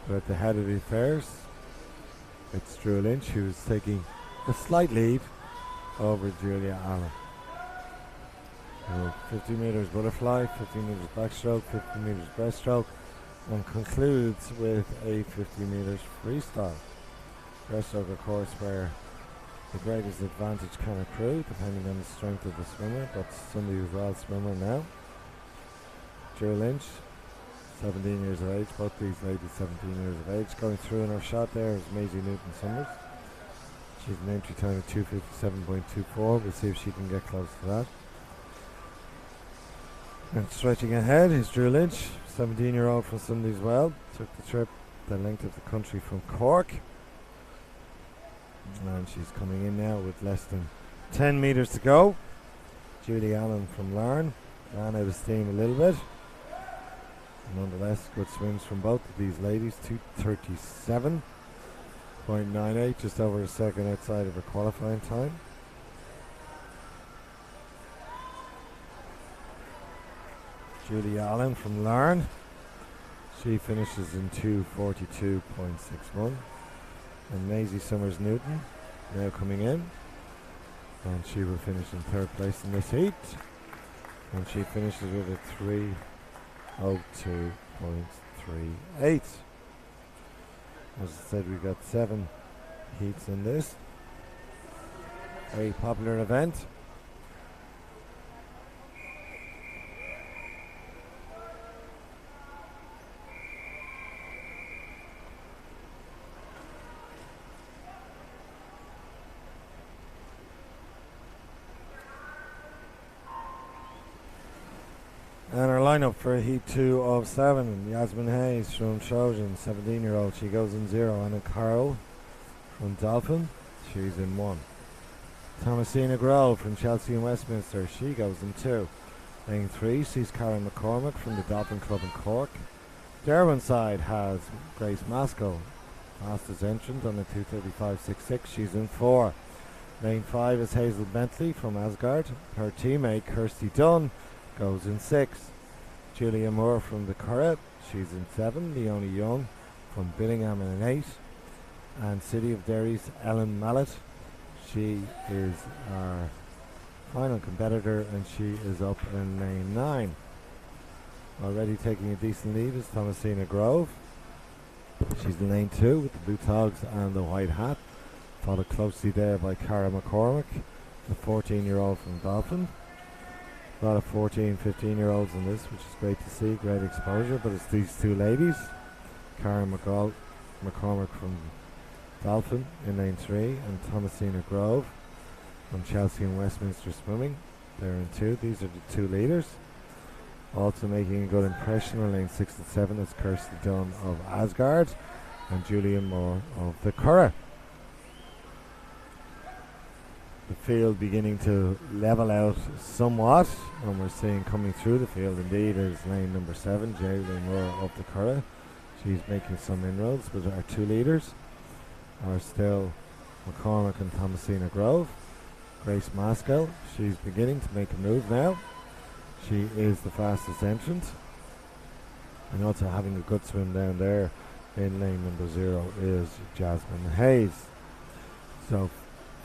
S1: But at the head of the affairs, it's Drew Lynch, who's taking a slight lead over Julia Allen. 50 meters butterfly, 50 meters backstroke, 50 meters breaststroke, and concludes with a 50 meters freestyle. Breaststroke, of course, where the greatest advantage can accrue, depending on the strength of the swimmer, but somebody who's well swimmer now. Drew Lynch, 17 years of age, both these ladies 17 years of age. Going through in her shot there is Maisie Newton Summers. She's an entry time of 2:57.24. We'll see if she can get close to that. And stretching ahead is Drew Lynch, 17-year-old from Sunday's Well. Took the trip the length of the country from Cork. And she's coming in now with less than 10 metres to go. Julie Allen from Larne ran out of steam a little bit. Nonetheless, good swims from both of these ladies. 2:37.98, just over a second outside of her qualifying time. Julie Allen from Larne, she finishes in 2:42.61. And Maisie Summers Newton now coming in, and she will finish in third place in this heat, and she finishes with a 3:02.38. As I said, we've got 7 heats in this very popular event. And our lineup for Heat 2 of 7, Yasmin Hayes from Trojan, 17-year-old, she goes in 0. Anna Carroll from Dolphin, she's in 1. Thomasina Grove from Chelsea and Westminster, she goes in 2. Lane 3 sees Karen McCormack from the Dolphin Club in Cork. Derwent side has Grace Maskell, fastest entrant on the 2:35.66, she's in 4. Lane 5 is Hazel Bentley from Asgard. Her teammate Kirsty Dunn goes in 6. Julia Moore from the Curragh, she's in 7. Leonie Young from Billingham in 8. And City of Derry's Ellen Mallet, she is our final competitor, and she is up in lane 9. Already taking a decent lead is Thomasina Grove. She's in lane 2 with the blue togs and the white hat, followed closely there by Cara McCormack, the 14-year-old from Dolphin. A lot of 14, 15-year-olds in this, which is great to see, great exposure, but it's these two ladies, Karen McCormack from Dolphin in lane 3, and Thomasina Grove from Chelsea and Westminster Swimming, they're in 2. These are the 2 leaders. Also making a good impression on lane 6 and 7 is Kirsty Dunn of Asgard and Julia Moore of the Curragh. The field beginning to level out somewhat, and we're seeing coming through the field indeed is lane number 7, Julia Moore of the Curragh. She's making some inroads, but our 2 leaders are still McCormack and Thomasina Grove. Grace Maskell, she's beginning to make a move now. She is the fastest entrant, and also having a good swim down there in lane number 0 is Jasmine Hayes. So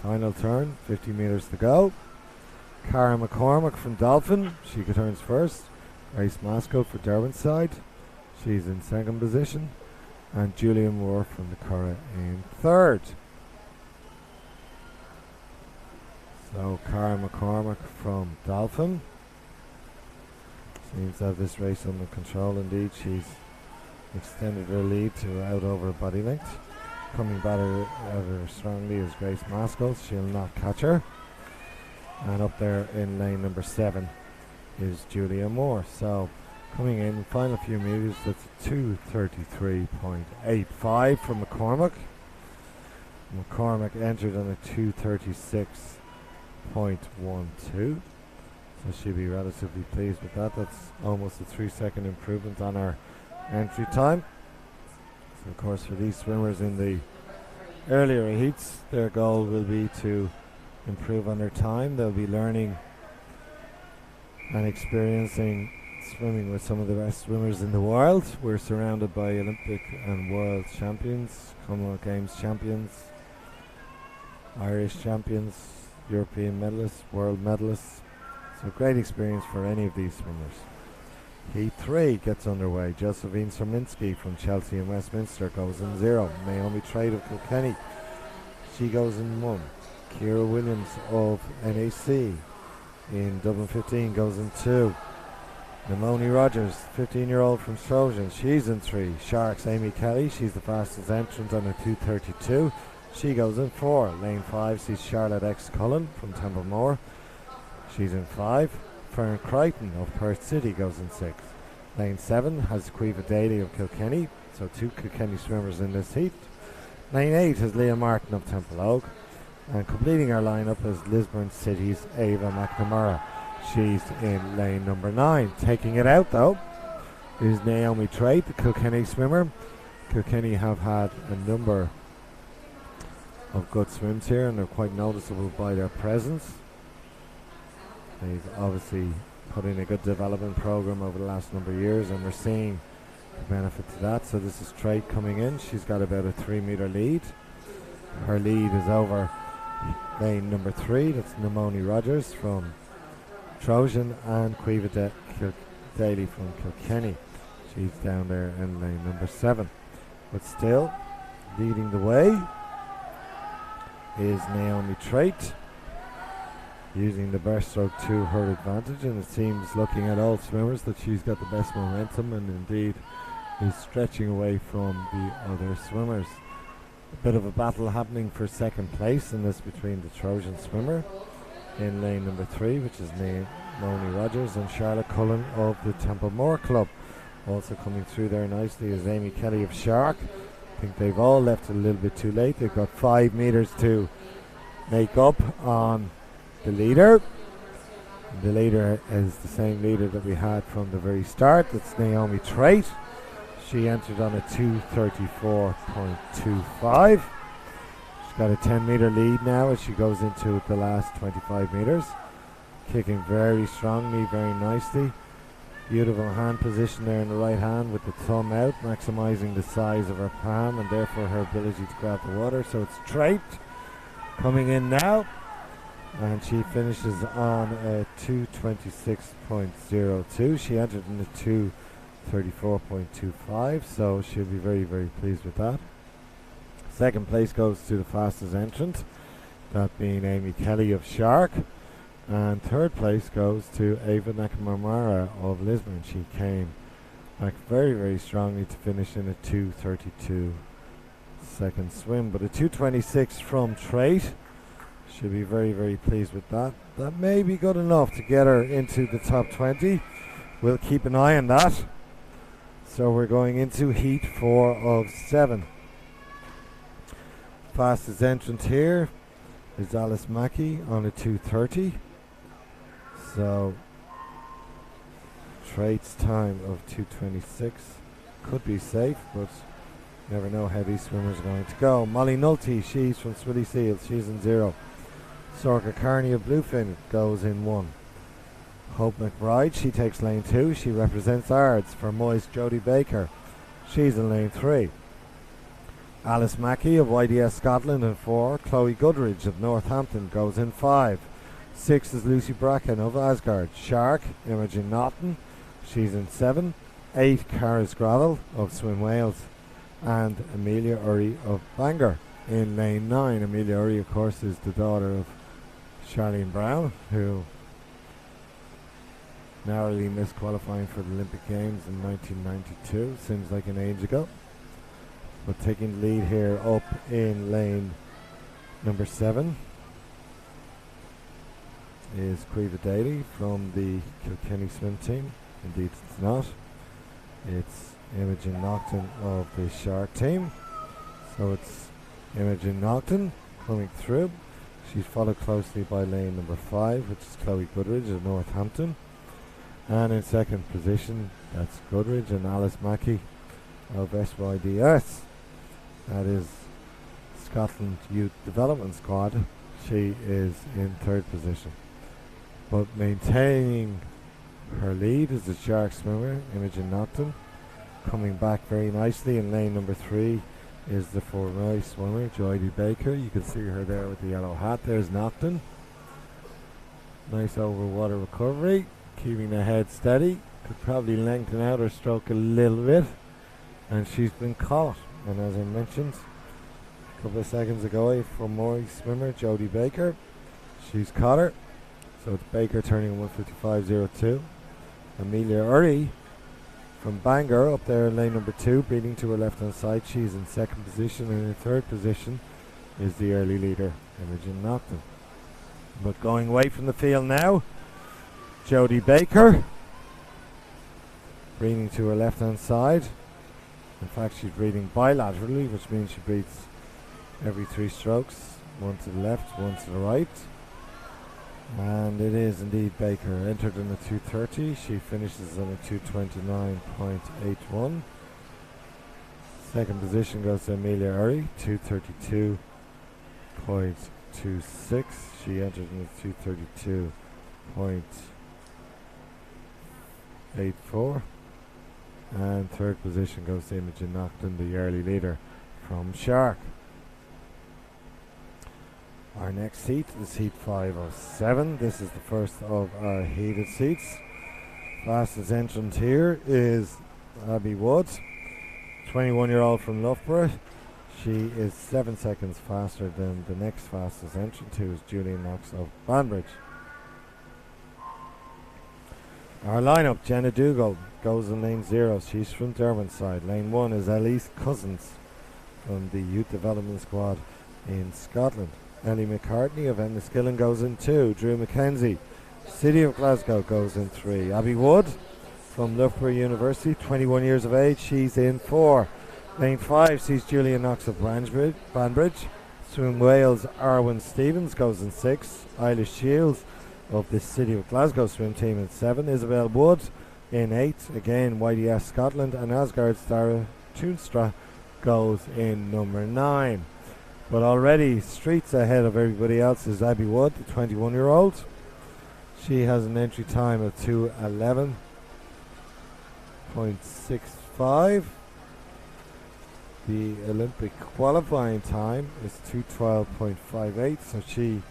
S1: final turn, 50 metres to go. Cara McCormack from Dolphin, she returns first. Grace Maskell for Derwent side, she's in second position, and Julia Moore from the Curragh in third. So Cara McCormack from Dolphin seems to have this race under control. Indeed, she's extended her lead to out over a body length. Coming back at her strongly is Grace Maskell. She'll not catch her. And up there in lane number 7 is Julia Moore. So coming in final few meters, that's 2:33.85 from McCormack. McCormack entered on a 2:36.12. So she'll be relatively pleased with that. That's almost a 3-second improvement on our entry time. So of course for these swimmers in the earlier heats, their goal will be to improve on their time. They'll be learning and experiencing swimming with some of the best swimmers in the world. We're surrounded by Olympic and world champions, Commonwealth Games champions, Irish champions, European medalists, world medalists. So great experience for any of these swimmers. Heat 3 gets underway. Josephine Serminski from Chelsea and Westminster goes in 0. Naomi Trade of Kilkenny, she goes in 1. Ciara Williams of NAC in Dublin 15 goes in 2. Namoni Rogers, 15-year-old from Trojan, she's in 3. Sharks Amy Kelly, she's the fastest entrant on a 2:32. She goes in 4. Lane 5 sees Charlotte X Cullen from Templemore. She's in 5. Fern Crichton of Perth City goes in 6. Lane 7 has Caoimhe Daly of Kilkenny, so 2 Kilkenny swimmers in this heat. Lane 8 has Leah Martin of Templeogue. And completing our lineup is Lisburn City's Ava McNamara. She's in lane number 9. Taking it out though is Naomi Trade, the Kilkenny swimmer. Kilkenny have had a number of good swims here, and they're quite noticeable by their presence. They've obviously put in a good development program over the last number of years, and we're seeing the benefit to that. So this is Trade coming in. She's got about a 3-meter lead. Her lead is over lane number 3. That's Namoni Rogers from Trojan and Caoimhe Daly from Kilkenny. She's down there in lane number 7. But still, leading the way is Naomi Trade, using the breaststroke to her advantage, and it seems, looking at all swimmers, that she's got the best momentum and indeed is stretching away from the other swimmers. A bit of a battle happening for second place in this between the Trojan swimmer in lane number 3, which is Naomi Rogers, and Charlotte Cullen of the Templemore Club. Also coming through there nicely is Amy Kelly of Shark. I think they've all left a little bit too late. They've got 5 meters to make up on the leader. The leader is the same leader that we had from the very start. That's Naomi Trate. She entered on a 2:34.25. She's got a 10-meter lead now as she goes into the last 25 meters. Kicking very strongly, very nicely. Beautiful hand position there in the right hand with the thumb out, maximizing the size of her palm and therefore her ability to grab the water. So it's Trate coming in now, and she finishes on a 2:26.02. She entered in the 2:34.25, so she'll be very, very pleased with that. Second place goes to the fastest entrant, that being Amy Kelly of Shark. And third place goes to Ava Nakamura of Lisburn. She came back very, very strongly to finish in a 2:32 second swim. But a 2:26 from Trate. She'll be very, very pleased with that. That may be good enough to get her into the top 20. We'll keep an eye on that. So we're going into heat 4 of 7. Fastest entrant here is Alice Mackey on a 2:30. So Trate's time of 2:26 could be safe, but never know how these swimmers are going to go. Molly Nulty, she's from Swilly Seals, she's in 0. Sorka Carney of Bluefin goes in 1. Hope McBride, she takes lane 2. She represents Ards for Moyes Jodie Baker. She's in lane 3. Alice Mackey of YDS Scotland in 4. Chloe Goodridge of Northampton goes in 5. 6 is Lucy Bracken of Asgard. Shark, Imogen Naughton, she's in 7. 8, Cara Gravel of Swim Wales, and Amelia Urry of Bangor. In lane 9, Amelia Urry, of course, is the daughter of Charlene Brown, who narrowly missed qualifying for the Olympic Games in 1992. Seems like an age ago. But taking the lead here up in lane number 7 is Quiva Daly from the Kilkenny swim team. Indeed it's not. It's Imogen Naughton of the Shark team. So it's Imogen Naughton coming through. She's followed closely by lane number 5, which is Chloe Goodridge of Northampton. And in second position, that's Goodridge and Alice Mackey of SYDS. That is Scotland Youth Development Squad. She is in third position. But maintaining her lead is the Shark swimmer, Imogen Naughton. Coming back very nicely in lane number 3 is the Formoy swimmer, Joydie Baker. You can see her there with the yellow hat. There's Naughton. Nice over water recovery, keeping the head steady. Could probably lengthen out her stroke a little bit. And she's been caught. And as I mentioned a couple of seconds ago, a Formoy swimmer, Joydie Baker. She's caught her. So it's Baker turning 155.02. Amelia Urry from Bangor up there in lane number 2, beating to her left hand side. She's in second position, and in third position is the early leader, Imogen Naughton. But going away from the field now, Joydie Baker breathing to her left hand side. In fact, she's breathing bilaterally, which means she breathes every 3 strokes, one to the left, one to the right. And it is indeed Baker. Entered in a 2:30. She finishes on a 2:29.81. Second position goes to Amelia Urry, 2:32.26. She entered in a 2:32.84. And third position goes to Imogen Naughton, the early leader from Shark. Our next heat is heat 507. This is the first of our heated seats. Fastest entrant here is Abby Wood, 21-year-old from Loughborough. She is 7 seconds faster than the next fastest entrant, who is Julian Knox of Banbridge. Our lineup: Jenna Dougal goes in lane 0. She's from Derwentsside. Lane 1 is Elise Cousins from the Youth Development Squad in Scotland. Ellie McCartney of Enniskillen goes in 2. Drew Mackenzie, City of Glasgow, goes in 3. Abby Wood from Loughborough University, 21 years of age, she's in 4. Lane 5 sees Julian Knox of Banbridge. Swim Wales, Arwen Stevens goes in 6. Eilish Shields of the City of Glasgow swim team in 7. Isabel Wood in 8. Again, YDS Scotland. And Asgard's Dara Toonstra goes in number 9. But already streets ahead of everybody else is Abby Wood, the 21-year-old. She has an entry time of 2:11.65. The Olympic qualifying time is 2:12.58, so she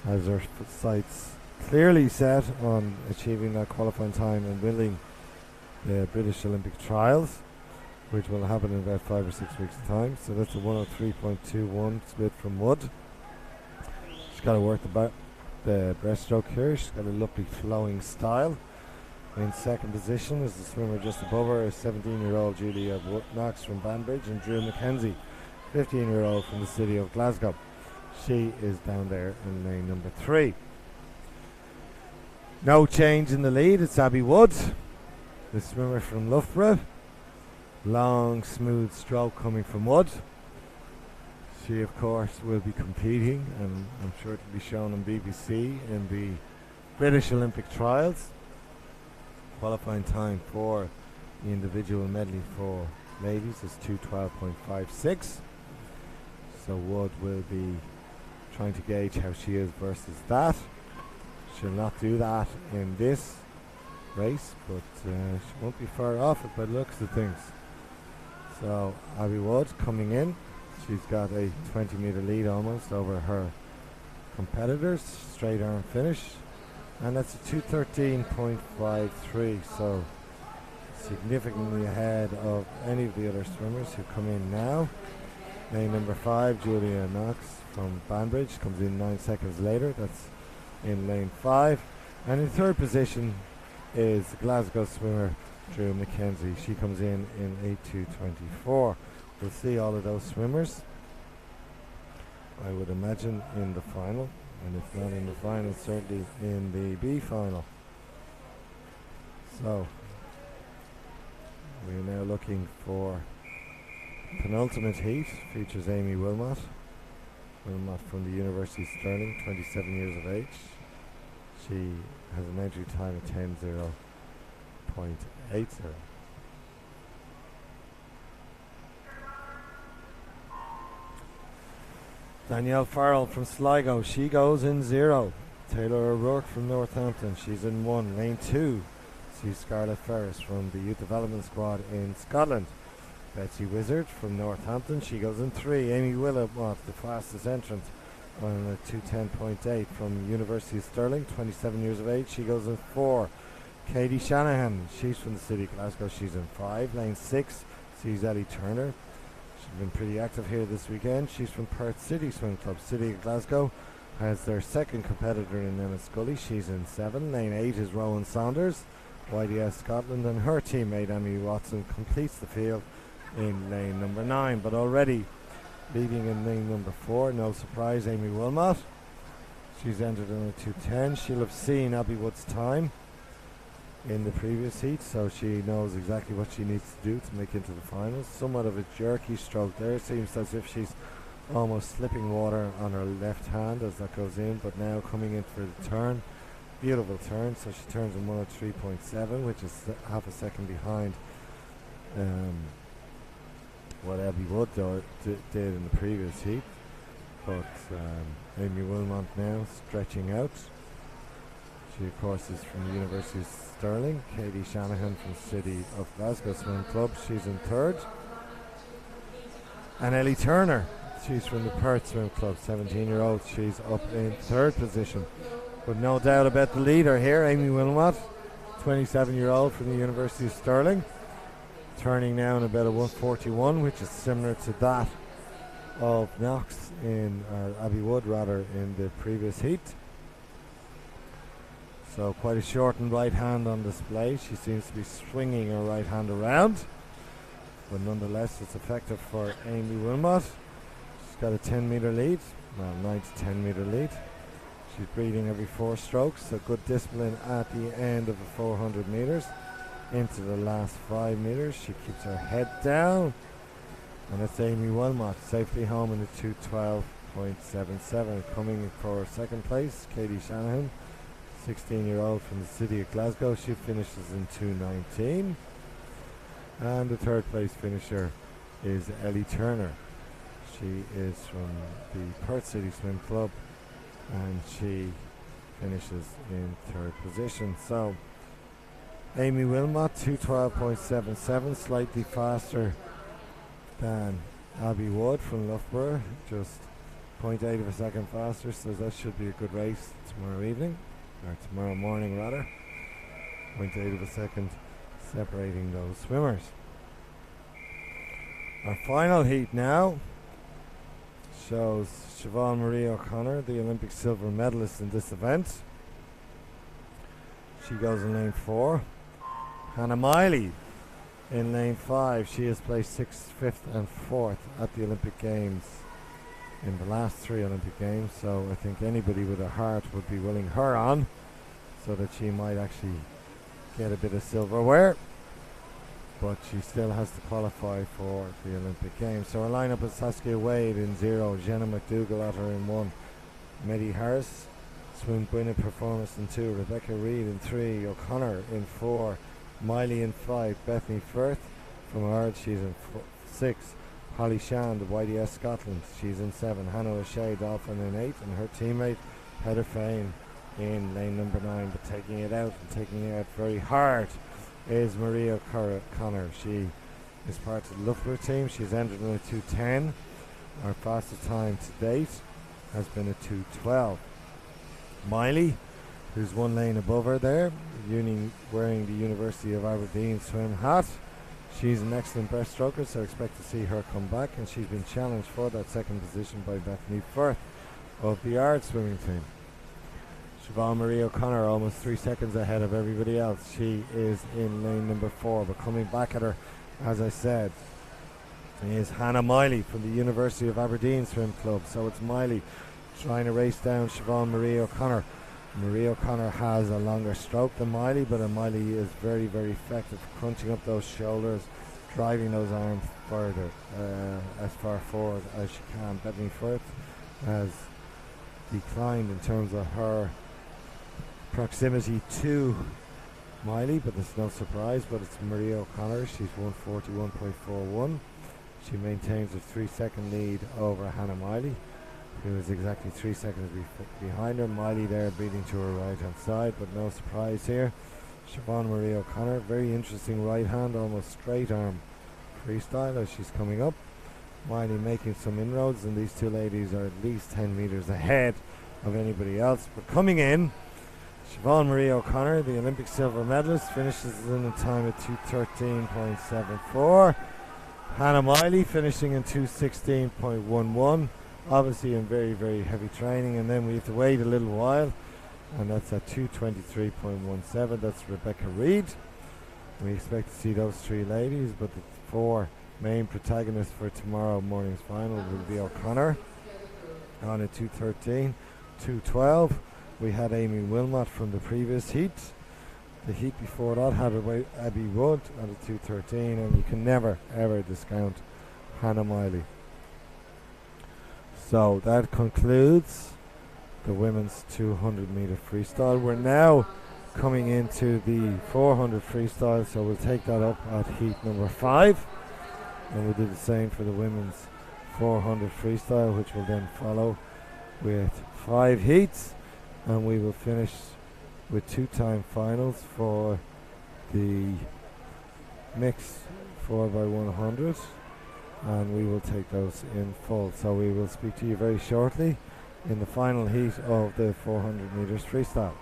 S1: has her sights clearly set on achieving that qualifying time and winning the British Olympic trials, which will happen in about 5 or 6 weeks' time. So that's a 103.21 split from Wood. She's got to work the breaststroke here. She's got a lovely flowing style. In second position is the swimmer just above her, 17-year-old Julia Knox from Banbridge, and Drew Mackenzie, 15-year-old from the City of Glasgow. She is down there in lane number 3. No change in the lead. It's Abby Wood, the swimmer from Loughborough. Long, smooth stroke coming from Wood. She, of course, will be competing, and I'm sure it will be shown on BBC in the British Olympic trials. Qualifying time for the individual medley for ladies is 2:12.56. So Wood will be trying to gauge how she is versus that. She'll not do that in this race, but she won't be far off it by the looks of things. So Abby Wood coming in. She's got a 20-metre lead almost over her competitors. Straight arm finish. And that's a 2:13.53, so significantly ahead of any of the other swimmers who come in now. Lane number 5, Julia Knox from Banbridge, comes in 9 seconds later. That's in lane 5. And in third position is the Glasgow swimmer Drew McKenzie. She comes in 8:2:24. We'll see all of those swimmers, I would imagine, in the final, and if not in the final, certainly in the B final. So we're now looking for penultimate heat. Features Amy Wilmot from the University of Stirling, 27 years of age. She has an entry time of 10:0.80. Danielle Farrell from Sligo, she goes in 0. Taylor O'Rourke from Northampton, she's in 1. Lane 2, see Scarlett Ferris from the Youth Development Squad in Scotland. Betsy Wizard from Northampton, she goes in 3. Amy Wilmot, the fastest entrant, on a 2:10.8 from University of Stirling, 27 years of age, she goes in 4. Katie Shanahan, she's from the city of Glasgow, she's in 5. Lane 6 sees Ellie Turner. She's been pretty active here this weekend. She's from Perth City Swim Club. City of Glasgow has their second competitor in Emma Scully. She's in 7. Lane 8 is Rowan Saunders, YDS Scotland, and her teammate Emmy Watson completes the field in lane number 9. But already leading in lane number 4, no surprise, Amy Wilmot. She's entered in a 2:10. She'll have seen Abby Wood's time in the previous heat, so she knows exactly what she needs to do to make into the finals. Somewhat of a jerky stroke there. Seems as if she's almost slipping water on her left hand as that goes in, but now coming in for the turn. Beautiful turn, so she turns in 103.7, which is half a second behind what Abby Wood did in the previous heat. But Amy Wilmot now stretching out. She, of course, is from the University of Stirling. Katie Shanahan from the City of Glasgow Swim Club, she's in 3rd. And Ellie Turner, she's from the Perth Swim Club, 17-year-old, she's up in 3rd position. But no doubt about the leader here, Amy Wilmot, 27-year-old from the University of Stirling, turning now in about a 141, which is similar to that of Knox Abby Wood rather in the previous heat. So quite a shortened right hand on display. She seems to be swinging her right hand around, but nonetheless it's effective for Amy Wilmot. She's got a 10-metre lead, well, 9 to 10 metre lead. She's breathing every 4 strokes, so good discipline at the end of the 400 metres. Into the last 5 metres, she keeps her head down, and it's Amy Wilmot safely home in the 2:12.77. Coming for 2nd place, Katie Shanahan, 16-year-old from the City of Glasgow. She finishes in 2:19. And the 3rd place finisher is Ellie Turner. She is from the Perth City Swim Club, and she finishes in 3rd position. So Amy Wilmot, 2:12.77, slightly faster than Abby Wood from Loughborough, just 0.8 of a second faster, so that should be a good race tomorrow evening, or tomorrow morning rather. 0.8 of a second separating those swimmers. Our final heat now shows Siobhan Marie O'Connor, the Olympic silver medalist in this event. She goes in lane 4. Hannah Miley in lane 5. She has placed 6th, 5th and 4th at the Olympic Games in the last 3 Olympic Games, so I think anybody with a heart would be willing her on so that she might actually get a bit of silverware, but she still has to qualify for the Olympic Games. So our lineup is Saskia Wade in 0, Jenna McDougall at her in 1, Meddy Harris, Swim Gwynedd Performance in 2, Rebecca Reid in 3, O'Connor in 4, Miley in 5, Bethany Firth from Ireland, she's in 6, Holly Shand of YDS Scotland, she's in 7, Hannah O'Shea Dolphin in 8, and her teammate Heather Fain in lane number 9. But taking it out very hard is Maria O'Connor. She is part of the Loughborough team. She's entered in a 2:10. Our fastest time to date has been a 2:12. Miley, who's 1 lane above her there, wearing the University of Aberdeen swim hat. She's an excellent breaststroker, so expect to see her come back, and she's been challenged for that second position by Bethany Firth of the Ard swimming team. Siobhan Marie O'Connor almost 3 seconds ahead of everybody else. She is in lane number 4, but coming back at her, as I said, is Hannah Miley from the University of Aberdeen Swim Club. So it's Miley trying to race down Siobhan Marie O'Connor. Marie O'Connor has a longer stroke than Miley, but Miley is very, very effective, crunching up those shoulders, driving those arms further, as far forward as she can. Bethany Firth has declined in terms of her proximity to Miley, but it's no surprise, but it's Marie O'Connor. She's 141.41. She maintains a 3-second lead over Hannah Miley, who is exactly 3 seconds behind her. Miley there beating to her right hand side, but no surprise here. Siobhan Marie O'Connor, very interesting right hand, almost straight arm freestyle as she's coming up. Miley making some inroads, and these two ladies are at least 10 meters ahead of anybody else. But coming in, Siobhan Marie O'Connor, the Olympic silver medalist, finishes in a time of 2:13.74. Hannah Miley finishing in 2:16.11. Obviously in very, very heavy training, and then we have to wait a little while, and that's at 2:23.17. That's Rebecca Reid. We expect to see those three ladies, but the 4 main protagonists for tomorrow morning's final will be O'Connor on a 2:13. 2:12. We had Amy Wilmot from the previous heat. The heat before that had Abby Wood at a 2:13, and you can never ever discount Hannah Miley. So that concludes the women's 200 meter freestyle. We're now coming into the 400 freestyle, so we'll take that up at heat number 5, and we'll do the same for the women's 400 freestyle, which will then follow with 5 heats, and we will finish with 2-time finals for the mixed 4x100, and we will take those in full. So we will speak to you very shortly in the final heat of the 400 meters freestyle.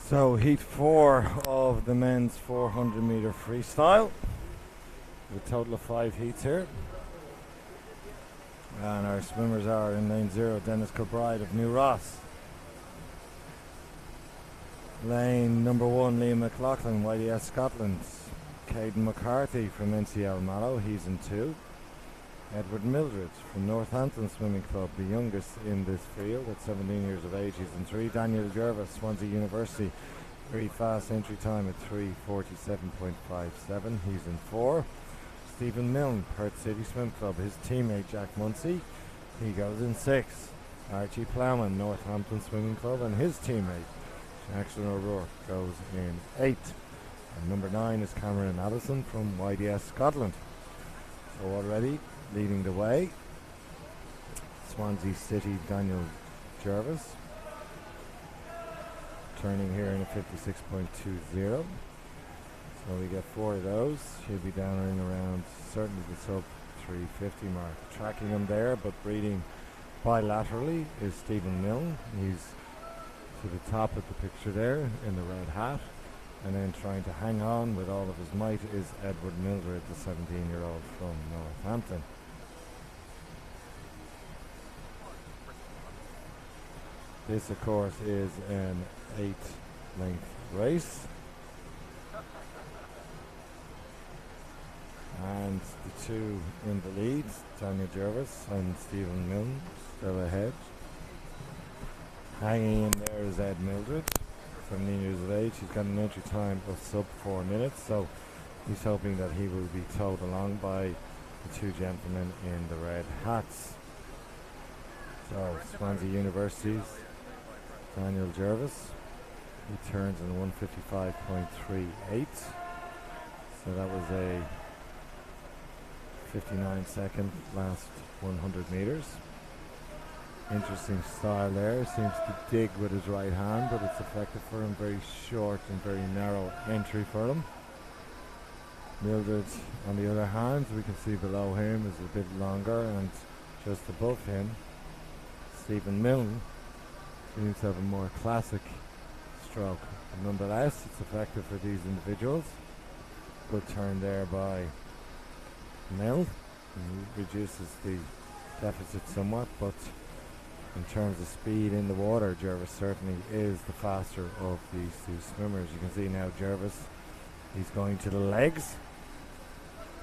S1: So heat 4 of the men's 400 meter freestyle. A total of 5 heats here. And our swimmers are in lane 0, Dennis Kilbride of New Ross. Lane number 1, Liam McCullagh, YDS Scotland. Caden McCarthy from NCL Mallow, he's in 2. Edward Mildred from Northampton Swimming Club, the youngest in this field at 17 years of age, he's in 3. Daniel Jervis, Swansea University, very fast entry time at 3:47.57, he's in 4. Stephen Milne, Perth City Swim Club, his teammate Jack Munsey, he goes in 6. Archie Plowman, Northampton Swimming Club, and his teammate Jackson O'Rourke goes in 8. And number 9 is Cameron Addison from YDS Scotland. So already leading the way, Swansea City Daniel Jervis, turning here in a 56.20. So we get 4 of those. He'll be down in around certainly the sub 350 mark. Tracking him there, but breathing bilaterally, is Stephen Milne. He's to the top of the picture there in the red hat. And then trying to hang on with all of his might is Edward Mildred, the 17-year-old from Northampton. This, of course, is an 8-length race. And the 2 in the lead, Daniel Jervis and Stephen Milne, still ahead. Hanging in there is Ed Mildred, 17 years of age. He's got an entry time of sub 4 minutes, so he's hoping that he will be towed along by the 2 gentlemen in the red hats. So Swansea University's Daniel Jervis, he turns in 155.38. So that was a 59-second last 100 meters. Interesting style there. Seems to dig with his right hand, but it's effective for him. Very short and very narrow entry for him. Mildred, on the other hand, we can see below him is a bit longer, and just above him, Stephen Milne seems to have a more classic stroke. But nonetheless, it's effective for these individuals. Good turn there by Milne. He reduces the deficit somewhat, but in terms of speed in the water, Jervis certainly is the faster of these 2 swimmers. You can see now Jervis, he's going to the legs.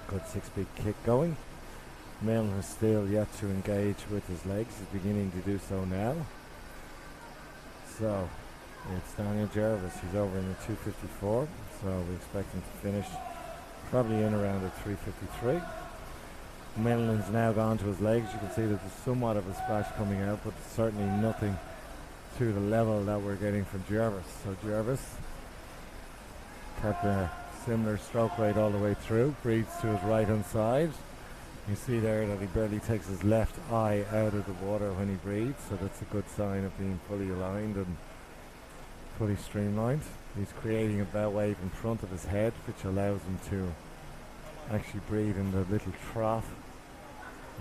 S1: Good 6-speed kick going. Milne has still yet to engage with his legs. He's beginning to do so now. So it's Daniel Jervis. He's over in the 2:54. So we expect him to finish probably in around the 3:53. Milne's now gone to his legs. You can see that there's somewhat of a splash coming out, but certainly nothing to the level that we're getting from Jervis. So Jervis kept a similar stroke rate all the way through, breathes to his right hand side. You see there that he barely takes his left eye out of the water when he breathes, so that's a good sign of being fully aligned and fully streamlined. He's creating a bow wave in front of his head, which allows him to actually breathe in the little trough.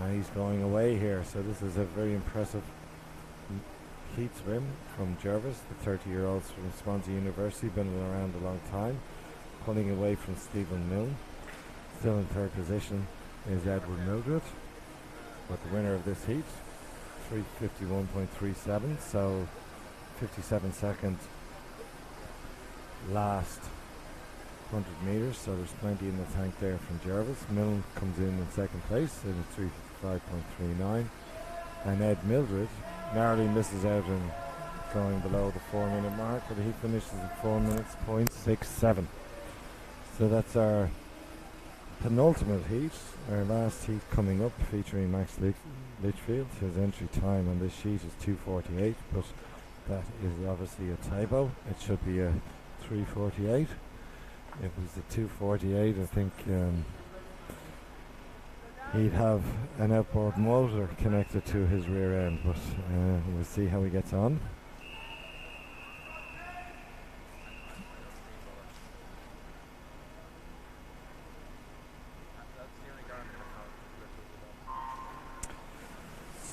S1: And he's going away here, so this is a very impressive heat swim from Jervis, the 30-year-old from Swansea University, been around a long time, pulling away from Stephen Milne. Still in 3rd position is Edward Mildred, but the winner of this heat, 3:51.37, so 57-second last 100 meters, so there's plenty in the tank there from Jervis. Milne comes in 2nd place in 3:55.39, and Ed Mildred narrowly misses out in going below the 4-minute mark, but he finishes at 4 minutes, 0.67. So that's our penultimate heat, our last heat coming up, featuring Max Litchfield. His entry time on this sheet is 2:48, but that is obviously a typo. It should be a 3:48. It was a 2:48. I think he'd have an outboard motor connected to his rear end, but we'll see how he gets on.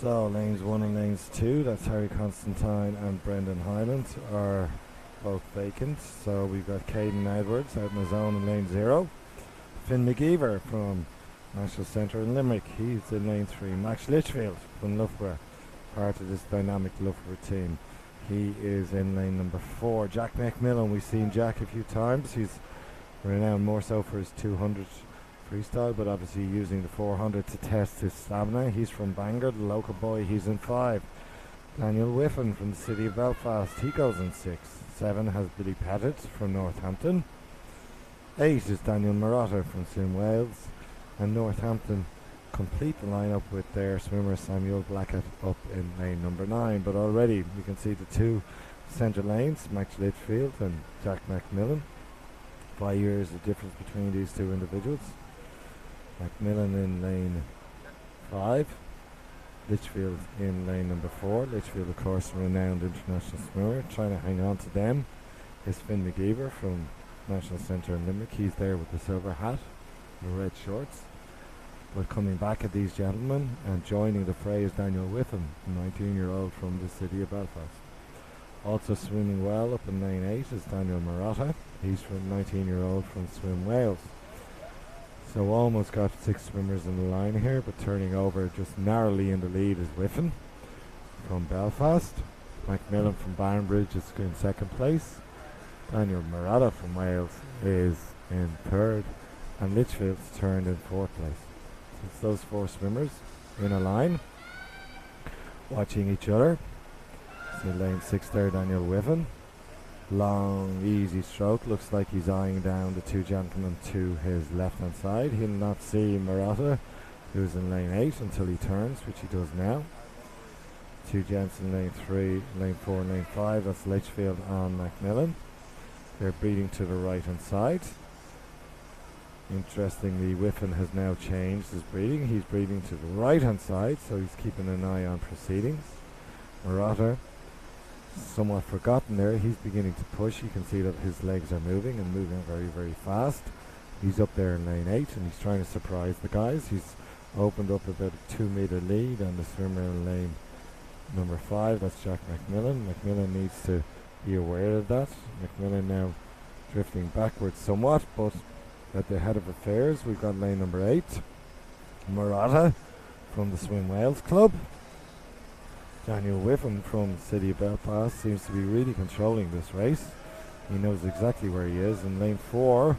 S1: So lanes 1 and lanes 2, that's Harry Constantine and Brendan Hyland, are both vacant. So we've got Caden Edwards out in the zone in lane 0. Finn McGeever from National Centre in Limerick, he's in lane 3. Max Litchfield from Loughborough, part of this dynamic Loughborough team. He is in lane number 4. Jack McMillan, we've seen Jack a few times. He's renowned more so for his 200 freestyle, but obviously using the 400 to test his stamina. He's from Bangor, the local boy. He's in 5. Daniel Whiffen from the city of Belfast, he goes in 6. 7 has Billy Pettit from Northampton. 8 is Daniel Marotta from Swim Wales, and Northampton complete the lineup with their swimmer Samuel Blackett up in lane number 9. But already we can see the 2 centre lanes, Max Litchfield and Jack McMillan. 5 years of difference between these 2 individuals. McMillan in lane 5, Litchfield in lane number 4. Litchfield, of course, a renowned international swimmer. Trying to hang on to them is Finn McGeever from National Centre in Limerick. He's there with the silver hat and the red shorts. But coming back at these gentlemen and joining the fray is Daniel Whiffen, a 19-year-old from the city of Belfast. Also swimming well up in lane 8 is Daniel Marotta. He's from 19-year-old from Swim Wales. So almost got 6 swimmers in the line here, but turning over just narrowly in the lead is Whiffen from Belfast. McMillan from Barnbridge is in 2nd place. Daniel Marotta from Wales is in 3rd, and Litchfield's turned in 4th place. So it's those 4 swimmers in a line, watching each other. See lane 6 there, Daniel Whiffen. Long, easy stroke. Looks like he's eyeing down the 2 gentlemen to his left-hand side. He'll not see Marotta, who's in lane 8, until he turns, which he does now. 2 gents in lane 3, lane 4, and lane 5. That's Litchfield and McMillan. They're breathing to the right-hand side. Interestingly, Whiffen has now changed his breathing. He's breathing to the right-hand side, so he's keeping an eye on proceedings. Marotta, somewhat forgotten there. He's beginning to push. You can see that his legs are moving and moving very, very fast. He's up there in lane 8 and he's trying to surprise the guys. He's opened up about a 2-metre lead on the swimmer in lane number 5. That's Jack McMillan. McMillan needs to be aware of that. McMillan now drifting backwards somewhat, but at the head of affairs we've got lane number 8, Marotta from the Swim Wales Club. Daniel Whiffen from the city of Belfast seems to be really controlling this race. He knows exactly where he is. In lane 4,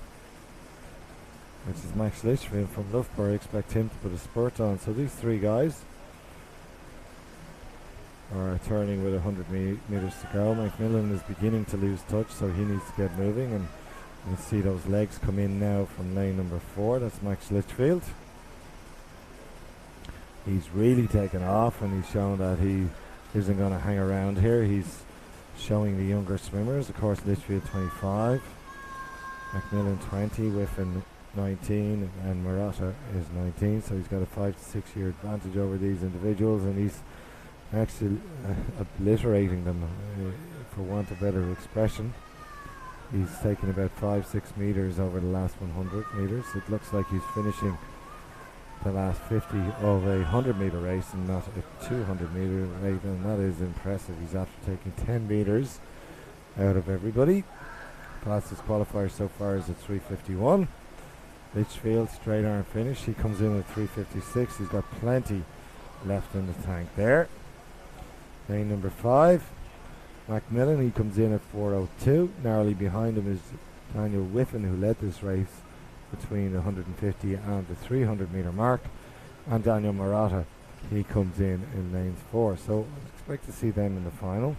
S1: which is Max Litchfield from Loughborough, expect him to put a spurt on. So these 3 guys are turning with 100 metres to go. McMillan is beginning to lose touch, so he needs to get moving, and you can see those legs come in now from lane number 4. That's Max Litchfield. He's really taken off, and he's shown that he isn't going to hang around here. He's showing the younger swimmers. Of course, Litchfield 25, McMillan 20, Whiffen 19, and Marotta is 19. So he's got a 5 to 6 year advantage over these individuals, and he's actually obliterating them, for want of better expression. He's taken about 5-6 metres over the last 100 metres. It looks like he's finishing the last 50 of a 100-metre race and not a 200-metre race, and that is impressive. He's after taking 10 metres out of everybody. Fastest qualifier so far is at 3:51. Litchfield, straight arm finish. He comes in with 3:56. He's got plenty left in the tank there. Lane number 5, McMillan, he comes in at 4:02. Narrowly behind him is Daniel Whiffen, who led this race between the 150 and the 300-metre mark, and Daniel Marotta, he comes in lanes 4. So expect to see them in the final,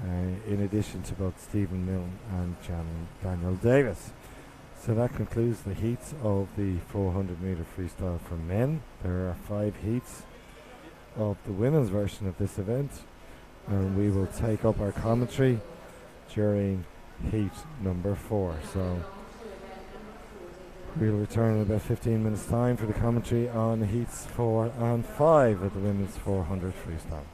S1: in addition to both Stephen Milne and Daniel Davis. So that concludes the heats of the 400-metre freestyle for men. There are 5 heats of the women's version of this event, and we will take up our commentary during heat number 4. So we'll return in about 15 minutes time for the commentary on heats 4 and 5 of the women's 400 freestyle.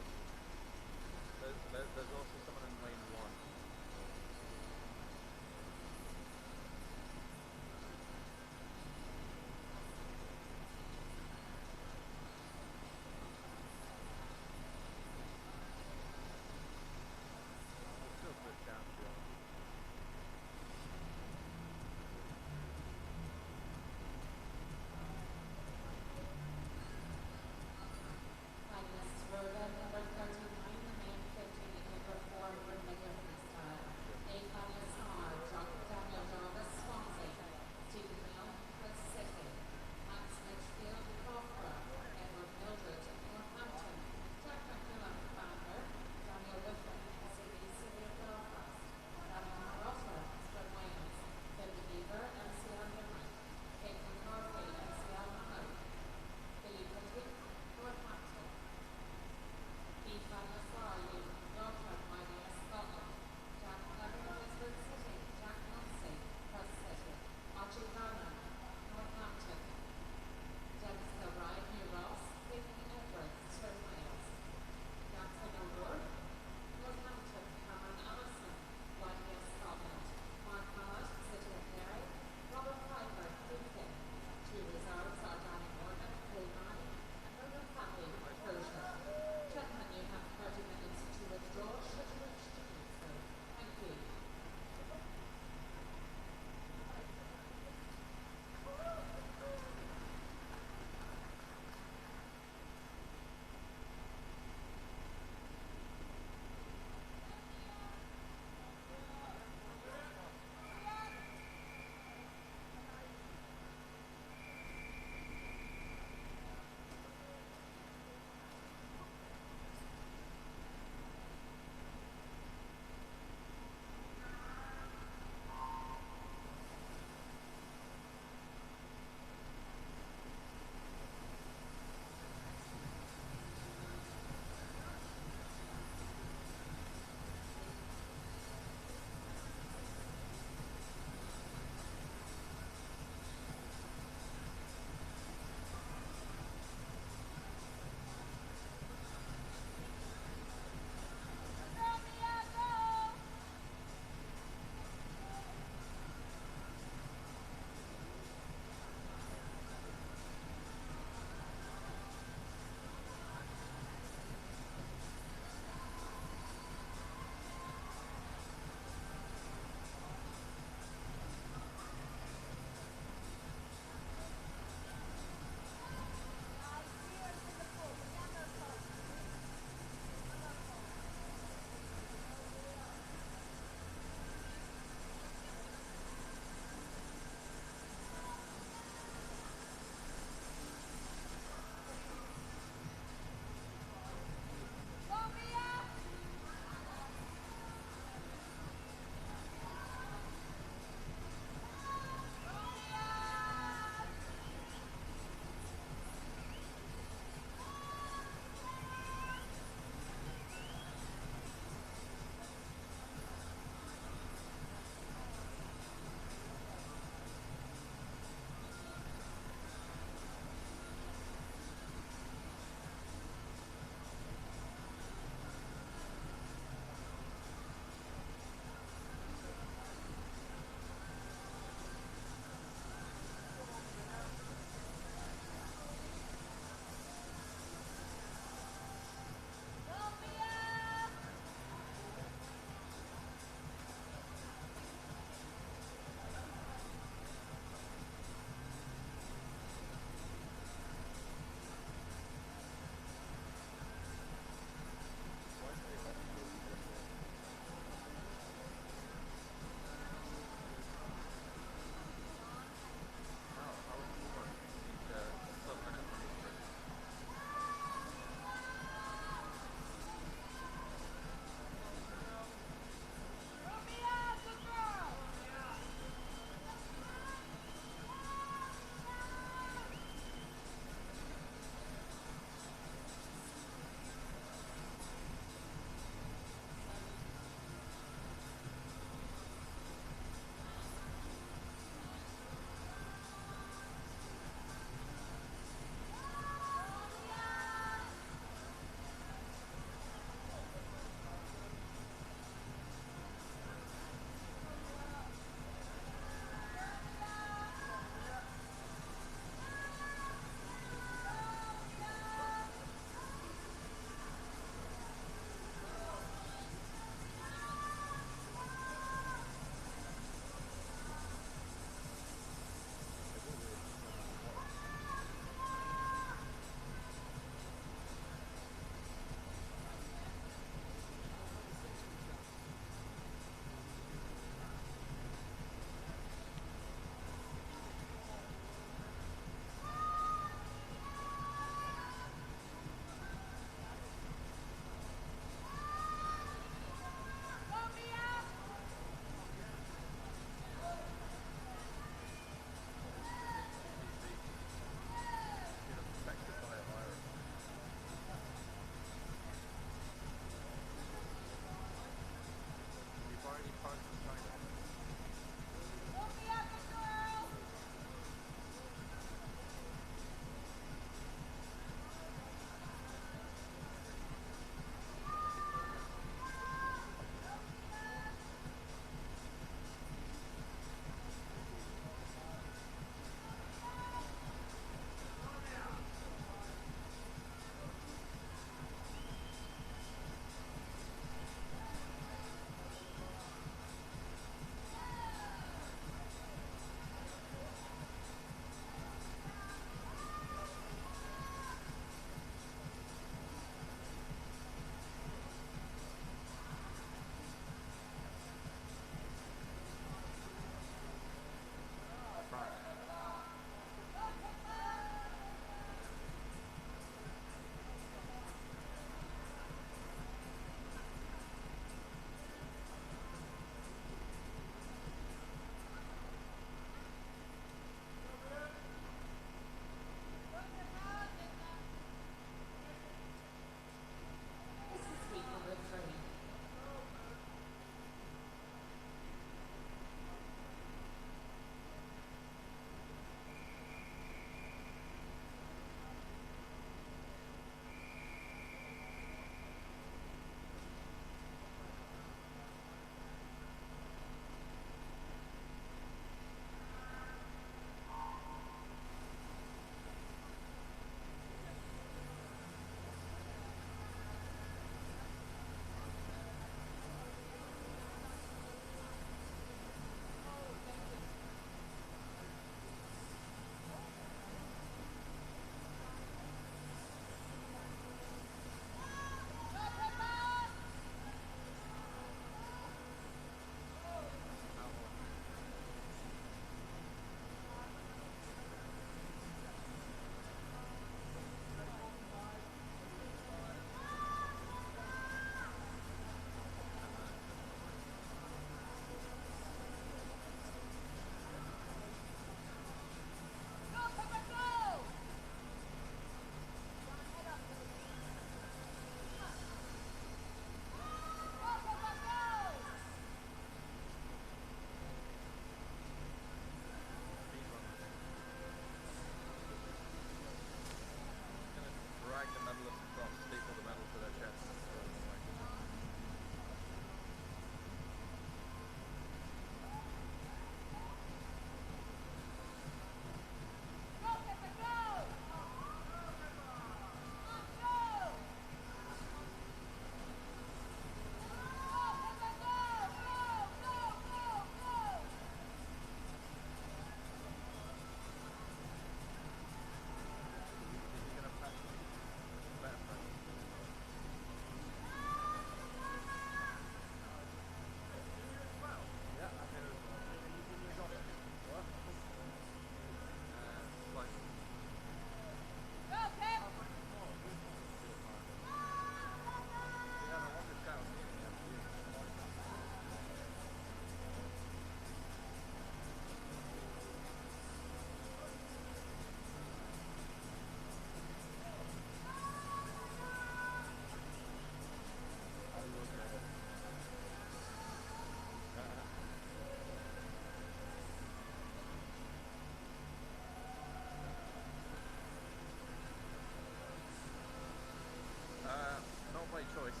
S3: choice.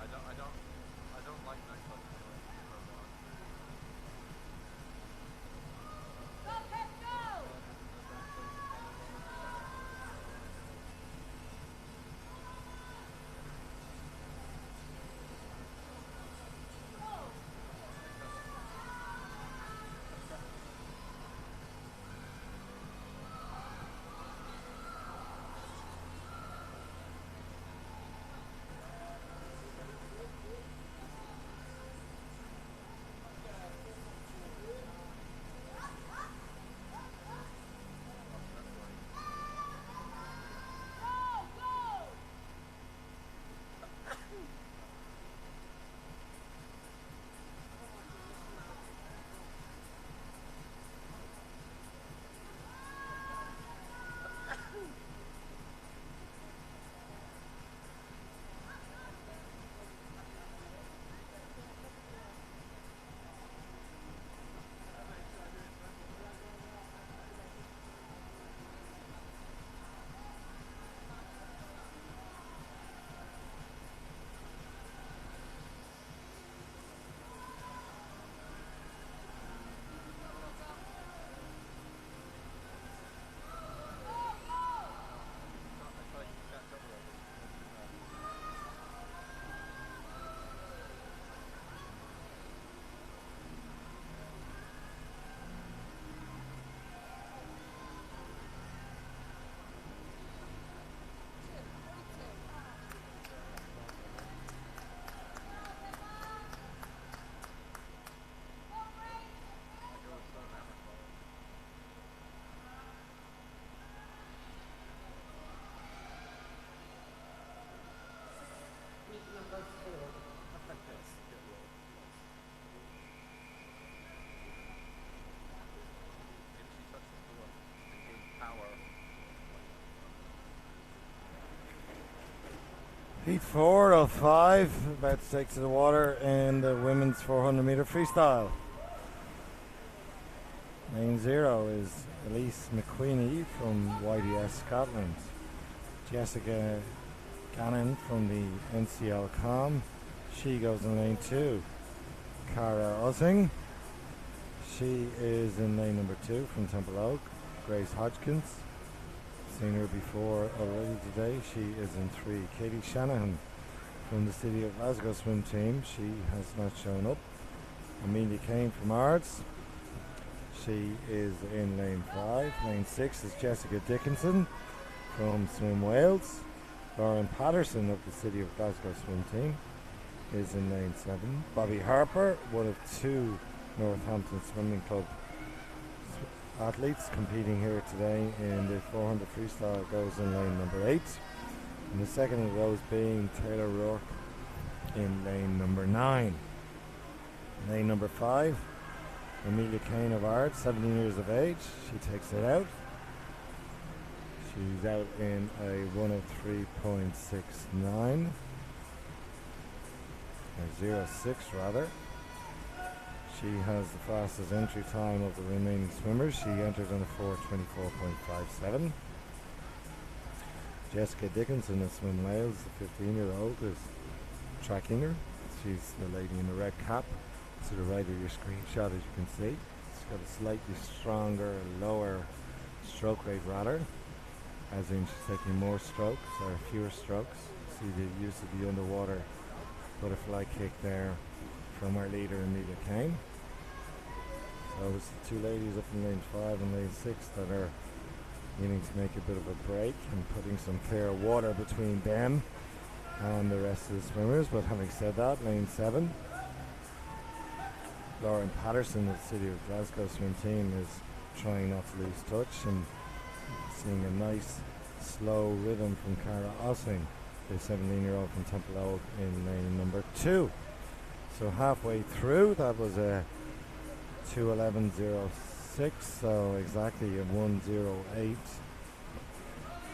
S3: I don't like that club.
S1: Heat 4 of 5, about to take to the water in the women's 400 metre freestyle. Lane 0 is Elise McQueenie from YDS Scotland. Jessica Gannon from the NCL Com. She goes in lane 2. Cara Ussing. She is in lane number 2 from Temple Oak. Grace Hodgkins. Seen her before already today. She is in 3. Katie Shanahan from the City of Glasgow swim team. She has not shown up. Amelia Kane from Ards. She is in lane 5. Lane 6 is Jessica Dickinson from Swim Wales. Lauren Patterson of the City of Glasgow swim team is in lane 7. Bobby Harper, one of 2 Northampton Swimming Club athletes competing here today in the 400 freestyle, goes in lane number 8. And the second of those being Taylor Rourke in lane number 9. Lane number 5, Amelia Kane of Ards, 17 years of age. She takes it out. She's out in a 103.69. Or 06 rather. She has the fastest entry time of the remaining swimmers. She entered on a 4:24.57. Jessica Dickinson of Swim Wales, the 15-year-old, is tracking her. She's the lady in the red cap to the right of your screenshot, as you can see. She's got a slightly stronger, lower stroke rate rather, as in she's taking more strokes or fewer strokes. See the use of the underwater butterfly kick there from our leader Amelia Kane. So it's the 2 ladies up in lane 5 and lane 6 that are needing to make a bit of a break and putting some fair water between them and the rest of the swimmers. But having said that, lane 7 Lauren Patterson of the City of Glasgow swim team is trying not to lose touch, and seeing a nice slow rhythm from Cara Ossing, the 17-year-old from Temple Oak in lane number 2. So halfway through, that was a 2:11.06, so exactly a 1:08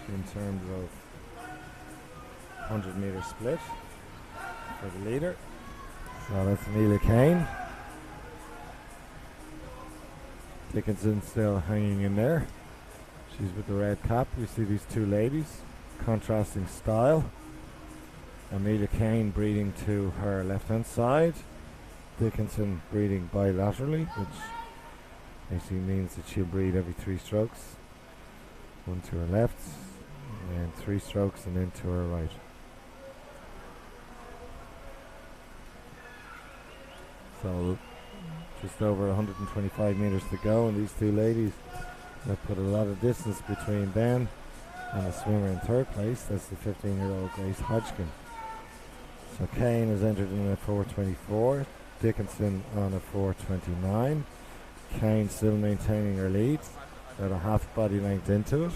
S1: in terms of 100-meter split for the leader. So that's Amelia Kane. Dickinson still hanging in there. She's with the red cap. We see these two ladies, contrasting style. Amelia Kane breathing to her left-hand side. Dickinson breathing bilaterally, which basically means that she'll breathe every 3 strokes. One to her left, and 3 strokes, and then to her right. So just over 125 meters to go, and these two ladies have put a lot of distance between them and the swimmer in 3rd place. That's the 15-year-old Grace Hodgkin. So Kane has entered in at 4:24, Dickinson on a 4:29. Kane still maintaining her lead, about a half body length into it.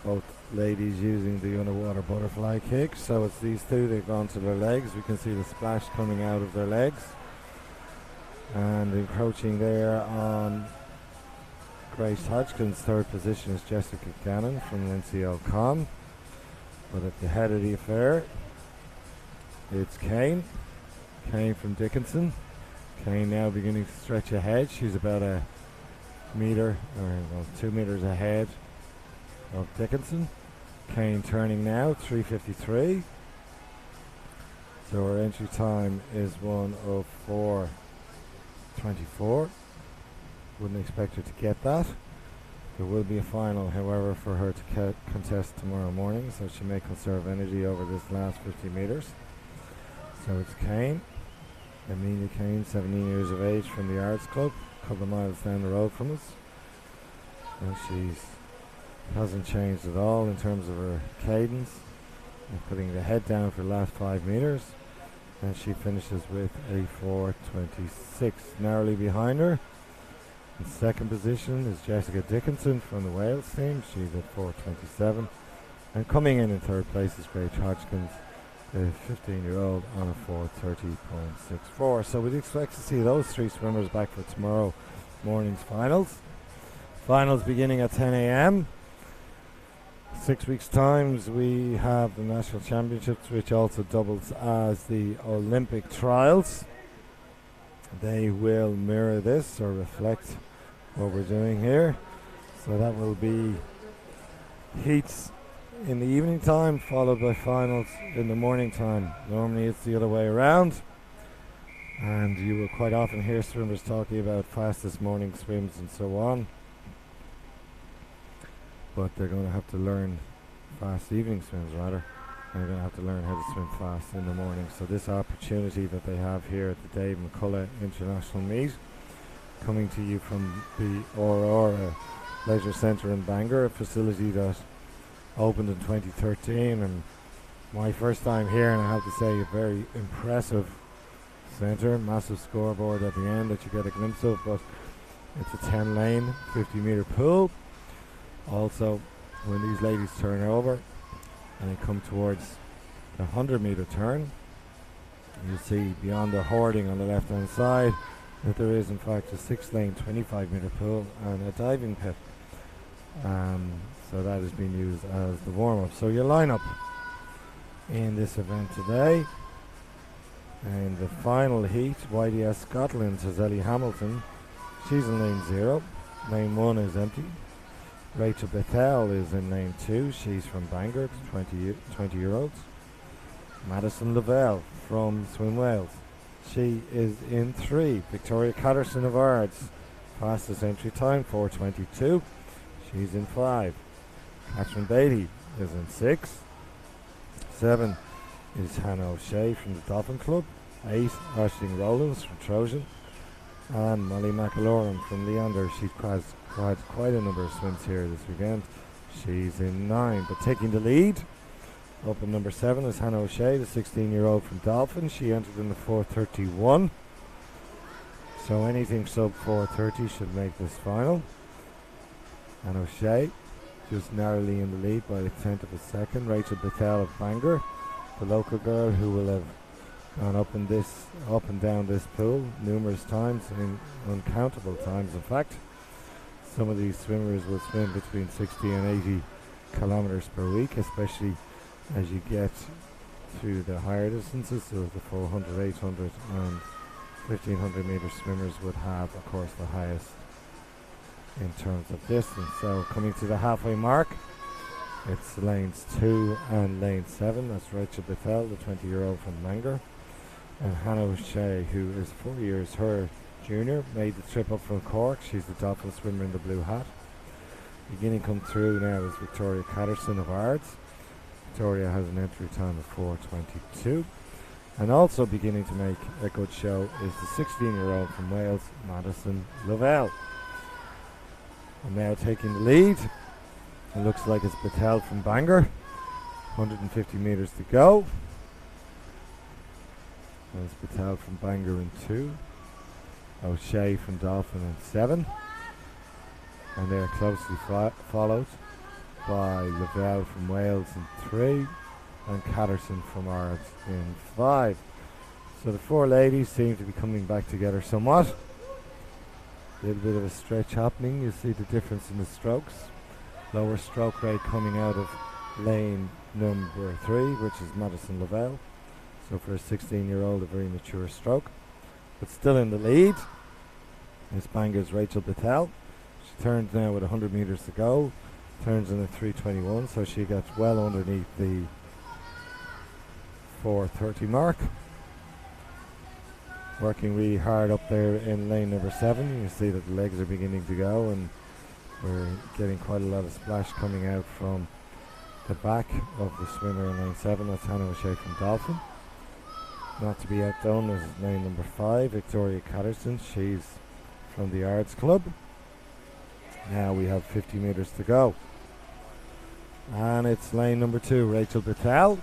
S1: Both ladies using the underwater butterfly kick. So it's these two, they've gone to their legs. We can see the splash coming out of their legs. And encroaching there on Grace Hodgkin's 3rd position is Jessica Gannon from Lindsay O'Con. But at the head of the affair, it's Kane. Kane from Dickinson. Kane now beginning to stretch ahead. She's about a meter, or 2 meters ahead of Dickinson. Kane turning now, 3:53. So her entry time is one of 4:24. Wouldn't expect her to get that. There will be a final, however, for her to contest tomorrow morning, so she may conserve energy over this last 50 meters. So it's Kane, Amelia Kane, 17 years of age, from the Arts Club, a couple of miles down the road from us. And she's hasn't changed at all in terms of her cadence, and putting the head down for the last 5 meters. And she finishes with a 4:26. Narrowly behind her, in 2nd position, is Jessica Dickinson from the Wales team. She's at 4:27. And coming in 3rd place is Grace Hodgkins, the 15-year-old, on a 4:30.64. So we'd expect to see those 3 swimmers back for tomorrow morning's finals. Finals beginning at 10 a.m. 6 weeks' time, we have the National Championships, which also doubles as the Olympic trials. They will mirror this, or reflect what we're doing here. So that will be heats in the evening time, followed by finals in the morning time. Normally it's the other way around, and you will quite often hear swimmers talking about fastest morning swims and so on. But they're going to have to learn fast evening swims, rather. They're going to have to learn how to swim fast in the morning. So this opportunity that they have here at the Dave McCullagh International Meet, coming to you from the Aurora Leisure Centre in Bangor, a facility that opened in 2013, and my first time here, and I have to say a very impressive centre, massive scoreboard at the end that you get a glimpse of, but it's a 10-lane, 50-metre pool. Also, when these ladies turn over and they come towards the 100-metre turn, you see beyond the hoarding on the left-hand side that there is in fact a 6-lane 25-metre pool and a diving pit. So that has been used as the warm-up. So your lineup in this event today, and the final heat, YDS Scotland has Ellie Hamilton. She's in lane 0. Lane 1 is empty. Rachel Bethel is in lane 2. She's from Bangor, 20-year-olds. Madison Lavelle from Swim Wales. She is in 3. Victoria Catterson of Ards, fastest entry time, 4:22. She's in 5. Catherine Beatty is in 6. 7 is Hannah O'Shea from the Dolphin Club. 8, Aisling Rowlands from Trojan. And Molly McAloran from Leander. She's had quite a number of swims here this weekend. She's in 9. But taking the lead Up in number 7 is Hannah O'Shea, the 16-year-old from Dolphin. She entered in the 4:31. So anything sub 4:30 should make this final. Hannah O'Shea just narrowly in the lead by a tenth of a second. Rachel Battelle of Bangor, the local girl who will have gone up and down this pool numerous times, uncountable times in fact. Some of these swimmers will swim between 60 and 80 kilometers per week, especially as you get to the higher distances. So the 400, 800 and 1500 meter swimmers would have, of course, the highest in terms of distance. So coming to the halfway mark, it's lanes 2 and lane 7. That's Rachel Battelle, the 20-year-old from Bangor, and Hannah O'Shea, who is 4 years her junior, made the trip up from Cork. She's the Dolphin swimmer in the blue hat. Beginning come through now is Victoria Catterson of Ards. Victoria has an entry time of 4:22. And also beginning to make a good show is the 16-year-old from Wales, Madison Lavelle. And now taking the lead, it looks like it's Battelle from Bangor. 150 metres to go. There's Battelle from Bangor in 2. O'Shea from Dolphin in 7. And they're closely followed by Lavelle from Wales in 3. And Catterson from Ards in 5. So the 4 ladies seem to be coming back together somewhat. A little bit of a stretch happening. You see the difference in the strokes. Lower stroke rate coming out of lane number 3, which is Madison Lavelle. So for a 16-year-old, a very mature stroke. But still in the lead is Bangor's Rachel Battelle. She turns now with 100 metres to go. Turns in at 3:21, so she gets well underneath the 4:30 mark. Working really hard up there in lane number 7. You can see that the legs are beginning to go, and we're getting quite a lot of splash coming out from the back of the swimmer in lane 7. That's Hannah O'Shea from Dolphin. Not to be outdone is lane number 5, Victoria Catterson. She's from the Ards Club. Now we have 50 metres to go. And it's lane number 2, Rachel Battelle.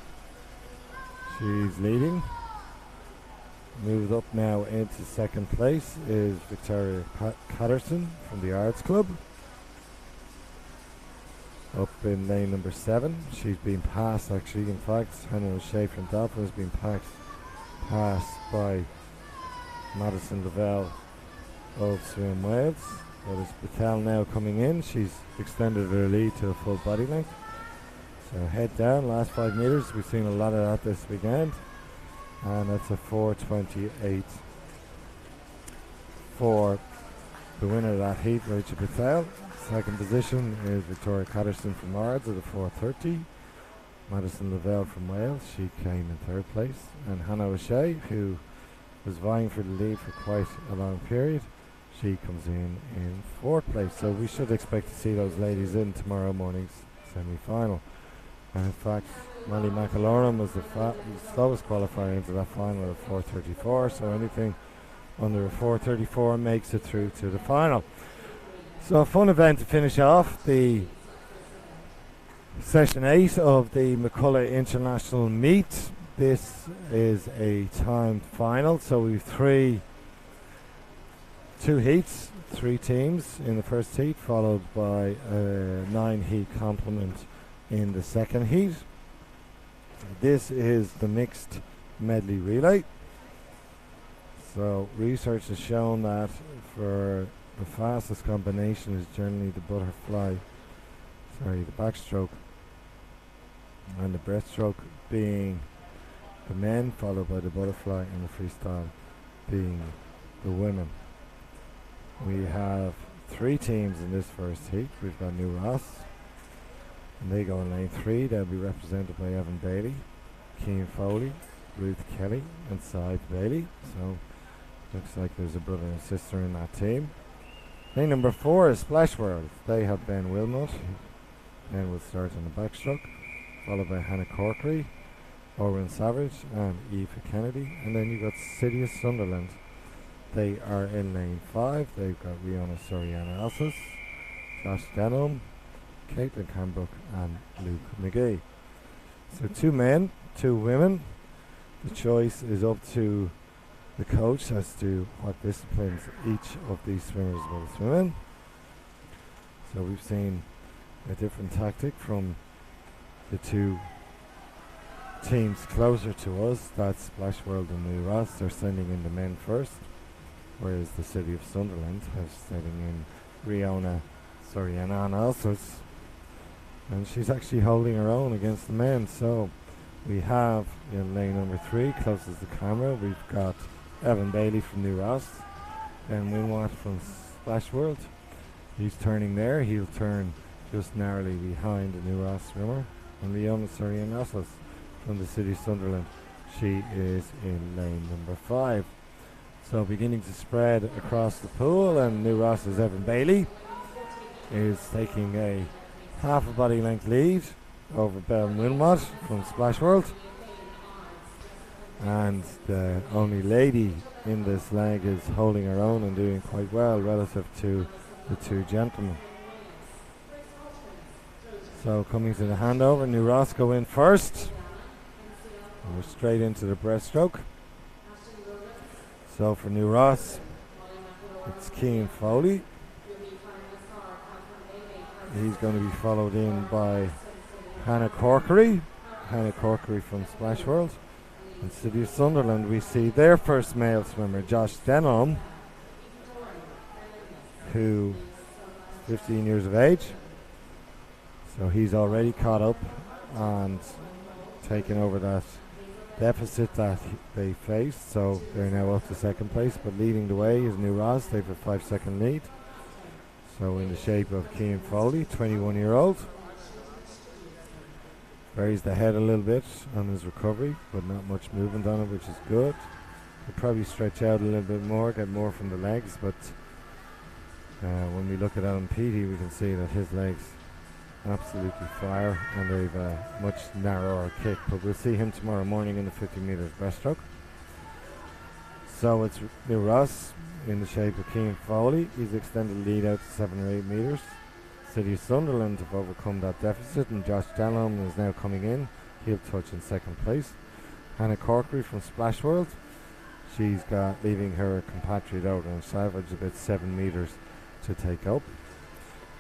S1: She's leading. Moved up now into second place is Victoria Catterson from the Ards Club. Up in lane number 7, she's been passed actually. In fact, Hannah O'Shea from Dolphin has been passed by Madison Lavelle of Swim Wales. But it's Battelle now coming in. She's extended her lead to a full body length. So head down, last 5 metres. We've seen a lot of that this weekend. And that's a 4:28 for the winner of that heat, Rachel Battelle. Second position is Victoria Catterson from Ards at a 4:30. Madison Lavelle from Wales, she came in 3rd place. And Hannah O'Shea, who was vying for the lead for quite a long period, she comes in 4th place. So we should expect to see those ladies in tomorrow morning's semi-final. And in fact, Molly McCullagh was the slowest qualifier into that final at 4:34. So anything under a 4:34 makes it through to the final. So a fun event to finish off the session 8 of the McCullagh International Meet. This is a timed final, so we've 2 heats, 3 teams in the first heat, followed by a 9 heat complement in the second heat. This is the mixed medley relay. So research has shown that for the fastest combination is generally the backstroke and the breaststroke being the men, followed by the butterfly, and the freestyle being the women. We have 3 teams in this first heat. We've got New Ross, and they go in lane 3. They'll be represented by Evan Bailey, Cian Foley, Ruth Kelly, and Sive Bailey. So looks like there's a brother and sister in that team. Lane number 4 is Splash World. They have Ben Wilmot. Ben will start on the backstroke, followed by Hannah Corkery, Owen Savage, and Aoife Kennedy. And then you've got City of Sunderland. They are in lane 5. They've got Rihanna Soriano Alsis, Josh Denham, Caitlin Cambrook, and Luke McGee. So 2 men, 2 women. The choice is up to the coach as to what disciplines each of these swimmers will swim in. So we've seen a different tactic from the 2 teams closer to us. That's Splash World and New Ross. They're sending in the men first, whereas the City of Sunderland is sending in Riona Soriana, and she's actually holding her own against the men. So we have in lane number 3, closest to the camera, we've got Evan Bailey from New Ross, then Winwatt from Splash World. He's turning there. He'll turn just narrowly behind the New Ross swimmer. And Leona Soriana from the City of Sunderland. She is in lane number 5. So beginning to spread across the pool, and New Ross's Evan Bailey is taking a half a body length lead over Belle Winwatt from Splash World. And the only lady in this leg is holding her own and doing quite well relative to the 2 gentlemen. So coming to the handover, New Ross go in first. And we're straight into the breaststroke. So for New Ross, it's Cian Foley. He's going to be followed in by Hannah Corkery from Splash World. In City of Sunderland, we see their first male swimmer, Josh Denholm, who is 15 years of age. So he's already caught up and taken over that deficit that they faced. So they're now up to second place, but leading the way is New Ross. They have a 5-second lead. So in the shape of Cian Foley, 21-year-old. Buries the head a little bit on his recovery, but not much movement on it, which is good. He'll probably stretch out a little bit more, get more from the legs, but when we look at Alan Peaty, we can see that his legs absolutely fire, and they've a much narrower kick. But we'll see him tomorrow morning in the 50 metres breaststroke. So it's New Ross in the shape of Cian Foley. He's extended the lead out to 7 or 8 metres. City of Sunderland have overcome that deficit, and Josh Denholm is now coming in. He'll touch in second place. Hannah Corkery from Splash World. She's got, leaving her compatriot out on Savage about 7 metres to take up.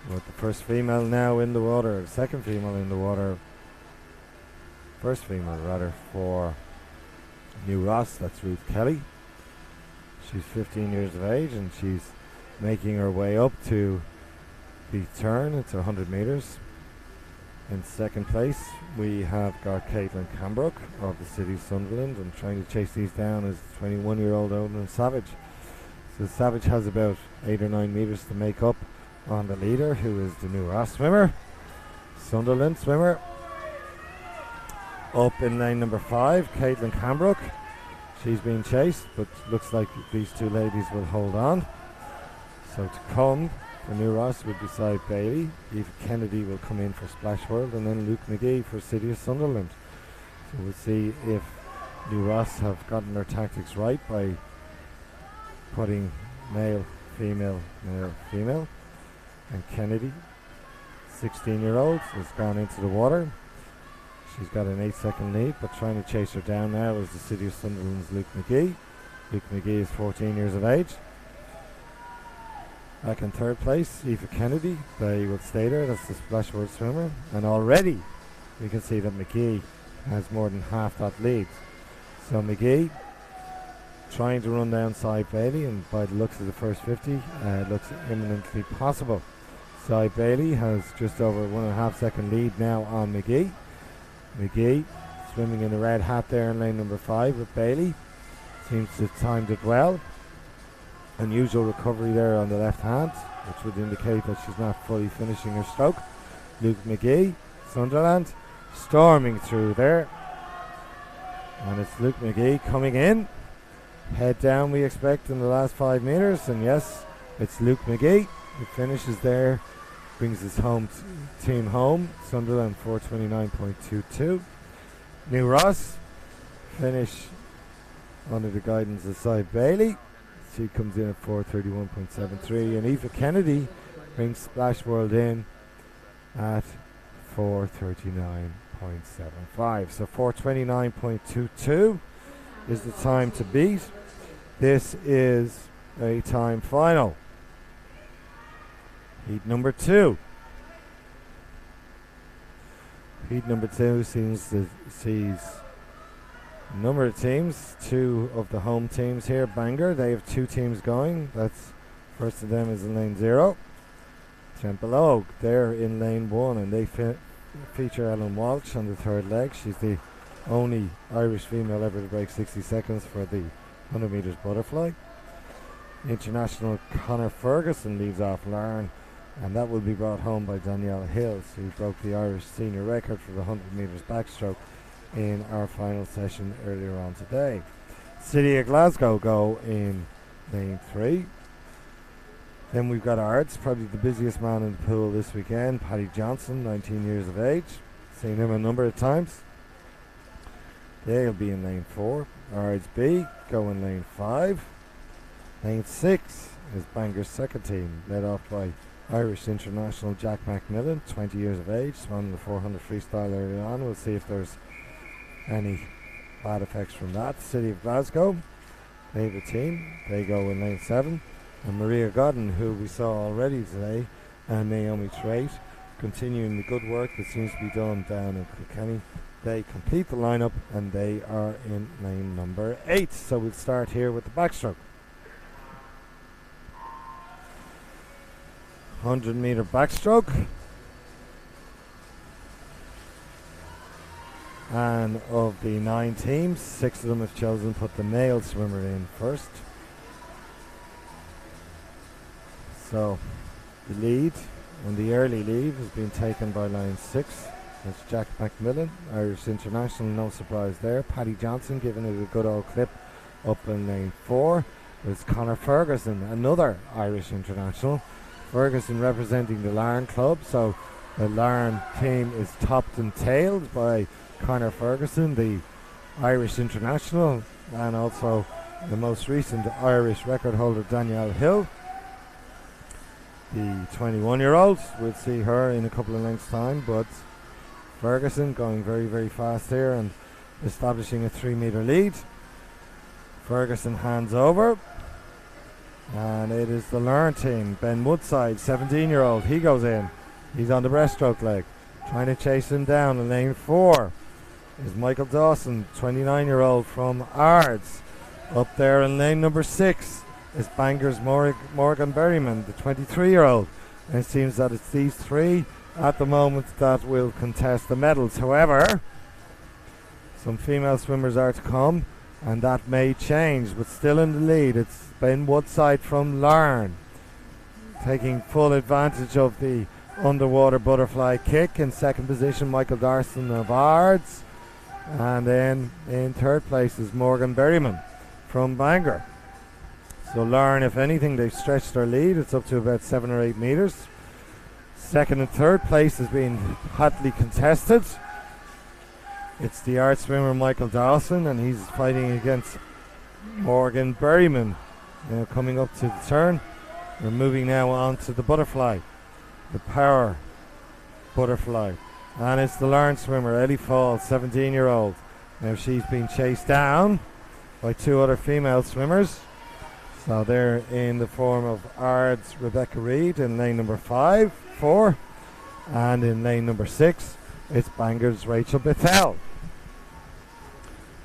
S1: With the first female now in the water, second female in the water, first female rather, for New Ross, that's Ruth Kelly. She's 15 years of age, and she's making her way up to the turn. It's 100 metres. In second place we have got Caitlin Cambrook of the City of Sunderland, and trying to chase these down is 21-year-old Odin Savage. So Savage has about 8 or 9 metres to make up on the leader, who is the New Ross swimmer, Sunderland swimmer. Up in lane number 5, Caitlin Cambrook. She's being chased, but looks like these 2 ladies will hold on. So to come for New Ross will be Cy Bailey. Eva Kennedy will come in for Splash World, and then Luke McGee for City of Sunderland. So we'll see if New Ross have gotten their tactics right by putting male, female, male, female. And Kennedy, 16-year-old, has gone into the water. She's got an 8-second lead, but trying to chase her down now is the City of Sunderland's Luke McGee. Luke McGee is 14 years of age. Back in third place, Eva Kennedy. They will stay there. That's the Splash World swimmer. And already we can see that McGee has more than half that lead. So McGee trying to run down Cy Bailey, and by the looks of the first 50, looks imminently possible. Cy Bailey has just over 1.5 second lead now on McGee. McGee swimming in the red hat there in lane number 5 with Bailey. Seems to have timed it well. Unusual recovery there on the left hand, which would indicate that she's not fully finishing her stroke. Luke McGee, Sunderland, storming through there. And it's Luke McGee coming in. Head down we expect in the last 5 metres, and yes, it's Luke McGee who finishes there, brings his team home. Sunderland 429.22. New Ross finish under the guidance of Cy Bailey. She comes in at 431.73, and Eva Kennedy brings Splash World in at 439.22. 4:29.75. So 4:29.22 is the time to beat. This is a time final. Heat number 2. Heat number 2 sees a number of teams. 2 of the home teams here, Bangor. They have 2 teams going. That's first of them is in lane 0. McCullagh, they're in lane 1, and they feature Ellen Walsh on the third leg. She's the only Irish female ever to break 60 seconds for the 100 metres butterfly. International Conor Ferguson leads off Larne, and that will be brought home by Danielle Hill, who broke the Irish senior record for the 100 metres backstroke in our final session earlier on today. City of Glasgow go in lane 3. Then we've got Ards, probably the busiest man in the pool this weekend, Paddy Johnson, 19 years of age. Seen him a number of times. They'll be in lane 4. Ards B go in lane 5. Lane 6 is Bangor's second team, led off by Irish international Jack McMillan, 20 years of age, swam the 400 freestyle early on. We'll see if there's any bad effects from that. City of Glasgow, they have a team. They go in lane 7. And Maria Godden, who we saw already today, and Naomi Trait, continuing the good work that seems to be done down in Kilkenny. They complete the lineup, and they are in lane number 8. So we'll start here with the backstroke. 100 metre backstroke. And of the 9 teams, 6 of them have chosen to put the male swimmer in first. So the lead, and the early lead, has been taken by line 6. That's Jack McMillan, Irish international, no surprise there. Paddy Johnson giving it a good old clip up in lane 4. There's Conor Ferguson, another Irish international. Ferguson representing the Larne club, so the Larne team is topped and tailed by Conor Ferguson, the Irish international, and also the most recent Irish record holder Danielle Hill, the 21-year-old. We'll see her in a couple of lengths' time, but Ferguson going very, very fast here and establishing a 3 metre lead. Ferguson hands over, and it is the Larne team. Ben Woodside, 17-year-old, he goes in. He's on the breaststroke leg, trying to chase him down in lane 4 is Michael Dawson, 29-year-old from Ards. Up there in lane number 6 is Bangor's Morgan Berryman, the 23-year-old. And it seems that it's these 3 at the moment that will contest the medals. However, some female swimmers are to come, and that may change, but still in the lead it's Ben Woodside from Larne, taking full advantage of the underwater butterfly kick. In second position, Michael Dawson of Ards, and then in third place is Morgan Berryman from Bangor. So Larne, if anything, they've stretched their lead. It's up to about 7 or 8 metres. Second and third place has been hotly contested. It's the Arts swimmer Michael Dawson, and he's fighting against Morgan Berryman. Now coming up to the turn, we're moving now on to the butterfly, the power butterfly. And it's the Larne swimmer, Ellie Fall, 17-year-old. Now she's been chased down by 2 other female swimmers. So they're in the form of Ards' Rebecca Reid in lane number 4, and in lane number 6 it's Bangor's Rachel Bethel.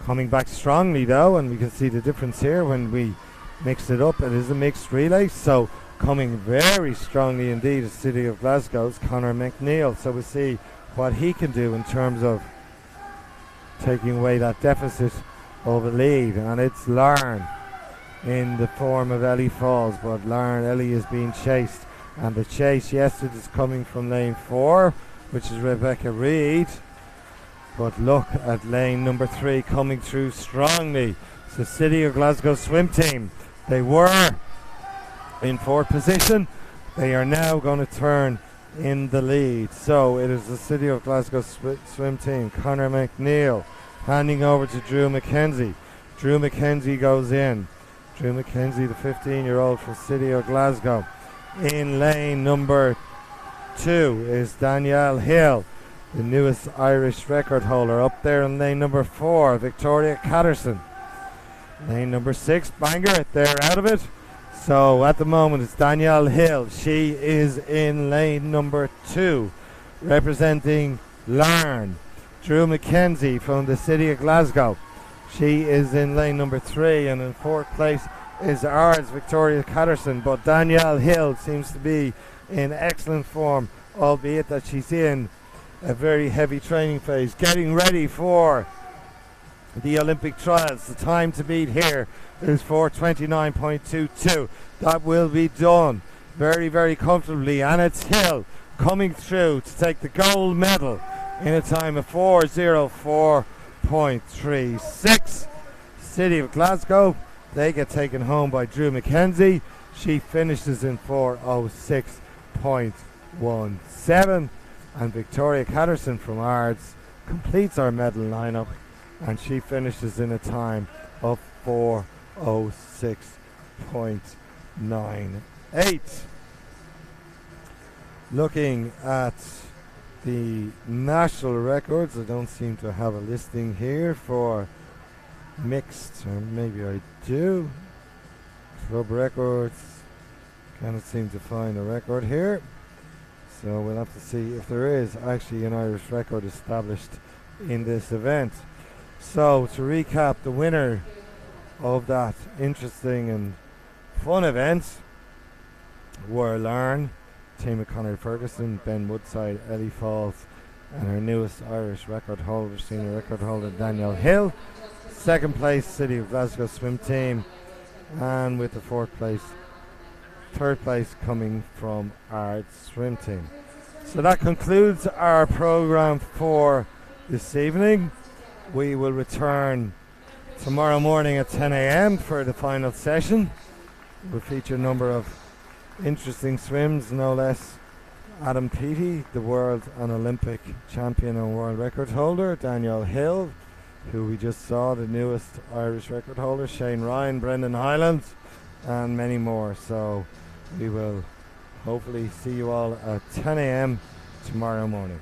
S1: Coming back strongly though, and we can see the difference here when we mix it up. It is a mixed relay, so coming very strongly indeed is City of Glasgow's Conor McNeil. So we'll see what he can do in terms of taking away that deficit of a lead. And it's Larne in the form of Ellie Falls, but Ellie is being chased, and the chase, yes, it is coming from lane 4, which is Rebecca Reid, but look at lane number 3 coming through strongly. So City of Glasgow swim team, they were in 4th position, they are now going to turn in the lead. So it is the City of Glasgow swim team, Conor McNeil handing over to Drew McKenzie. Drew McKenzie goes in. Drew McKenzie, the 15-year-old from City of Glasgow. In lane number 2 is Danielle Hill. the newest Irish record holder. Up there in lane number 4, Victoria Catterson. Lane number 6, Bangor, they're out of it. So at the moment it's Danielle Hill. She is in lane number 2, representing Larne. Drew McKenzie from the city of Glasgow. She is in lane number 3, and in 4th place is ours, Victoria Catterson. But Danielle Hill seems to be in excellent form, albeit that she's in a very heavy training phase, getting ready for the Olympic trials. The time to beat here is 4:29.22. That will be done very, very comfortably, and it's Hill coming through to take the gold medal in a time of 4:04.36. City of Glasgow, they get taken home by Drew McKenzie. She finishes in 4:06.17, and Victoria Catterson from Ards completes our medal lineup, and she finishes in a time of 4:06.98. Looking at the national records, I don't seem to have a listing here for mixed, or maybe I do. Club records, cannot seem to find a record here, so we'll have to see if there is actually an Irish record established in this event. So to recap, the winner of that interesting and fun event were Larne, Tima Connery-Ferguson, Ben Woodside, Ellie Falls, and her newest Irish record holder, senior record holder, Danielle Hill. 2nd place, City of Glasgow swim team, and with the 4th place, 3rd place coming from our swim team. So that concludes our program for this evening. We will return tomorrow morning at 10 a.m. for the final session. We'll feature a number of interesting swims, no less Adam Peaty, the world and Olympic champion and world record holder, Danielle Hill, who we just saw, the newest Irish record holder, Shane Ryan, Brendan Highlands, and many more. So we will hopefully see you all at 10 a.m. tomorrow morning.